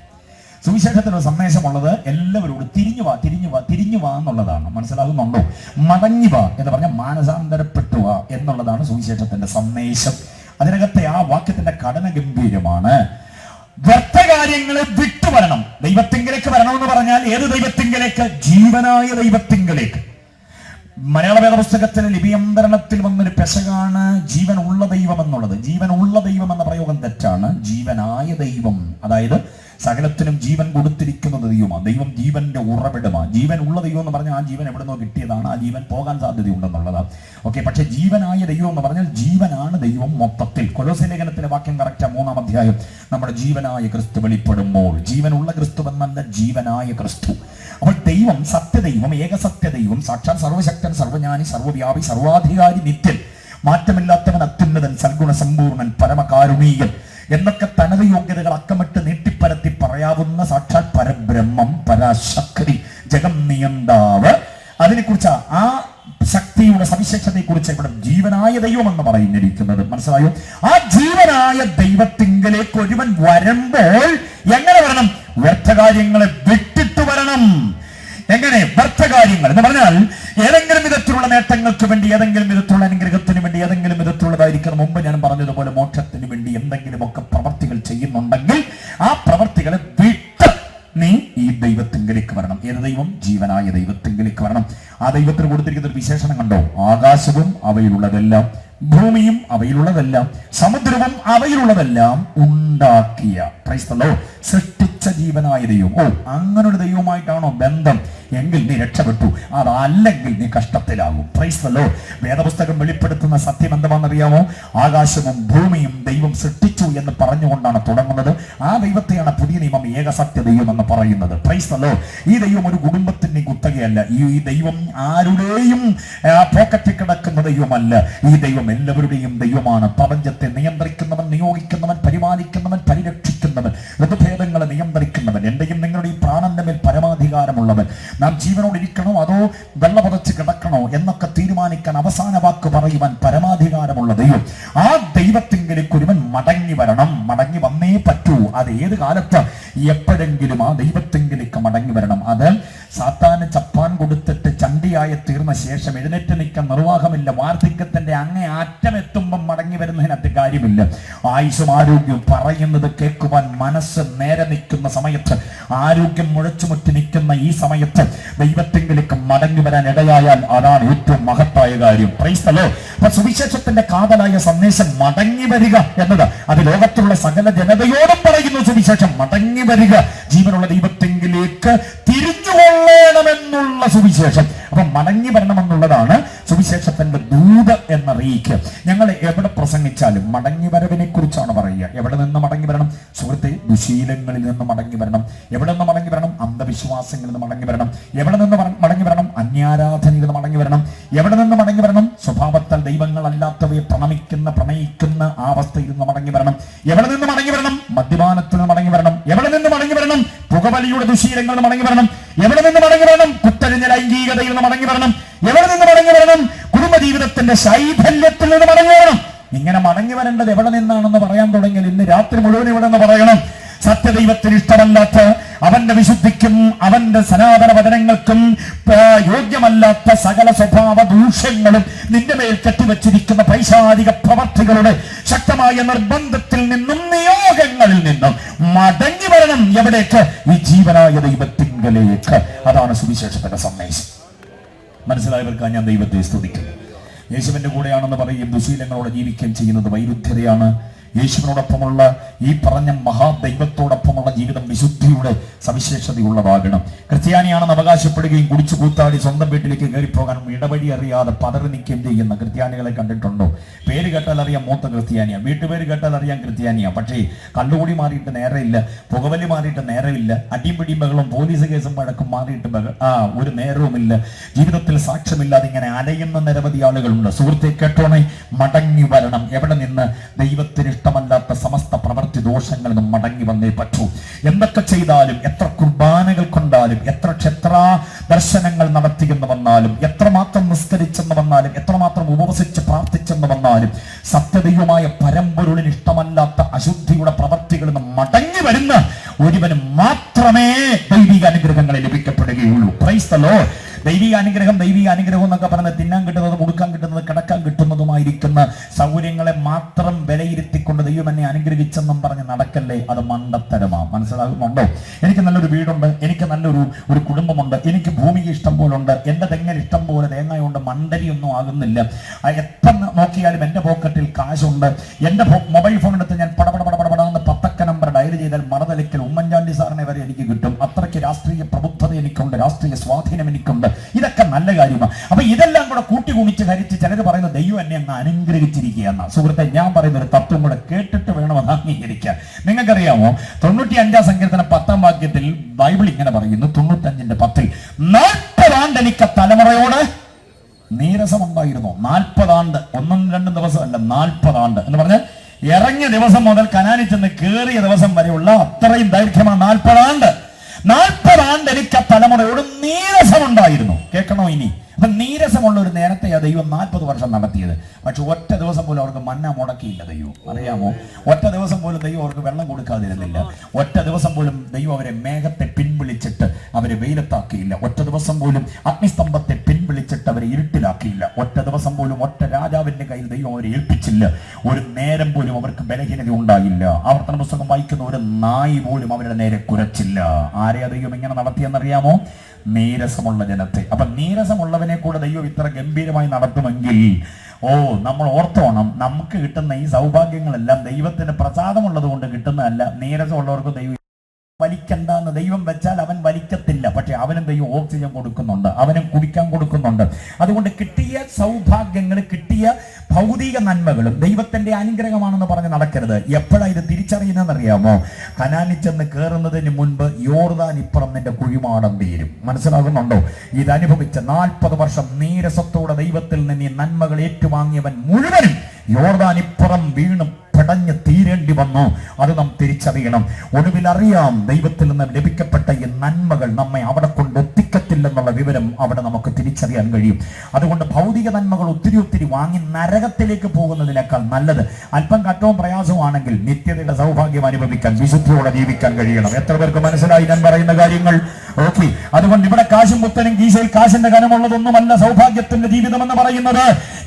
സുവിശേഷത്തിനൊരു സന്ദേശമുള്ളത് എല്ലാവരോടും തിരിഞ്ഞു വാ എന്നുള്ളതാണ്. മനസ്സിലാകുന്നുണ്ടോ? മടങ്ങി വാ എന്ന് പറഞ്ഞാൽ മാനസാന്തരപ്പെട്ടു വാ എന്നുള്ളതാണ് സുവിശേഷത്തിന്റെ സന്ദേശം. അതിനകത്തെ ആ വാക്യത്തിന്റെ ഘടന ഗംഭീരമാണ്. വ്യർത്ഥകാര്യങ്ങളെ വിട്ടുവരണം, ദൈവത്തിങ്കിലേക്ക് വരണമെന്ന് പറഞ്ഞാൽ ഏത് ദൈവത്തിങ്കിലേക്ക്? ജീവനായ ദൈവത്തിങ്കിലേക്ക്. മലയാള വേദപുസ്തകത്തിന് ലിപിയന്തരണത്തിൽ വന്നൊരു പെശകാണ് ജീവൻ ഉള്ള ദൈവം എന്നുള്ളത്. ജീവൻ ഉള്ള ദൈവം എന്ന പ്രയോഗം തെറ്റാണ്. ജീവനായ ദൈവം, അതായത് സകലത്തിനും ജീവൻ കൊടുത്തിരിക്കുന്നത് ദൈവമാണ്. ദൈവം ജീവന്റെ ഉറവിടമാണ്. ജീവൻ ഉള്ള ദൈവം എന്ന് പറഞ്ഞാൽ ആ ജീവൻ എവിടെ നിന്നോ കിട്ടിയതാണ്. ആ ജീവൻ പോകാൻ സാധ്യതയുണ്ടെന്നുള്ളതാണ്. ഓക്കെ, പക്ഷെ ജീവനായ ദൈവം എന്ന് പറഞ്ഞാൽ ജീവനാണ് ദൈവം മൊത്തത്തിൽ. കൊലോസ്യ ലേഖനത്തിലെ വാക്യം കറക്റ്റാ, 3-ാം അധ്യായം. നമ്മുടെ ജീവനായ ക്രിസ്തു വെളിപ്പെടുമ്പോൾ, ജീവനുള്ള ക്രിസ്തു എന്നല്ല, ജീവനായ ക്രിസ്തു. അപ്പോൾ ദൈവം സത്യദൈവം, ഏകസത്യദൈവം, സാക്ഷാൽ സർവശക്തൻ, സർവജ്ഞാനി, സർവവ്യാപി, സർവാധികാരി, നിത്യൻ, മാറ്റമില്ലാത്തവൻ, അത്യുന്നതൻ, സൽഗുണ സമ്പൂർണൻ, പരമകാരുണീയൻ എന്നൊക്കെ തനത് യോഗ്യതകൾ അക്കമിട്ട് നീട്ടിപ്പരത്തി പറയാവുന്ന സാക്ഷാൽ പരബ്രഹ്മം, പരാശക്തി, ജഗം നിയന്താവ്. അതിനെക്കുറിച്ച് ആ ശക്തിയുടെ സവിശേഷതയെ കുറിച്ച് ഇവിടെ ജീവനായ ദൈവം എന്ന് പറയുന്നിരിക്കുന്നത്. മനസ്സിലായോ? ആ ജീവനായ ദൈവത്തിങ്കലേക്ക് ഒരുവൻ വരുമ്പോൾ എങ്ങനെ വരണം? വ്യർത്ഥകാര്യങ്ങളെ വിട്ടിട്ട് വരണം. എങ്ങനെ? വ്യർത്ഥകാര്യങ്ങൾ എന്ന് പറഞ്ഞാൽ ഏതെങ്കിലും വിധത്തിലുള്ള നേട്ടങ്ങൾക്ക് വേണ്ടി, ഏതെങ്കിലും വിധത്തിലുള്ള അനുഗ്രഹത്തിന് വേണ്ടി, ഏതെങ്കിലും വിധത്തിലുള്ളതായിരിക്കണം. മുമ്പ് ഞാൻ പറഞ്ഞതുപോലെ മോക്ഷത്തിന് വേണ്ടി എന്തെങ്കിലുമൊക്കെ പ്രവർത്തികൾ ചെയ്യുന്നുണ്ടെങ്കിൽ ആ പ്രവർത്തികളെ വിട്ട് നീ ഈ ദൈവത്തിങ്കിലേക്ക് വരണം. ഏത് ദൈവം? ജീവനായ ദൈവത്തിങ്കിലേക്ക് വരണം. ആ ദൈവത്തിന് കൊടുത്തിരിക്കുന്ന ഒരു വിശേഷണം കണ്ടോ? ആകാശവും അവയിലുള്ളതെല്ലാം, ഭൂമിയും അവയിലുള്ളതെല്ലാം, സമുദ്രവും അവയിലുള്ളതെല്ലാം ഉണ്ടാക്കിയ, പ്രൈസ് ദി ലോർഡ്, സൃഷ്ടിച്ച ജീവനായ ദൈവം. ഓ, അങ്ങനൊരു ദൈവമായിട്ടാണോ ബന്ധം എങ്കിൽ നീ രക്ഷപ്പെട്ടു. അതല്ലെങ്കിൽ നീ കഷ്ടത്തിലാകും. Price the Lord. വേദപുസ്തകം വെളിപ്പെടുത്തുന്ന സത്യം എന്താണെന്നറിയാമോ? ആകാശവും ഭൂമിയും ദൈവം സൃഷ്ടിച്ചു എന്ന് പറഞ്ഞുകൊണ്ടാണ് തുടങ്ങുന്നത്. ആ ദൈവത്തെയാണ് പുതിയ നിയമം ഏകസത്യ ദൈവം എന്ന് പറയുന്നത്. Price the Lord. ഈ ദൈവം ഒരു കുടുംബത്തിന്റെ കുത്തകയല്ല. ഈ ദൈവം ആരുടെയും പോക്കറ്റിൽ കിടക്കുന്ന ദൈവമല്ല. ഈ ദൈവം എല്ലാവരുടെയും ദൈവമാണ്. പ്രപഞ്ചത്തെ നിയന്ത്രിക്കുന്നവൻ, നിയോഗിക്കുന്നവൻ, പരിപാലിക്കുന്നവൻ, പരിരക്ഷിക്കുന്നവൻ, ഋതുഭേദങ്ങളെ നിയന്ത്രിക്കുന്നവൻ, എന്റെയും നിങ്ങളുടെയും പ്രാണന്റെ മേൽ പരമാധികാരമുള്ളവൻ. നാം ജീവനോടിരിക്കണോ അതോ വെള്ളപതച്ച് കിടക്കണോ എന്നൊക്കെ തീരുമാനിക്കാൻ അവസാന വാക്ക് പറയുവാൻ പരമാധികാരമുള്ള ദൈവം. ആ ദൈവത്തിങ്കിലേക്ക് ഒരുവൻ മടങ്ങി വരണം. മടങ്ങി വന്നേ പറ്റൂ. അത് ഏത് കാലത്ത്? എപ്പോഴെങ്കിലും ആ ദൈവത്തിങ്കിലേക്ക് മടങ്ങി വരണം. അത് സാത്താന് ചപ്പാൻ കൊടുത്തിട്ട് ചണ്ടിയായി തീർന്ന ശേഷം എഴുന്നേറ്റ് നിൽക്കാൻ നിർവാഹമില്ല. വാർദ്ധക്യത്തിന്റെ അങ്ങേ അറ്റം എത്തുമ്പം മടങ്ങി വരുന്നതിനകത്ത് കാര്യമില്ല. ആയുസ്സും ആരോഗ്യവും പറയുന്നത് കേൾക്കുവാൻ മനസ്സ് നേരെ നിൽക്കുന്ന സമയത്ത്, ആരോഗ്യം മുഴച്ചുമുറ്റി നിൽക്കുന്ന ഈ സമയത്ത് ദൈവത്തിങ്കിലേക്ക് മടങ്ങി വരാൻ ഇടയായാൽ അതാണ് ഏറ്റവും മഹത്തായ കാര്യം. Price the Lord. അപ്പൊ സുവിശേഷത്തിന്റെ കാതലായ സന്ദേശം മടങ്ങി വരിക എന്നത്, അത് ലോകത്തുള്ള സകല ജനതയോടും പറയുന്നു. സുവിശേഷം മടങ്ങി വരിക, ജീവനുള്ള ദൈവത്തിങ്കിലേക്ക് തിരിഞ്ഞുകൊള്ളണമെന്നുള്ള സുവിശേഷം. അപ്പൊ മടങ്ങി വരണമെന്നുള്ളതാണ് സുവിശേഷത്തിന്റെ ദൂത് എന്നറിയിക്കുക. ഞങ്ങൾ എവിടെ പ്രസംഗിച്ചാലും മടങ്ങി വരവിനെ കുറിച്ചാണ് പറയുക. എവിടെ നിന്ന് മടങ്ങി വരണം? സുഹൃത്തെ, ദുശീലങ്ങളിൽ നിന്ന് മടങ്ങി വരണം. എവിടെ നിന്ന് മടങ്ങി വരണം? അന്ധവിശ്വാസങ്ങളിൽ നിന്ന് മടങ്ങി വരണം. എവിടെ നിന്ന് മടങ്ങി വരണം? അന്യാരാധനയിൽ നിന്ന് മടങ്ങി വരണം. എവിടെ നിന്ന് മടങ്ങി വരണം? സ്വഭാവത്താൽ ദൈവങ്ങളല്ലാത്തവയെ പ്രണയിക്കുന്ന ആ അവസ്ഥയിൽ നിന്ന് മടങ്ങി വരണം. എവിടെ നിന്ന് മടങ്ങി വരണം? മദ്യപാനത്തിൽ നിന്ന് മടങ്ങി വരണം. എവിടെ നിന്ന് മടങ്ങി വരണം? പുകവലിയുടെ ദുശീലങ്ങളിൽ നിന്ന് മടങ്ങി വരണം. എവിടെ നിന്ന് മടങ്ങി വരണം? കുത്തഴിഞ്ഞ ലൈംഗികതയിൽ നിന്ന് മടങ്ങി വരണം. എവിടെ നിന്ന് മടങ്ങി വരണം? കുടുംബജീവിതത്തിന്റെ ശൈഥല്യത്തിൽ നിന്ന് മടങ്ങി വരണം. ഇങ്ങനെ മടങ്ങി വരേണ്ടത് എവിടെ നിന്നാണെന്ന് പറയാൻ തുടങ്ങിയാൽ ഇന്ന് രാത്രി മുഴുവൻ ഇവിടെ നിന്ന് പറയണം. സത്യദൈവത്തിന് ഇഷ്ടമല്ലാത്ത, അവന്റെ വിശുദ്ധിക്കും അവന്റെ സനാതന വചനങ്ങൾക്കും യോഗ്യമല്ലാത്ത സകല സ്വഭാവ ദൂഷ്യങ്ങളും നിന്റെ മേൽ കെട്ടിവെച്ചിരിക്കുന്ന പൈശാചിക പ്രവർത്തികളുടെ ശക്തമായ നിർബന്ധത്തിൽ നിന്നും നിയോഗങ്ങളിൽ നിന്നും മടങ്ങി വരണം. എവിടേക്ക്? ഈ ജീവനായ ദൈവത്തിങ്കലേക്ക്. അതാണ് സുവിശേഷത്തിന്റെ സന്ദേശം. മനസ്സിലായവർക്കാണ് ഞാൻ ദൈവത്തെ സ്തുതിക്കുന്നു. യേശുവിന്റെ കൂടെയാണെന്ന് പറയും, ദുശീലങ്ങളോടെ ജീവിക്കുകയും ചെയ്യുന്നത് വൈരുദ്ധ്യതയാണ്. യേശുവിനോടൊപ്പമുള്ള ഈ പറഞ്ഞ മഹാദൈവത്തോടൊപ്പമുള്ള ജീവിതം വിശുദ്ധിയുടെ സവിശേഷതയുള്ളതാകണം. ക്രിസ്ത്യാനിയാണെന്ന് അവകാശപ്പെടുകയും കുടിച്ചു കൂത്താടി സ്വന്തം വീട്ടിലേക്ക് കയറിപ്പോകാനും ഇടവഴി അറിയാതെ പതറി നിൽക്കുകയും ചെയ്യുന്ന ക്രിസ്ത്യാനികളെ കണ്ടിട്ടുണ്ടോ? പേര് കേട്ടാൽ അറിയാം മൂത്ത ക്രിസ്ത്യാനിയാ, വീട്ടുപേര് കേട്ടാൽ അറിയാം ക്രിസ്ത്യാനിയാ. പക്ഷേ കള്ളുകൂടി മാറിയിട്ട് നേരമില്ല, പുകവലി മാറിയിട്ട് നേരമില്ല, അടിപിടി ബഹളം, പോലീസ് കേസും വഴക്കും മാറിയിട്ട് ഒരു നേരവുമില്ല. ജീവിതത്തിൽ സാക്ഷ്യമില്ലാതെ ഇങ്ങനെ അലയുന്ന നിരവധി ആളുകളുണ്ട്. സുഹൃത്തെ കേട്ടോണേ, മടങ്ങി വരണം. എവിടെ നിന്ന്? ദൈവത്തിന് ഇഷ്ടമല്ലാത്ത സമസ്ത പ്രവൃത്തി ദോഷങ്ങളിൽ നിന്നും മടങ്ങി വന്നേ പറ്റൂ. എന്തൊക്കെ ചെയ്താലും, എത്ര കുർബാനകൾ കൊണ്ടാലും, എത്ര ക്ഷേത്ര ദർശനങ്ങൾ നടത്തിയെന്ന് വന്നാലും, എത്രമാത്രം നിസ്കരിച്ചെന്ന് വന്നാലും, എത്രമാത്രം ഉപവസിച്ച് പ്രാർത്ഥിച്ചെന്ന് വന്നാലും, സത്യദൈവമായ പരമ്പൊരുളിന് ഇഷ്ടമല്ലാത്ത അശുദ്ധിയുടെ പ്രവൃത്തികളിൽ നിന്ന് മടങ്ങി വരുന്ന ഒരുവന് മാത്രമേ ദൈവിക അനുഗ്രഹങ്ങളെ ലഭിക്കപ്പെടുകയുള്ളൂ. Price the Lord. ദൈവിക അനുഗ്രഹം എന്നൊക്കെ പറഞ്ഞത് തിന്നാൻ കിട്ടുന്നത്, കൊടുക്കാൻ കിട്ടുന്നത്, കിടക്കാൻ കിട്ടുന്നതുമായിരിക്കുന്ന സൗകര്യങ്ങളെ മാത്രം വിലയിരുത്തിക്കൊണ്ട് ദൈവം എന്നെ അനുഗ്രഹിച്ചെന്നും പറഞ്ഞ് നടക്കല്ലേ. അത് മണ്ടത്തരമാണ്. മനസ്സിലാകുന്നുണ്ടോ? എനിക്ക് നല്ലൊരു വീടുണ്ട്, എനിക്ക് നല്ലൊരു കുടുംബമുണ്ട്, എനിക്ക് ഭൂമിക്ക് ഇഷ്ടം പോലെ ഉണ്ട്, എൻ്റെ തെങ്ങിൽ ഇഷ്ടം പോലെ തേങ്ങയുണ്ട്, മണ്ടരിയൊന്നും ആകുന്നില്ല. എപ്പം നോക്കിയാലും എൻ്റെ പോക്കറ്റിൽ കാശുണ്ട്, എൻ്റെ മൊബൈൽ ഫോൺ എടുത്ത് ഞാൻ പടപടന്ന് 10 നമ്പർ ഡയൽ ചെയ്താൽ മറതലിക്കൽ ഉമ്മൻചാണ്ടി സാറിനെ വരെ എനിക്ക് കിട്ടും. അത്രയ്ക്ക് രാഷ്ട്രീയ പ്രബുദ്ധത എനിക്കുണ്ട്, രാഷ്ട്രീയ സ്വാധീനം എനിക്കുണ്ട്. ഇതൊക്കെ നല്ല കാര്യമാണ്. അപ്പൊ ഇതെല്ലാം കൂടെ കൂട്ടിക്കുണിച്ച് ഹരിച്ച് ചിലർ പറയുന്ന ദൈവം എന്നെ അങ്ങ് അനുഗ്രഹിച്ചിരിക്കുകയെന്ന. സുഹൃത്തെ, ഞാൻ പറയുന്ന ഒരു തത്വം കൂടെ കേട്ടിട്ട് വേണം അത് അംഗീകരിക്കാൻ. നിങ്ങൾക്കറിയാമോ, 95 സങ്കീർത്തനം 10 വാക്യത്തിൽ ബൈബിൾ ഇങ്ങനെ പറയുന്നു, 95:10, 40 ആണ്ട് എനിക്ക് തലമുറയോട് നീരസമുണ്ടായിരുന്നു. 40 ആണ്ട്, 1-2 ദിവസമല്ല, 40 ആണ്ട് എന്ന് പറഞ്ഞാൽ ഇറങ്ങിയ ദിവസം മുതൽ കനാനിൽ ചെന്ന് കയറിയ ദിവസം വരെയുള്ള അത്രയും ദൈർഘ്യമാണ് 40 ആണ്ട്. 40 ആണ്ട് എനിക്ക് തലമുറയോട് നീരസമുണ്ടായിരുന്നു. കേൾക്കണോ ഇനി? അപ്പൊ നീരസമുള്ള ഒരു നേരത്തെ ദൈവം 40 വർഷം നടത്തിയത്. പക്ഷെ ഒറ്റ ദിവസം പോലും അവർക്ക് മന്ന മുടക്കിയില്ല ദൈവം. അറിയാമോ, ഒറ്റ ദിവസം പോലും ദൈവം അവർക്ക് വെള്ളം കൊടുക്കാതിരുന്നില്ല. ഒറ്റ ദിവസം പോലും ദൈവം അവരെ മേഘത്തെ പിൻവിളിച്ചിട്ട് അവരെ വെയിലത്താക്കിയില്ല. ഒറ്റ ദിവസം പോലും അഗ്നിസ്തംഭത്തെ പിൻവിളിച്ചിട്ട് അവരെ ഇരുട്ടിലാക്കിയില്ല. ഒറ്റ ദിവസം പോലും ഒറ്റ രാജാവിന്റെ കയ്യിൽ ദൈവം അവരെ ഏൽപ്പിച്ചില്ല. ഒരു നേരം പോലും അവർക്ക് ബലഹീനത ഉണ്ടായില്ല. ആവർത്തന പുസ്തകം വായിക്കുന്ന ഒരു നായി പോലും അവരുടെ നേരെ കുരച്ചില്ല. ആരെയാ ദൈവം ഇങ്ങനെ നടത്തിയെന്നറിയാമോ? നീരസമുള്ള ജനത്തെ. അപ്പൊ നീരസമുള്ളവനെ കൂടെ ദൈവം ഇത്ര ഗംഭീരമായി നടത്തുമെങ്കിൽ നമ്മൾ ഓർത്തോണം, നമുക്ക് കിട്ടുന്ന ഈ സൗഭാഗ്യങ്ങളെല്ലാം ദൈവത്തിന് പ്രസാദമുള്ളത് കൊണ്ട് കിട്ടുന്നതല്ല. നീരസമുള്ളവർക്ക് ദൈവം വലിക്കണ്ടെന്ന് ദൈവം വെച്ചാൽ അവൻ വലിക്കത്തില്ല. പക്ഷെ അവനും ദൈവം ഓക്സിജൻ കൊടുക്കുന്നുണ്ട്, അവനും കുടിക്കാൻ കൊടുക്കുന്നുണ്ട്. അതുകൊണ്ട് കിട്ടിയ സൗഭാഗ്യങ്ങൾ, കിട്ടിയ ഭൗതിക നന്മകളും ദൈവത്തിന്റെ അനുഗ്രഹമാണെന്ന് പറഞ്ഞ് നടക്കരുത്. എപ്പോഴാണ് ഇത് തിരിച്ചറിയുന്നതെന്നറിയാമോ? കനാനിൽ ചെന്ന് കയറുന്നതിന് മുൻപ് യോർദാൻ ഇപ്പുറം നിന്റെ കുഴിമാടം തീരും. മനസ്സിലാകുന്നുണ്ടോ? ഇതനുഭവിച്ച 40 വർഷം നീരസത്തോടെ ദൈവത്തിൽ നിന്ന് ഈ നന്മകൾ ഏറ്റുവാങ്ങിയവൻ മുഴുവനും യോർദാൻ ഇപ്പുറം വീണും പടഞ്ഞ് തീരേണ്ടി വന്നു. അത് നാം തിരിച്ചറിയണം. ഒടുവിൽ അറിയാം, ദൈവത്തിൽ നിന്ന് ലഭിക്കപ്പെട്ട ഈ നന്മകൾ നമ്മെ അവിടെ കൊണ്ട് എത്തിക്കത്തില്ലെന്നുള്ള വിവരം അവിടെ നമുക്ക് തിരിച്ചറിയാൻ കഴിയും. അതുകൊണ്ട് ഭൗതിക നന്മകൾ ഒത്തിരി വാങ്ങി നരകത്തിലേക്ക് പോകുന്നതിനേക്കാൾ നല്ലത് അല്പം കഷ്ടവും പ്രയാസവുമാണെങ്കിൽ നിത്യതയുടെ സൗഭാഗ്യം അനുഭവിക്കാൻ, വിശുദ്ധിയോടെ ജീവിക്കാൻ കഴിയണം. എത്ര പേർക്ക് മനസ്സിലായി ഞാൻ പറയുന്ന കാര്യങ്ങൾ? ഓക്കെ. അതുകൊണ്ട് ഇവിടെ കാശും പുത്തനും കീശയിൽ കാശിന്റെ കനമുള്ളതൊന്നുമല്ല സൗഭാഗ്യത്തിന്റെ ജീവിതം എന്ന് പറയുന്നത്.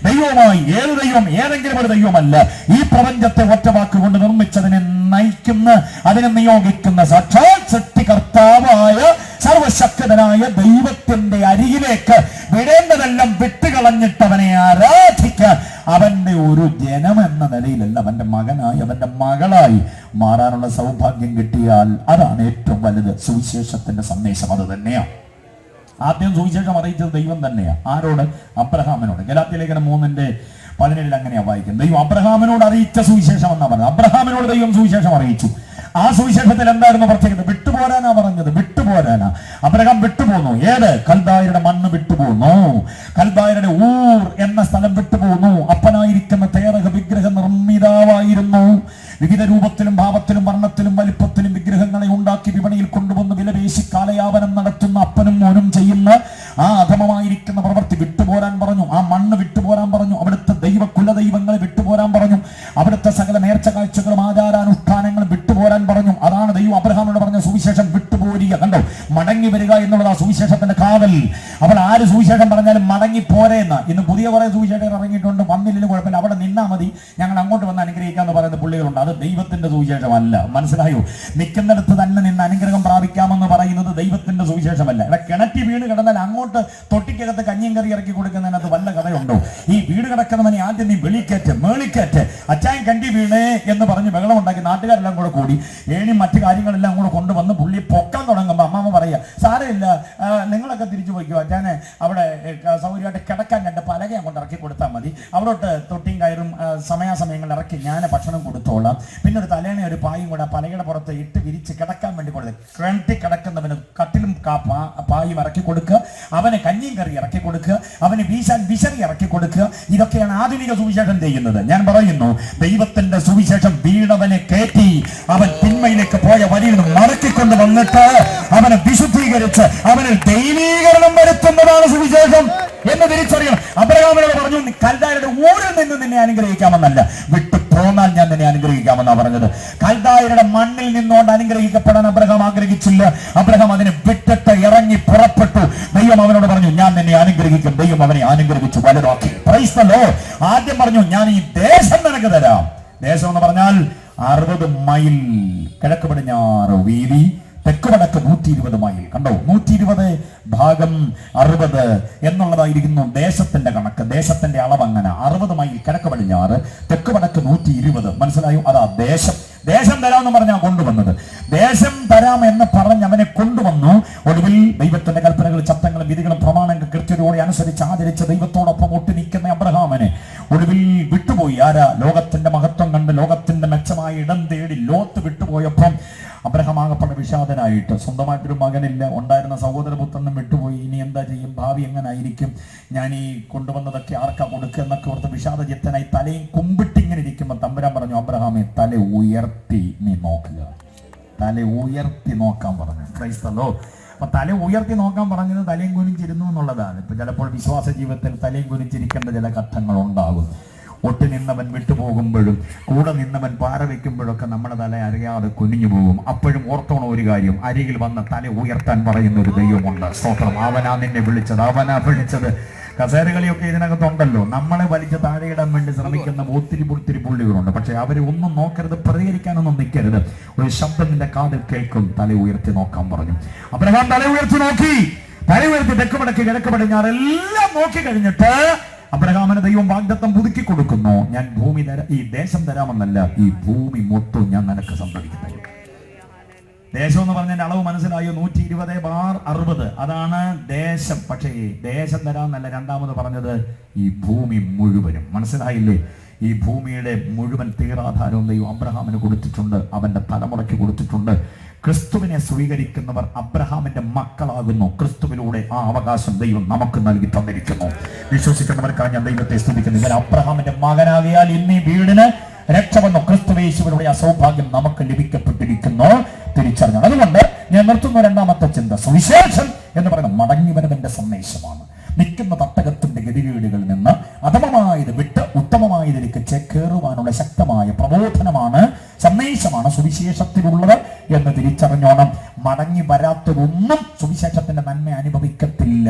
ദൈവമായി ഏത് ദൈവം, ഏതെങ്കിലും ഒരു ദൈവമല്ല. ഈ പ്രപഞ്ചത്തെ ഒറ്റ വാക്കുകൊണ്ട് നിർമ്മിച്ചതിനെ നയിക്കുന്ന, അതിനെ നിയോഗിക്കുന്ന സാക്ഷാൽ സൃഷ്ടികർത്താവായ സർവശക്തനായ ദൈവത്തിന്റെ അരികിലേക്ക് വിടേണ്ടതെല്ലാം വിട്ടുകളഞ്ഞിട്ട് അവനെ ആരാധിക്കാൻ അവന്റെ ഒരു ജനം എന്ന നിലയിലല്ല, അവന്റെ മകനായി, അവന്റെ മകളായി മാറാനുള്ള സൗഭാഗ്യം കിട്ടിയാൽ അതാണ് ഏറ്റവും വലുത്. സുവിശേഷത്തിന്റെ സന്ദേശം അത് തന്നെയാണ്. ആദ്യം സുവിശേഷം അറിയിച്ചത് ദൈവം തന്നെയാണ്. ആരോട്? അബ്രഹാമിനോട്. ഗലാത്യലേഖനം 3:17 അങ്ങനെയാ വായിക്കുന്നത്. ദൈവം അബ്രഹാമിനോട് അറിയിച്ച സുവിശേഷം എന്നാ പറഞ്ഞത്. അബ്രഹാമിനോട് ദൈവം സുവിശേഷം അറിയിച്ചു. ആ സുവിശേഷത്തിൽ എന്തായിരുന്നു പ്രത്യേകത? വിട്ടുപോരാനാ പറഞ്ഞത്. വിട്ടുപോരാനാ. അബ്രഹാം വിട്ടുപോന്നു. ഏത്? കൽദായരുടെ മണ്ണ് വിട്ടുപോന്നു. കൽദായരുടെ ഊർ എന്ന സ്ഥലം വിട്ടുപോന്നു. അപ്പനായിരിക്കുന്ന തേരഹ വിഗ്രഹ നിർമ്മിതാവായിരുന്നു. വിവിധ രൂപത്തിലും ഭാവത്തിലും വർണ്ണത്തിലും വലിപ്പത്തിലും വിഗ്രഹങ്ങളെ ഉണ്ടാക്കി വിപണിയിൽ കൊണ്ടുവന്ന് വിലപേശി കാലയാപനം നടത്തുന്ന അപ്പനും മോനും ചെയ്യുന്ന ആ അധമമായിരിക്കുന്ന പ്രവൃത്തി വിട്ടുപോരാൻ പറഞ്ഞു. ആ മണ്ണ് വിട്ടുപോരാൻ പറഞ്ഞു. അവിടുത്തെ കുലദൈവങ്ങളെ വിട്ടുപോരാൻ പറഞ്ഞു. അവിടുത്തെ സകല നേർച്ച കാഴ്ചകളും ആചാരാനുഷ്ഠാനങ്ങളും വിട്ടുപോരാൻ പറഞ്ഞു. അതാണ് ദൈവം അബ്രഹാമിനോട് പറഞ്ഞ സുവിശേഷം വിട്ടുപോരുക. കണ്ടോ, മടങ്ങി വരിക എന്നുള്ളത് ആ സുവിശേഷത്തിന്റെ കാവൽ. അപ്പോൾ ആര് സുവിശേഷം പറഞ്ഞാലും മടങ്ങി പോരേന്ന്. ഇന്ന് പുതിയ കുറെ സുവിശേഷം ഇറങ്ങിയിട്ടുണ്ട്. വന്നില്ലെങ്കിലും കുഴപ്പമില്ല, അവിടെ നിന്നാ മതി, ഞങ്ങൾ അങ്ങോട്ട് വന്ന് അനുഗ്രഹിക്കാന്ന് പറയുന്ന പുള്ളികളുണ്ട്. അത് ദൈവത്തിന്റെ സുവിശേഷമല്ല. മനസ്സിലായോ? നിൽക്കുന്നിടത്ത് തന്നെ നിന്ന് അനുഗ്രഹം പ്രാപിക്കാമെന്ന് പറയുന്നത് ദൈവത്തിന്റെ സുവിശേഷമല്ല. ഇവിടെ കിണറ്റി വീട് കിടന്നാൽ അങ്ങോട്ട് തൊട്ടിക്കകത്ത് കഞ്ഞിയും കറി ഇറക്കി കൊടുക്കുന്നതിനകത്ത് വല്ല കഥയുണ്ടോ? ഈ വീട് കിടക്കുന്നവനെ ആദ്യം നീ വെളിക്കേറ്റ് മേളിക്കേറ്റ് അച്ചായൻ കണ്ടി വീണേ എന്ന് പറഞ്ഞ് ബഹളം ഉണ്ടാക്കി നാട്ടുകാരെല്ലാം കൂടെ കൂടി മറ്റു കാര്യങ്ങളെല്ലാം കൂടെ കൊണ്ടുവന്ന് പുള്ളി പൊക്കാൻ തുടങ്ങുമ്പോൾ അമ്മാമ്മ പറയുക, സാരമില്ല, നിങ്ങളൊക്കെ തിരിച്ചു പോയിക്കോ, അച്ഛനെ അവിടെ സൗകര്യമായിട്ട് കിടക്കാൻ 2 പലക അങ്ങോട്ട് ഇറക്കി കൊടുത്താൽ മതി, അവിടോട്ട് തൊട്ടിയും കയറും സമയാസമയങ്ങളിൽ ഇറക്കി ഞാൻ ഭക്ഷണം കൊടുത്തോളാം, പിന്നെ ഒരു തലേണ ഒരു പായും കൂടെ പലകയുടെ പുറത്ത് ഇട്ട് വിരിച്ച് കിടക്കാൻ വേണ്ടി കൊടുക്കുക. കിണറ്റി കിടക്കുന്നവന് കട്ടിലും പായും ഇറക്കി കൊടുക്കുക, അവന് കഞ്ഞിയും കറി ഇറക്കി കൊടുക്കുക, അവന് വീശാൻ വിശറി ഇറക്കി കൊടുക്കുക. ഇതൊക്കെയാണ് ആധുനിക സുവിശേഷം ചെയ്യുന്നത്. ഞാൻ പറയുന്നു, ദൈവത്തിന്റെ സുവിശേഷം വീണവനെ കയറ്റി അവൻ തിന്മയിലേക്ക് പോയ വഴിയിൽ നിന്ന് മടക്കിക്കൊണ്ട് വന്നിട്ട് അവനെ വിശുദ്ധീകരിച്ച് അവനിൽ ദൈവീകരണം വരുത്തുന്നതാണ് സുവിശേഷം എന്ന് തിരിച്ചറിയണം. അബ്രഹാമിനോട് പറഞ്ഞു, കൽദായരുടെ ഊരിൽ നിന്ന് നിന്നെ അനുഗ്രഹിക്കാമെന്നല്ല, വിട്ടു പോന്നാൽ ഞാൻ നിന്നെ അനുഗ്രഹിക്കാമെന്നാ പറഞ്ഞത്. കൽദായരുടെ മണ്ണിൽ നിന്നുകൊണ്ട് അനുഗ്രഹിക്കപ്പെടാൻ അബ്രഹാം ആഗ്രഹിച്ചില്ല. അബ്രഹാം അതിനെ വിട്ടിട്ട് ഇറങ്ങി പുറപ്പെട്ടു. ദൈവം അവനോട് പറഞ്ഞു, ഞാൻ നിന്നെ അനുഗ്രഹിക്കും. ദൈവം അവനെ അനുഗ്രഹിച്ചു, വലുതാക്കി. Price the Lord. ആദ്യം പറഞ്ഞു, ഞാൻ ഈ ദേശം നിനക്ക് തരാം. ദേശം എന്ന് പറഞ്ഞാൽ 60 മൈൽ കിഴക്ക് പടിഞ്ഞാറ് വീതി, തെക്ക് വടക്ക് 120 മൈൽ. കണ്ടോ, 120 ഭാഗം 60 എന്നുള്ളതായിരിക്കുന്നു ദേശത്തിന്റെ കണക്ക്. ദേശത്തിന്റെ അളവ് അങ്ങനെ 60 മൈൽ കിഴക്ക് പടിഞ്ഞാറ്, തെക്ക് വടക്ക് 120. മനസ്സിലായോ? അതാ ദേശം. ദേശം തരാമെന്ന് പറഞ്ഞാൽ കൊണ്ടുവന്നത്. ദേശം തരാം എന്ന് പറഞ്ഞ് അവനെ കൊണ്ടുവന്നു. ഒടുവിൽ ദൈവത്തിന്റെ കൽപ്പനകളും ചട്ടങ്ങളും വിധികളും പ്രമാണങ്ങൾ കൃത്യതയോടെ അനുസരിച്ച് ആചരിച്ച് ദൈവത്തോടൊപ്പം ഒട്ടി നിൽക്കുന്ന അബ്രഹാമിനെ ഒടുവിൽ വിട്ടുപോയി. ആരാ? ലോകത്തിന്റെ മഹത്വം കണ്ട് ലോകത്തിന്റെ മെച്ചമായ ഇടം തേടി ലോത്ത് വിട്ടുപോയപ്പം അബ്രഹാം ആകപ്പെട്ട വിഷാദനായിട്ട്, സ്വന്തമായിട്ടൊരു മകനില്ല, ഉണ്ടായിരുന്ന സഹോദരപുത്രനും വിട്ടുപോയി, ഇനി എന്താ ചെയ്യും, ഭാവി എങ്ങനെ ആയിരിക്കും, ഞാൻ ഈ കൊണ്ടുവന്നതൊക്കെ ആർക്കാ കൊടുക്കുക എന്നൊക്കെ ഓർത്ത് വിഷാദചിത്തനായി തലയും കുമ്പിട്ടിങ്ങനെ ഇരിക്കുമ്പോൾ തമ്പുരാൻ പറഞ്ഞു, അബ്രഹാമെ തല ഉയർത്തി നീ നോക്കുക, തല ഉയർത്തി നോക്കാൻ പറഞ്ഞു. Price the Lord. അപ്പൊ തല ഉയർത്തി നോക്കാൻ പറഞ്ഞത് തലയും കുനിച്ചിരുന്നു എന്നുള്ളതാണ്. ഇപ്പൊ ചിലപ്പോൾ വിശ്വാസ ജീവിതത്തിൽ തലയും കുനിച്ചിരിക്കേണ്ട ചില ഘട്ടങ്ങൾ ഉണ്ടാകും. ഒട്ടി നിന്നവൻ വിട്ടുപോകുമ്പോഴും കൂടെ നിന്നവൻ പാര വെക്കുമ്പോഴൊക്കെ നമ്മുടെ തല അറിയാതെ കുനിഞ്ഞു പോകും. അപ്പോഴും ഓർത്തോണം ഒരു കാര്യം, അരികിൽ വന്ന് തല ഉയർത്താൻ പറയുന്ന ഒരു ദൈവമുണ്ട്. സ്തോത്രം. അവനാ നിന്നെ വിളിച്ചത്, അവനാ വിളിച്ചത്. കസേരകളിയൊക്കെ ഇതിനകത്തുണ്ടല്ലോ. നമ്മളെ വലിച്ച് താഴെയിടാൻ വേണ്ടി ശ്രമിക്കുന്ന ഒത്തിരി പുള്ളികളുണ്ട്. പക്ഷെ അവരെ ഒന്നും നോക്കരുത്, പ്രതികരിക്കാനൊന്നും നിൽക്കരുത്. ഒരു ശബ്ദം നിന്റെ കാതിൽ കേൾക്കും, തല ഉയർത്തി നോക്കാൻ പറഞ്ഞു. അബ്രഹാം തല ഉയർത്തി നോക്കി. തല ഉയർത്തി തെക്ക് വടക്ക് കിഴക്ക് പടിഞ്ഞാറെല്ലാം നോക്കി കഴിഞ്ഞിട്ട് അബ്രഹാമിന് ദൈവം വാഗ്ദത്തം പുതുക്കി കൊടുക്കുന്നു. ഞാൻ ഭൂമി ഈ ദേശം തരാമെന്നല്ല, ഈ ഭൂമി മൊത്തം ഞാൻ നിനക്ക് സംഭവിക്കുന്നു. ദേശം എന്ന് പറഞ്ഞതിന്റെ അളവ് മനസ്സിലായോ? 120/60 അതാണ് ദേശം. പക്ഷേ ദേശം തരാമെന്നല്ല രണ്ടാമത് പറഞ്ഞത്, ഈ ഭൂമി മുഴുവനും. മനസ്സിലായില്ലേ? ഈ ഭൂമിയുടെ മുഴുവൻ തീരാധാരവും ദൈവം അബ്രഹാമിന് കൊടുത്തിട്ടുണ്ട്, അവന്റെ തലമുറയ്ക്ക് കൊടുത്തിട്ടുണ്ട്. ക്രിസ്തുവിനെ സ്വീകരിക്കുന്നവർ അബ്രഹാമിന്റെ മക്കളാകുന്നു. ക്രിസ്തുവിലൂടെ ആ അവകാശം ദൈവം നമുക്ക് നൽകി തന്നിരിക്കുന്നു. വിശ്വസിക്കുന്നവർക്കാണ് ഞാൻ ദൈവത്തെ സ്തുതിക്കുന്നത്. ഇവൻ അബ്രഹാമിന്റെ മകനാകിയാൽ ഇന്നീ വീടിന് രക്ഷ വന്നു. ക്രിസ്തുവേശുവിലൂടെ ആ സൗഭാഗ്യം നമുക്ക് ലഭിക്കപ്പെട്ടിരിക്കുന്നു തിരിച്ചറിഞ്ഞു. അതുകൊണ്ട് ഞാൻ നിർത്തുന്ന രണ്ടാമത്തെ ചിന്ത, സുവിശേഷം എന്ന് പറയുന്നത് മടങ്ങിവരവിന്റെ സന്ദേശമാണ്. നിൽക്കുന്ന തട്ടകത്തിന്റെ ഗതികേടുകളിൽ നിന്ന് അധമമായത് വിട്ട് ഉത്തമമായതിലേക്ക് ചേക്കേറുവാനുള്ള ശക്തമായ പ്രബോധനമാണ്, സന്ദേശമാണ് സുവിശേഷത്തിലുള്ളത് എന്ന് തിരിച്ചറിഞ്ഞോണം. മടങ്ങി വരാത്തതൊന്നും സുവിശേഷത്തിന്റെ നന്മ അനുഭവിക്കത്തില്ല.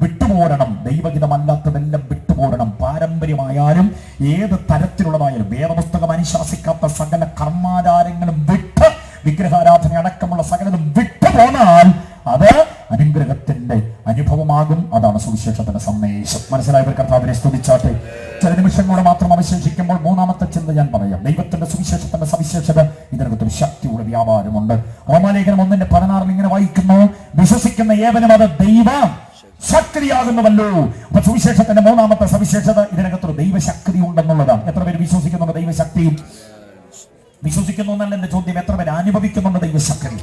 വിട്ടുപോരണം. ദൈവഹിതമല്ലാത്തതെല്ലാം വിട്ടുപോരണം. പാരമ്പര്യമായാലും ഏത് തരത്തിലുള്ളതായാലും വേദപുസ്തകം അനുശാസിക്കാത്ത സകല കർമാചാരങ്ങളും വിട്ട്, വിഗ്രഹാരാധന അടക്കമുള്ള സകലതും വിട്ടുപോന്നാൽ അത് അനുഗ്രഹത്തിന്റെ അനുഭവമാകും. അതാണ് സുവിശേഷത്തിന്റെ സന്ദേശം. മനസ്സിലായവർ കർത്താവിനെ സ്തുതിച്ചാട്ടെ. ചില നിമിഷങ്ങളോട് മാത്രം അവശേഷിക്കുമ്പോൾ മൂന്നാമത്തെ ചിന്ത ഞാൻ പറയാം. ദൈവത്തിന്റെ സുവിശേഷത്തിന്റെ സവിശേഷത, ഇതിനകത്തൊരു ശക്തിയുടെ വ്യാപാരമുണ്ട്. റോമാലേഖനം 1:16 ഇങ്ങനെ വായിക്കുന്നു, വിശ്വസിക്കുന്ന ഏവനും അത് ദൈവം ശക്തിയാകുന്നുവല്ലോ. അപ്പൊ സുവിശേഷത്തിന്റെ മൂന്നാമത്തെ സവിശേഷത, ഇതിനകത്തൊരു ദൈവശക്തി ഉണ്ടെന്നുള്ളതാണ്. എത്ര പേര് വിശ്വസിക്കുന്നുണ്ട് ദൈവശക്തിയും? വിശ്വസിക്കുന്നു എന്നല്ല എന്റെ ചോദ്യം, എത്ര പേര് അനുഭവിക്കുന്നുണ്ട് ദൈവശക്തി?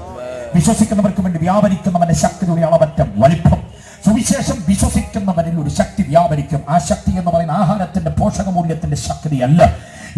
വിശ്വസിക്കുന്നവർക്ക് വേണ്ടി വ്യാപരിക്കുന്നവന്റെ ശക്തിയുടെ അളവറ്റ വലിപ്പം. സുവിശേഷം വിശ്വസിക്കുന്നവരിൽ ഒരു ശക്തി വ്യാപരിക്കും. ആ ശക്തി എന്ന് പറയുന്ന ആഹാരത്തിന്റെ പോഷകമൂല്യത്തിന്റെ ശക്തിയല്ല.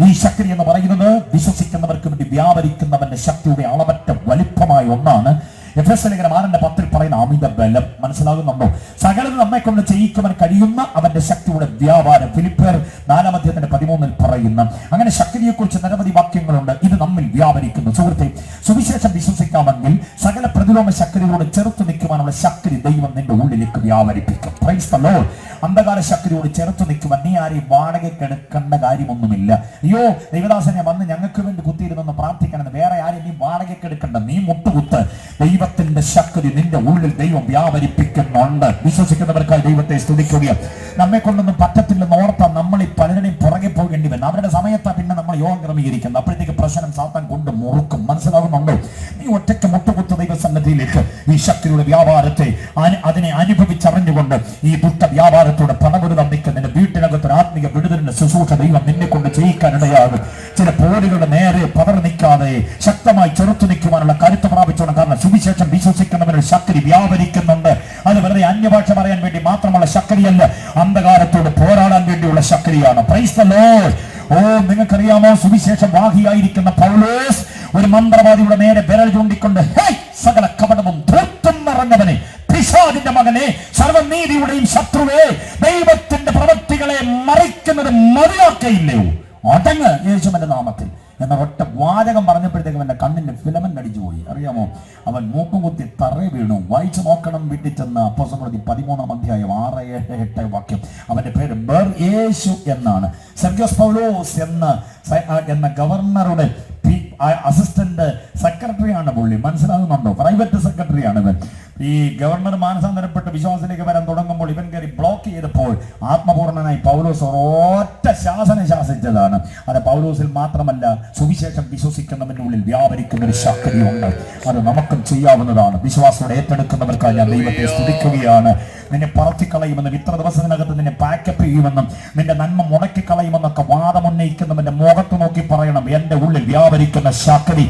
ഈ ശക്തി എന്ന് പറയുന്നത് വിശ്വസിക്കുന്നവർക്ക് വേണ്ടി വ്യാപരിക്കുന്നവന്റെ ശക്തിയുടെ അളവറ്റ വലിപ്പമായ ഒന്നാണ്. എഫെസ്യലേഖനം 6:10 പറയുന്ന അമിത ബലം. മനസ്സിലാകുന്നുണ്ടോ? സകലത് നമ്മെ കൊണ്ട് ചെയ്യിക്കുവാൻ കഴിയുന്ന അവന്റെ ശക്തിയുടെ വ്യാപാരം. ഫിലിപ്പിയർ 4:13 പറയുന്ന അങ്ങനെ ശക്തിയെ കുറിച്ച് നിരവധി വാക്യങ്ങളുണ്ട്. ഇത് നമ്മിൽ വ്യാപരിക്കുന്നു. സുഹൃത്തെ, സുവിശേഷം വിശ്വസിക്കാമെങ്കിൽ സകല പ്രതിലോമ ശക്തിയോട് ചെറുത്തു നിൽക്കുവാനുള്ള ശക്തി ദൈവം നിന്റെ ഉള്ളിലേക്ക് വ്യാപരിപ്പിക്കും. Price the Lord. അന്ധകാര ശക്തിയോട് ചെറുത്തു നിൽക്കുവാൻ നീ ആരെയും വാടകയ്ക്ക് എടുക്കേണ്ട കാര്യമൊന്നുമില്ല. അയ്യോ ദൈവദാസനെ വന്ന് ഞങ്ങൾക്ക് വേണ്ടി കുത്തിയിരുന്നെന്ന് പ്രാർത്ഥിക്കണമെന്ന് വേറെ ആരെയും നീ വാടകയ്ക്ക് എടുക്കണ്ട. നീ മുട്ടുകുത്ത്. ദൈവത്തിന്റെ ശക്തി നിന്റെ ഉള്ളിൽ ദൈവം വ്യാപരിപ്പിക്കുന്നുണ്ട്. വിശ്വസിക്കുന്നവർക്കായി ദൈവത്തെ സ്തുതിക്കുക. നമ്മെ കൊണ്ടൊന്നും പറ്റത്തില്ലെന്ന് ഓർത്താൽ നമ്മൾ ഈ പലരുടെയും പുറകെ പോകേണ്ടി വരും. അവരുടെ സമയത്താ പിന്നെ നമ്മൾ യോഗം ക്രമീകരിക്കുന്നത്. അപ്പോഴത്തേക്ക് പ്രശ്നം സാത്താൻ കൊണ്ട് മുറുക്കും. മനസ്സിലാകുന്നുണ്ടോ? നീ ഒറ്റയ്ക്ക് മുട്ടുകുത്ത് ദൈവസന്നിധിയിലേക്ക് ഈ ശക്തിയുടെ വ്യാപാരത്തെ അതിനെ അനുഭവിച്ചറിഞ്ഞുകൊണ്ട് ഈ ദുഷ്ട വ്യാപാരത്തോടെ പണപുരുതം നിൽക്കുന്നതിന് വീട്ടിനകത്തൊരു ആത്മീയ വിടുതലിന്റെ ശുശ്രൂഷ ദൈവം നിന്നെ കൊണ്ട് ചെയ്യിക്കാനിടയാകും. ചില പോരുകളുടെ നേരെ പതർ നിൽക്കാതെ ശക്തമായി ചെറുത്തു നിൽക്കുവാനുള്ള കരുത്ത് പ്രാപിച്ചോണം. കാരണം സുവിശേഷം വിശ്വസിക്കുന്നവരുടെ ശക്തി വ്യാപരിക്കുന്നുണ്ട്. അത് വെറുതെ അന്യഭാഷ പറയാൻ വേണ്ടി മാത്രമുള്ള ശക്തിയല്ല, അന്ധകാരത്തോട് പോരാടാൻ വേണ്ടിയുള്ള ശക്തിയാണ്. Price the Lord. ഓ, നിങ്ങൾക്കറിയാമോ, സുവിശേഷം വാഹിയായിരിക്കുന്ന പൗലോസ് ഒരു മന്ത്രവാദിയുടെ നേരെ വിരൽ ചൂണ്ടിക്കൊണ്ട്, സകല കപടവും ധൃത്തും നിറഞ്ഞവനെ, പിശാചിന്റെ മകനെ, സർവനീതിയുടെയും ശത്രുവേ, ദൈവത്തിന്റെ പ്രവൃത്തികളെ മറിക്കുന്നത് മതിയാക്കയില്ലയോ, അടങ്ങ് യേശുവിന്റെ നാമത്തിൽ എന്ന ഒറ്റ വാചകം പറഞ്ഞപ്പോഴത്തേക്കും എന്റെ കണ്ണിന്റെ ഫിലമെന്റ് അടിച്ചു പോയി. അറിയാമോ, അവൻ മൂക്കുകുത്തി തറ വീണു. വായിച്ചു നോക്കണം വീട്ടിൽ ചെന്ന്. അപ്പോസ്തലപ്രവൃത്തി 13-ാം അധ്യായം 6-8 വാക്യം. അവന്റെ പേര് ബർ യേശു എന്നാണ്. സെർഗ്യോസ് പൗലോസ് എന്ന ഗവർണറുടെ അസിസ്റ്റന്റ് സെക്രട്ടറിയാണ് പുള്ളി. മനസ്സിലാകുന്നുണ്ടോ? പ്രൈവറ്റ് സെക്രട്ടറിയാണ് ഇവൻ. ഈ ഗവർണർ മാനസാന്തരപ്പെട്ട് വിശ്വാസത്തിലേക്ക് വരാൻ തുടങ്ങുമ്പോൾ ഇവൻ കയറി ബ്ലോക്ക് ചെയ്തപ്പോൾ ആത്മപൂർണനായി പൗലോസ് ഒരൊറ്റ ശാസനം ശാസിച്ചതാണ്. അത് പൗലോസിൽ മാത്രമല്ല, സുവിശേഷം വിശ്വസിക്കുന്നവന്റെ ഉള്ളിൽ വ്യാപരിക്കുന്ന ഒരു ശക്തിയുണ്ട്. അത് നമുക്കും ചെയ്യാവുന്നതാണ്. വിശ്വാസത്തോടെ ഏറ്റെടുക്കുന്നവർക്കായി ഞാൻ ദൈവത്തെ സ്തുതിക്കുകയാണ്. നിന്നെ പറത്തിക്കളയുമെന്നും ഇത്ര ദിവസത്തിനകത്ത് നിന്നെ പാക്കപ്പ് ചെയ്യുമെന്നും നിന്റെ നന്മ മുടക്കിക്കളയുമെന്നൊക്കെ വാദമുന്നയിക്കുന്നവന്റെ മുഖത്ത് നോക്കി പറയണം, എന്റെ ഉള്ളിൽ വ്യാപരിക്കുന്ന ശക്തി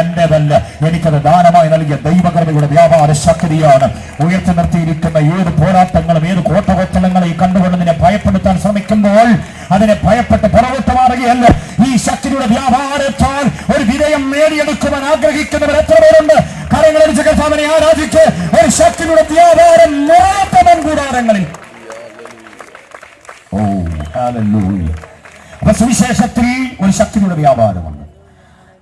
എന്റേതല്ല, എനിക്കത് ദാനമായി നൽകിയ ദൈവകൃപയുടെ വ്യാപാര ശക്തിയാണ്. ഉയർത്തി നിർത്തിയിരിക്കുന്ന ഏത് പോരാട്ടങ്ങളും ഏത് കോട്ടകൊത്തളങ്ങളെയും കണ്ടുകൊണ്ട് നിന്നെ ഭയപ്പെടുത്താൻ ശ്രമിക്കുമ്പോൾ അതിനെ ഭയപ്പെട്ട് പുറകോട്ട് മാറുകയല്ല. ഈ ശക്തിയുടെ വ്യാപാരത്താൽ ഒരു വിജയം നേടിയെടുക്കുവാൻ ആഗ്രഹിക്കുന്നവർ എത്ര പേരുണ്ട്? കരങ്ങളടിച്ച് കർത്താവിനെ ആരാധിച്ച് ഒരു ശക്തിയുടെ വ്യാപാരം കൂടാരങ്ങളിൽ. ഓ ഹല്ലേലൂയ. അപ്പൊ സുവിശേഷത്തിൽ ഒരു ശക്തിയുടെ വ്യാപാരമുണ്ട്.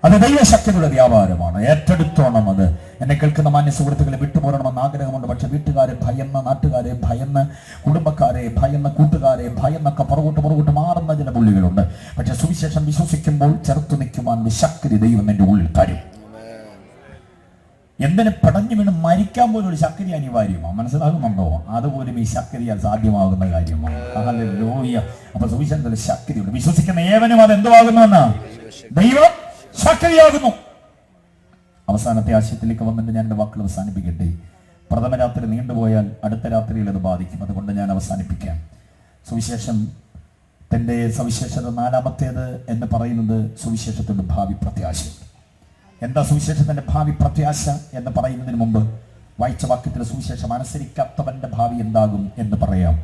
അത് ദൈവശക്തിയുടെ വ്യാപാരമാണ്. ഏറ്റെടുത്തോണം. അത് എന്നെ കേൾക്കുന്ന മാന്യ സുഹൃത്തുക്കളെ വിട്ടുപോരണമെന്ന് ആഗ്രഹമുണ്ട്. പക്ഷെ വീട്ടുകാരെ ഭയന്ന്, നാട്ടുകാരെ ഭയന്ന്, കുടുംബക്കാരെ ഭയന്ന്, കൂട്ടുകാരെ ഭയന്നൊക്കെ പുറകോട്ട് മാറുന്ന ചില പുള്ളികളുണ്ട്. പക്ഷെ സുവിശേഷം വിശ്വസിക്കുമ്പോൾ ചെറുത്തു നിൽക്കുവാൻ ശക്തി ദൈവം എന്റെ ഉള്ളിൽ തരും. എന്തിന് പടഞ്ഞു വീണ് മരിക്കാൻ പോലും ഒരു ശക്തി അനിവാര്യമാണ്. മനസ്സിലാകുന്നുണ്ടോ? അതുപോലും ഈ ശക്തിയാൽ സാധ്യമാകുന്ന കാര്യമാണ്. ഹല്ലേലൂയ. അപ്പൊ സുവിശേഷത്തിൽ ശക്തിയുണ്ട്. വിശ്വസിക്കുന്ന ഏവനും അത് എന്തുവാകുന്നുവെന്ന് ദൈവം ശക്തിയാകുന്നു. അവസാനത്തെ ആശയത്തിലേക്ക് വന്നിട്ട് ഞാൻ എൻ്റെ വാക്കുകൾ അവസാനിപ്പിക്കട്ടെ. പ്രഥമ രാത്രി നീണ്ടുപോയാൽ അടുത്ത രാത്രിയിൽ അത് ബാധിക്കും. അതുകൊണ്ട് ഞാൻ അവസാനിപ്പിക്കാം. സുവിശേഷത്തിൻ്റെ സവിശേഷത നാലാമത്തേത് എന്ന് പറയുന്നത് സുവിശേഷത്തിൻ്റെ ഭാവി പ്രത്യാശ. എന്താ സുവിശേഷത്തിന്റെ ഭാവി പ്രത്യാശ എന്ന് പറയുന്നതിന് മുമ്പ് വായിച്ച വാക്യത്തിൽ സുവിശേഷം അനുസരിക്കാത്തവന്റെ ഭാവി എന്താകും എന്ന് പറയാം.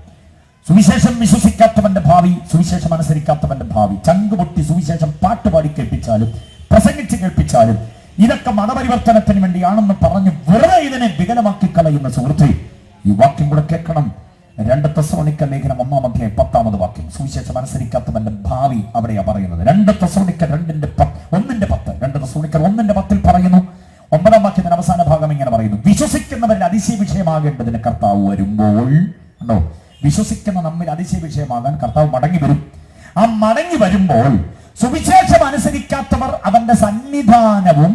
സുവിശേഷം വിശ്വസിക്കാത്തവന്റെ ഭാവി, സുവിശേഷം അനുസരിക്കാത്തവന്റെ ഭാവി. ചങ്കുപൊട്ടി സുവിശേഷം പാട്ടുപാടി കേൾപ്പിച്ചാലും പ്രസംഗിച്ച് കേൾപ്പിച്ചാലും ഇതൊക്കെ മതപരിവർത്തനത്തിന് വേണ്ടിയാണെന്ന് പറഞ്ഞ് വെറുതെ ഇതിനെ വികലമാക്കി കളയുന്ന സുഹൃത്തെ, ഈ വാക്യം കൂടെ കേൾക്കണം. 2 തെസ്സലോനിക്ക ലേഖനം 1-ാം അധ്യായം 10-ാമത് വാക്യം. സുവിശേഷം അനുസരിക്കാത്തവന്റെ ഭാവി അവിടെയാ പറയുന്നത്. 2 തെസ്സലോനിക്ക 1:10 പറയുന്നു. 9-ാം വാക്യത്തിന്റെ അവസാന ഭാഗം ഇങ്ങനെ പറയുന്നു: വിശ്വസിക്കുന്നവരിൽ അതിശയ വിഷയമാകേണ്ടതിന് കർത്താവ് വരുമ്പോൾ. ഉണ്ടോ? വിശ്വസിക്കുന്ന നമ്മിൽ അതിശയ വിഷയമാകാൻ കർത്താവ് മടങ്ങി വരും. ആ മടങ്ങി വരുമ്പോൾ സുവിശേഷം അനുസരിക്കാത്തവർ അവന്റെ സന്നിധാനവും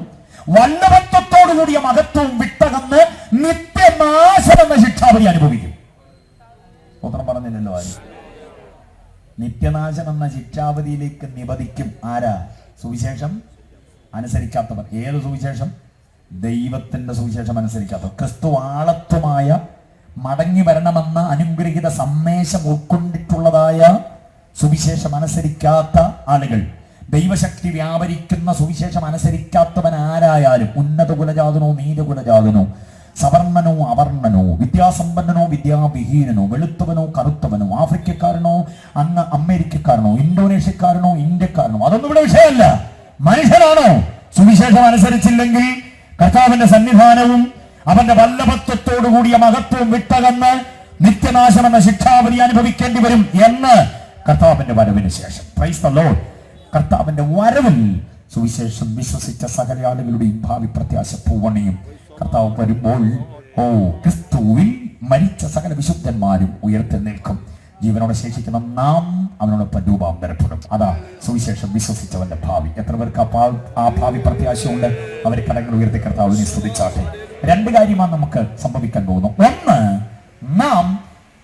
വല്ലഭത്വത്തോടുകൂടിയ മഹത്വവും വിട്ടകന്ന് നിത്യനാശം എന്ന ശിക്ഷാവിധി അനുഭവിക്കും. ഉത്തരം പറഞ്ഞില്ലല്ലോ ആര്? നിത്യനാശം എന്ന ശിക്ഷാവധിയിലേക്ക് നിബദിക്കും. ആരാ? സുവിശേഷം അനുസരിക്കാത്തവർ. ഏത് സുവിശേഷം? ദൈവത്തിന്റെ സുവിശേഷം അനുസരിക്കാത്തവർ. ക്രിസ്തു ആളത്വമായ മടങ്ങി വരണമെന്ന അനുഗ്രഹീത സന്ദേശം ഉൾക്കൊണ്ടിട്ടുള്ളതായ സുവിശേഷം അനുസരിക്കാത്ത ആളുകൾ, ദൈവശക്തി വ്യാപരിക്കുന്ന സുവിശേഷം അനുസരിക്കാത്തവൻ ആരായാലും, ഉന്നത കുലജാതനോ നീലകുലജാതനോ, സവർണനോ അവർണനോ, വിദ്യാസമ്പന്നനോ വിദ്യാവിഹീനനോ, വെളുത്തവനോ കറുത്തവനോ, ആഫ്രിക്കക്കാരനോ അങ്ങ് അമേരിക്കക്കാരനോ, ഇന്തോനേഷ്യക്കാരനോ ഇന്ത്യക്കാരനോ, അതൊന്നും ഇവിടെ വിഷയമല്ല. മനുഷ്യനാണോ? സുവിശേഷം അനുസരിച്ചില്ലെങ്കിൽ കർത്താവിന്റെ സന്നിധാനവും അവന്റെ വല്ലഭത്വത്തോടു കൂടിയ മഹത്വവും വിട്ടകന്ന് നിത്യനാശം എന്ന ശിക്ഷാവിധി അനുഭവിക്കേണ്ടി വരും എന്ന് കർത്താവിന്റെ വരവിന് ശേഷം. Price the Lord. കർത്താവിന്റെ വരവിൽ സുവിശേഷം വിശ്വസിച്ച സകല ആളുകളുടെയും ഭാവി പ്രത്യാശ പൂവണിയും. കർത്താവ് വരുമ്പോൾ ക്രിസ്തുവിൽ മരിച്ച സകല വിശുദ്ധന്മാരും ഉയർത്തെഴുന്നേൽക്കും. ജീവനോടെ ശേഷിക്കുന്ന നാം അവനോടൊപ്പം രൂപാന്തരപ്പെടും. അതാ സുവിശേഷം വിശ്വസിച്ചവന്റെ ഭാവി. എത്ര പേർക്ക് ആ ഭാവി പ്രത്യാശയുണ്ട്? അവർ കരങ്ങൾ ഉയർത്തി കർത്താവിനെ സ്തുതിച്ചാട്ടെ. 2 കാര്യമാണ് നമുക്ക് സംഭവിക്കാൻ പോകുന്നു. ഒന്ന്, നാം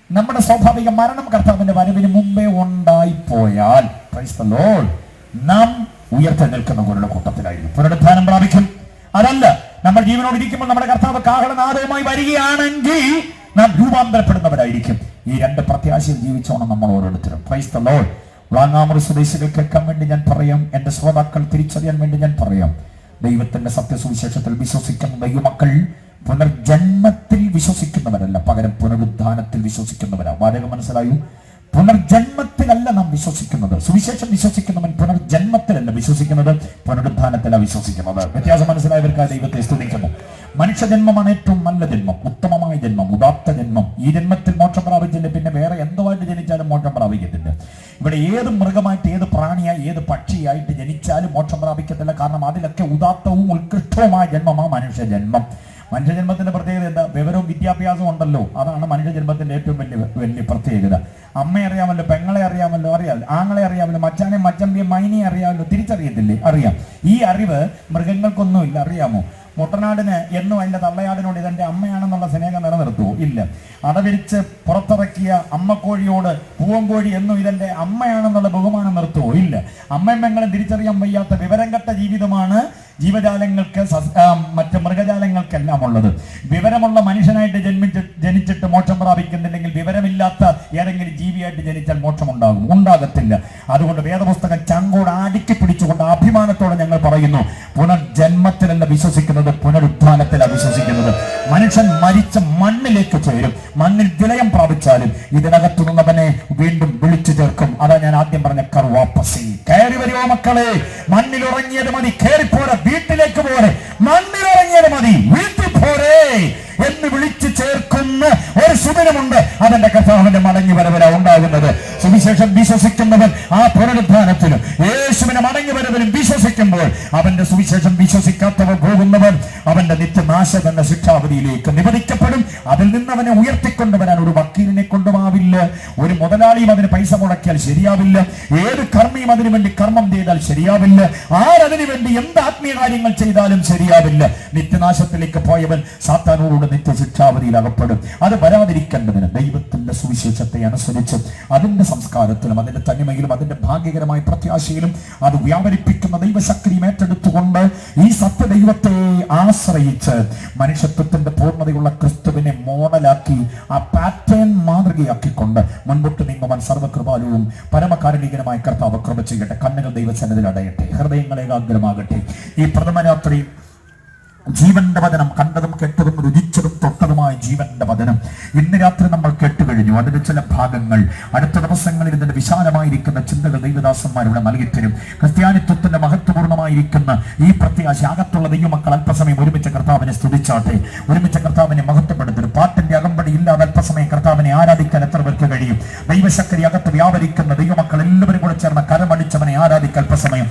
നമ്മുടെ സ്വാഭാവിക മരണം കർത്താവിന്റെ വരവിന് മുമ്പേ ഉണ്ടായിപ്പോയാൽ പ്രൈസ് ദി ലോർഡ് നാം ഉയർത്തെഴുന്നേൽക്കുന്നവരുടെ കൂട്ടത്തിലായിരിക്കും. പുനരുത്ഥാനം പ്രാപിക്കും. അതല്ല, നമ്മൾ ജീവനോട് ഇരിക്കുമ്പോൾ നമ്മുടെ കർത്താവ് കാഹളനാദവുമായി വരികയാണെങ്കിൽ നാം രൂപാന്തരപ്പെടുന്നവരായിരിക്കും. ഈ 2 പ്രത്യാശയിൽ ജീവിച്ചോണം നമ്മൾ ഓരോരുത്തരും. Price the Lord. വാങ്ങാമുറി സ്വദേശികൾ കേൾക്കാൻ വേണ്ടി ഞാൻ പറയാം, എന്റെ ശ്രോതാക്കൾ തിരിച്ചറിയാൻ വേണ്ടി ഞാൻ പറയാം. ദൈവത്തിന്റെ സത്യസുവിശേഷത്തിൽ വിശ്വസിക്കുന്ന ദൈവമക്കൾ പുനർജന്മത്തിൽ വിശ്വസിക്കുന്നവരല്ല, പകരം പുനരുദ്ധാനത്തിൽ വിശ്വസിക്കുന്നവരാ. വാചകം മനസ്സിലായു? പുനർജന്മത്തിലല്ല നാം വിശ്വസിക്കുന്നത്. സുവിശേഷം വിശ്വസിക്കുന്നവൻ പുനർജന്മത്തിലല്ല വിശ്വസിക്കുന്നത്, പുനരുദ്ധാനത്തിലാണ് വിശ്വസിക്കുന്നത്. വ്യത്യാസം മനസ്സിലായവർക്കായി ദൈവത്തെ സ്തുതിക്കുന്നു. മനുഷ്യജന്മമാണ് ഏറ്റവും നല്ല ജന്മം, ഉത്തമമായ ജന്മം, ഉദാത്ത ജന്മം. ഈ ജന്മത്തിൽ മോക്ഷം പ്രാപിച്ചില്ല, പിന്നെ വേറെ എന്തുമായിട്ട് ജനിച്ചാലും മോക്ഷം പ്രാപിക്കത്തില്ല. ഇവിടെ ഏത് മൃഗമായിട്ട്, ഏത് പ്രാണിയായി, ഏത് പക്ഷിയായിട്ട് ജനിച്ചാലും മോക്ഷം പ്രാപിക്കത്തില്ല. കാരണം അതിലൊക്കെ ഉദാത്തവും ഉത്കൃഷ്ടവുമായ ജന്മമാണ് മനുഷ്യജന്മം. മനുഷ്യജന്മത്തിന്റെ പ്രത്യേകത എന്താ? വിവരവും വിദ്യാഭ്യാസവും ഉണ്ടല്ലോ. അതാണ് മനുഷ്യജന്മത്തിന്റെ ഏറ്റവും വലിയ പ്രത്യേകത. അമ്മയെ അറിയാമല്ലോ, പെങ്ങളെ അറിയാമല്ലോ, ആങ്ങളെ അറിയാമല്ലോ, മച്ചാനെ മച്ചമ്പിയെ മൈനെ അറിയാമല്ലോ. തിരിച്ചറിയത്തില്ലേ? അറിയാം. ഈ അറിവ് മൃഗങ്ങൾക്കൊന്നുമില്ല. അറിയാമോ? മുട്ടനാടിന് എന്നും അതിന്റെ തള്ളയാടിനോട് ഇതെന്റെ അമ്മയാണെന്നുള്ള സ്നേഹം നിലനിർത്തുവോ? ഇല്ല. അടവിരിച്ച് പുറത്തിറക്കിയ അമ്മക്കോഴിയോട് പൂവൻകോഴി എന്നും ഇതെന്റെ അമ്മയാണെന്നുള്ള ബഹുമാനം നിർത്തുവോ? ഇല്ല. അമ്മയും പെങ്ങളും തിരിച്ചറിയാൻ വയ്യാത്ത വിവരം കെട്ട ജീവിതമാണ് ജീവജാലങ്ങൾക്ക് മറ്റ് മൃഗജാലങ്ങൾക്കെല്ലാം ഉള്ളത്. വിവരമുള്ള മനുഷ്യനായിട്ട് ജനിച്ചിട്ട് മോക്ഷം പ്രാപിക്കുന്നില്ലെങ്കിൽ വിവരമില്ലാത്ത ഏതെങ്കിലും ജീവിയായിട്ട് ജനിച്ചാൽ മോക്ഷം ഉണ്ടാകത്തില്ല. അതുകൊണ്ട് വേദപുസ്തകം ചങ്കോട് അടുക്കി പിടിച്ചുകൊണ്ട് അഭിമാനത്തോടെ ഞങ്ങൾ പറയുന്നു, പുനർജന്മത്തിലല്ല വിശ്വസിക്കുന്നത്, പുനരുത്ഥാനത്തിലാണ് വിശ്വസിക്കുന്നത്. മനുഷ്യൻ മരിച്ച മണ്ണിലേക്ക് ചേരും. മണ്ണിൽ വിലയം പ്രാപിച്ചാലും ഇതിനകത്തു നിന്നവനെ വീണ്ടും വിളിച്ചു ചേർക്കും. അതാ ഞാൻ ആദ്യം പറഞ്ഞ കർവാപ്പസി. കയറി വരുവോ മക്കളെ, മണ്ണിൽ ഉറങ്ങിയത് മതി, കയറിപ്പോരെ, വീട്ടിലേക്ക് പോരെ, മണ്ണിലിറങ്ങിയത് മതി, വീട്ടിൽ പോരെ എന്ന് വിളിച്ചു ചേർക്കുന്ന ഒരു സുദിനമുണ്ട്. അതിന്റെ കർത്താവിന്റെ മടങ്ങി വരവില ഉണ്ടാകുന്നത്. സുവിശേഷം വിശ്വസിക്കുന്നവൻ ആ പുനരുദ്ധാനത്തിലും യേശുവിന്റെ മടങ്ങി വരവിലും വിശ്വസിക്കുമ്പോൾ അവന്റെ സുവിശേഷം വിശ്വസിക്കാത്തവർ പോകുന്നവൻ അവന്റെ നിത്യനാശ തന്നെ ശിക്ഷാവധിയിലേക്ക് നിവദിക്കപ്പെടും. അതിൽ നിന്ന് അവനെ ഉയർത്തിക്കൊണ്ടുവരാൻ ഒരു വക്കീലിനെ കൊണ്ടുമാവില്ല, ഒരു മുതലാളിയും അതിന് പൈസ മുടക്കിയാൽ ശരിയാവില്ല, ഏത് കർമ്മിയും അതിനു വേണ്ടി കർമ്മം ചെയ്താൽ ശരിയാവില്ല, ആരതിനു വേണ്ടി എന്ത് ആത്മീയ കാര്യങ്ങൾ ചെയ്താലും ശരിയാവില്ല. നിത്യനാശത്തിലേക്ക് പോയവൻ സാത്താനോട് നിത്യശിക്ഷാവധിയിൽ അകപ്പെടും. അത് വരാതിരിക്കേണ്ടതിന് ദൈവത്തിന്റെ സുവിശേഷത്തെ അനുസരിച്ച് അതിന്റെ സംസ്കാരത്തിലും അതിന്റെ തനിമയിലും അതിന്റെ ഭാഗ്യകരമായ പ്രത്യാശയിലും അത് വ്യാപരിപ്പിക്കുന്ന ദൈവശക്തിയും ഏറ്റെടുത്തുകൊണ്ട് ഈ സത്യദൈവത്തെ ആശ്രയിച്ച് മനുഷ്യത്വത്തിന്റെ പൂർണ്ണതയുള്ള ക്രിസ്തുവിനെ മോഡലാക്കി ആ പാറ്റേൺ മാതൃകയാക്കിക്കൊണ്ട് മുൻപോട്ട് നീങ്ങുവാൻ സർവ്വകൃപാലുവും പരമകാരുണികനുമായ കർത്താവ് കൃപ ചെയ്യട്ടെ. കണ്ണുകൾ ദൈവസന്നിധിയിൽ അടയട്ടെ, ഹൃദയങ്ങൾ ഏകാഗ്രമാകട്ടെ. ഈ പ്രഥമ രാത്രി ജീവന്റെ വചനം, കണ്ടതും കേട്ടതും രുചിച്ചതും തൊട്ടതുമായ ജീവന്റെ വചനം ഇന്ന് രാത്രി നമ്മൾ കേട്ടുകഴിഞ്ഞു. അതിന്റെ ചില ഭാഗങ്ങൾ അടുത്ത ദിവസങ്ങളിൽ ഇതിന്റെ വിശാലമായിരിക്കുന്ന ചിന്തകൾ ദൈവദാസന്മാരിവിടെ നൽകിത്തരും. ക്രിസ്ത്യാനിത്വത്തിന്റെ മഹത്വപൂർണ്ണമായിരിക്കുന്ന ഈ പ്രത്യാശ അകത്തുള്ള ദൈവമക്കൾ അല്പസമയം ഒരുമിച്ച് കർത്താവിനെ സ്തുതിച്ചാട്ടെ, ഒരുമിച്ച് കർത്താവിനെ മഹത്വപ്പെടുത്തും. പാട്ടിന്റെ അകമ്പടി ഇല്ലാതെ അല്പസമയം കർത്താവിനെ ആരാധിക്കാൻ എത്ര പേർക്ക് കഴിയും? ദൈവശക്തി അകത്ത് വ്യാപരിക്കുന്ന ദൈവമക്കൾ എല്ലാവരും കൂടെ ചേർന്ന് കരമടിച്ചവനെ ആരാധിക്കാൻ അല്പസമയം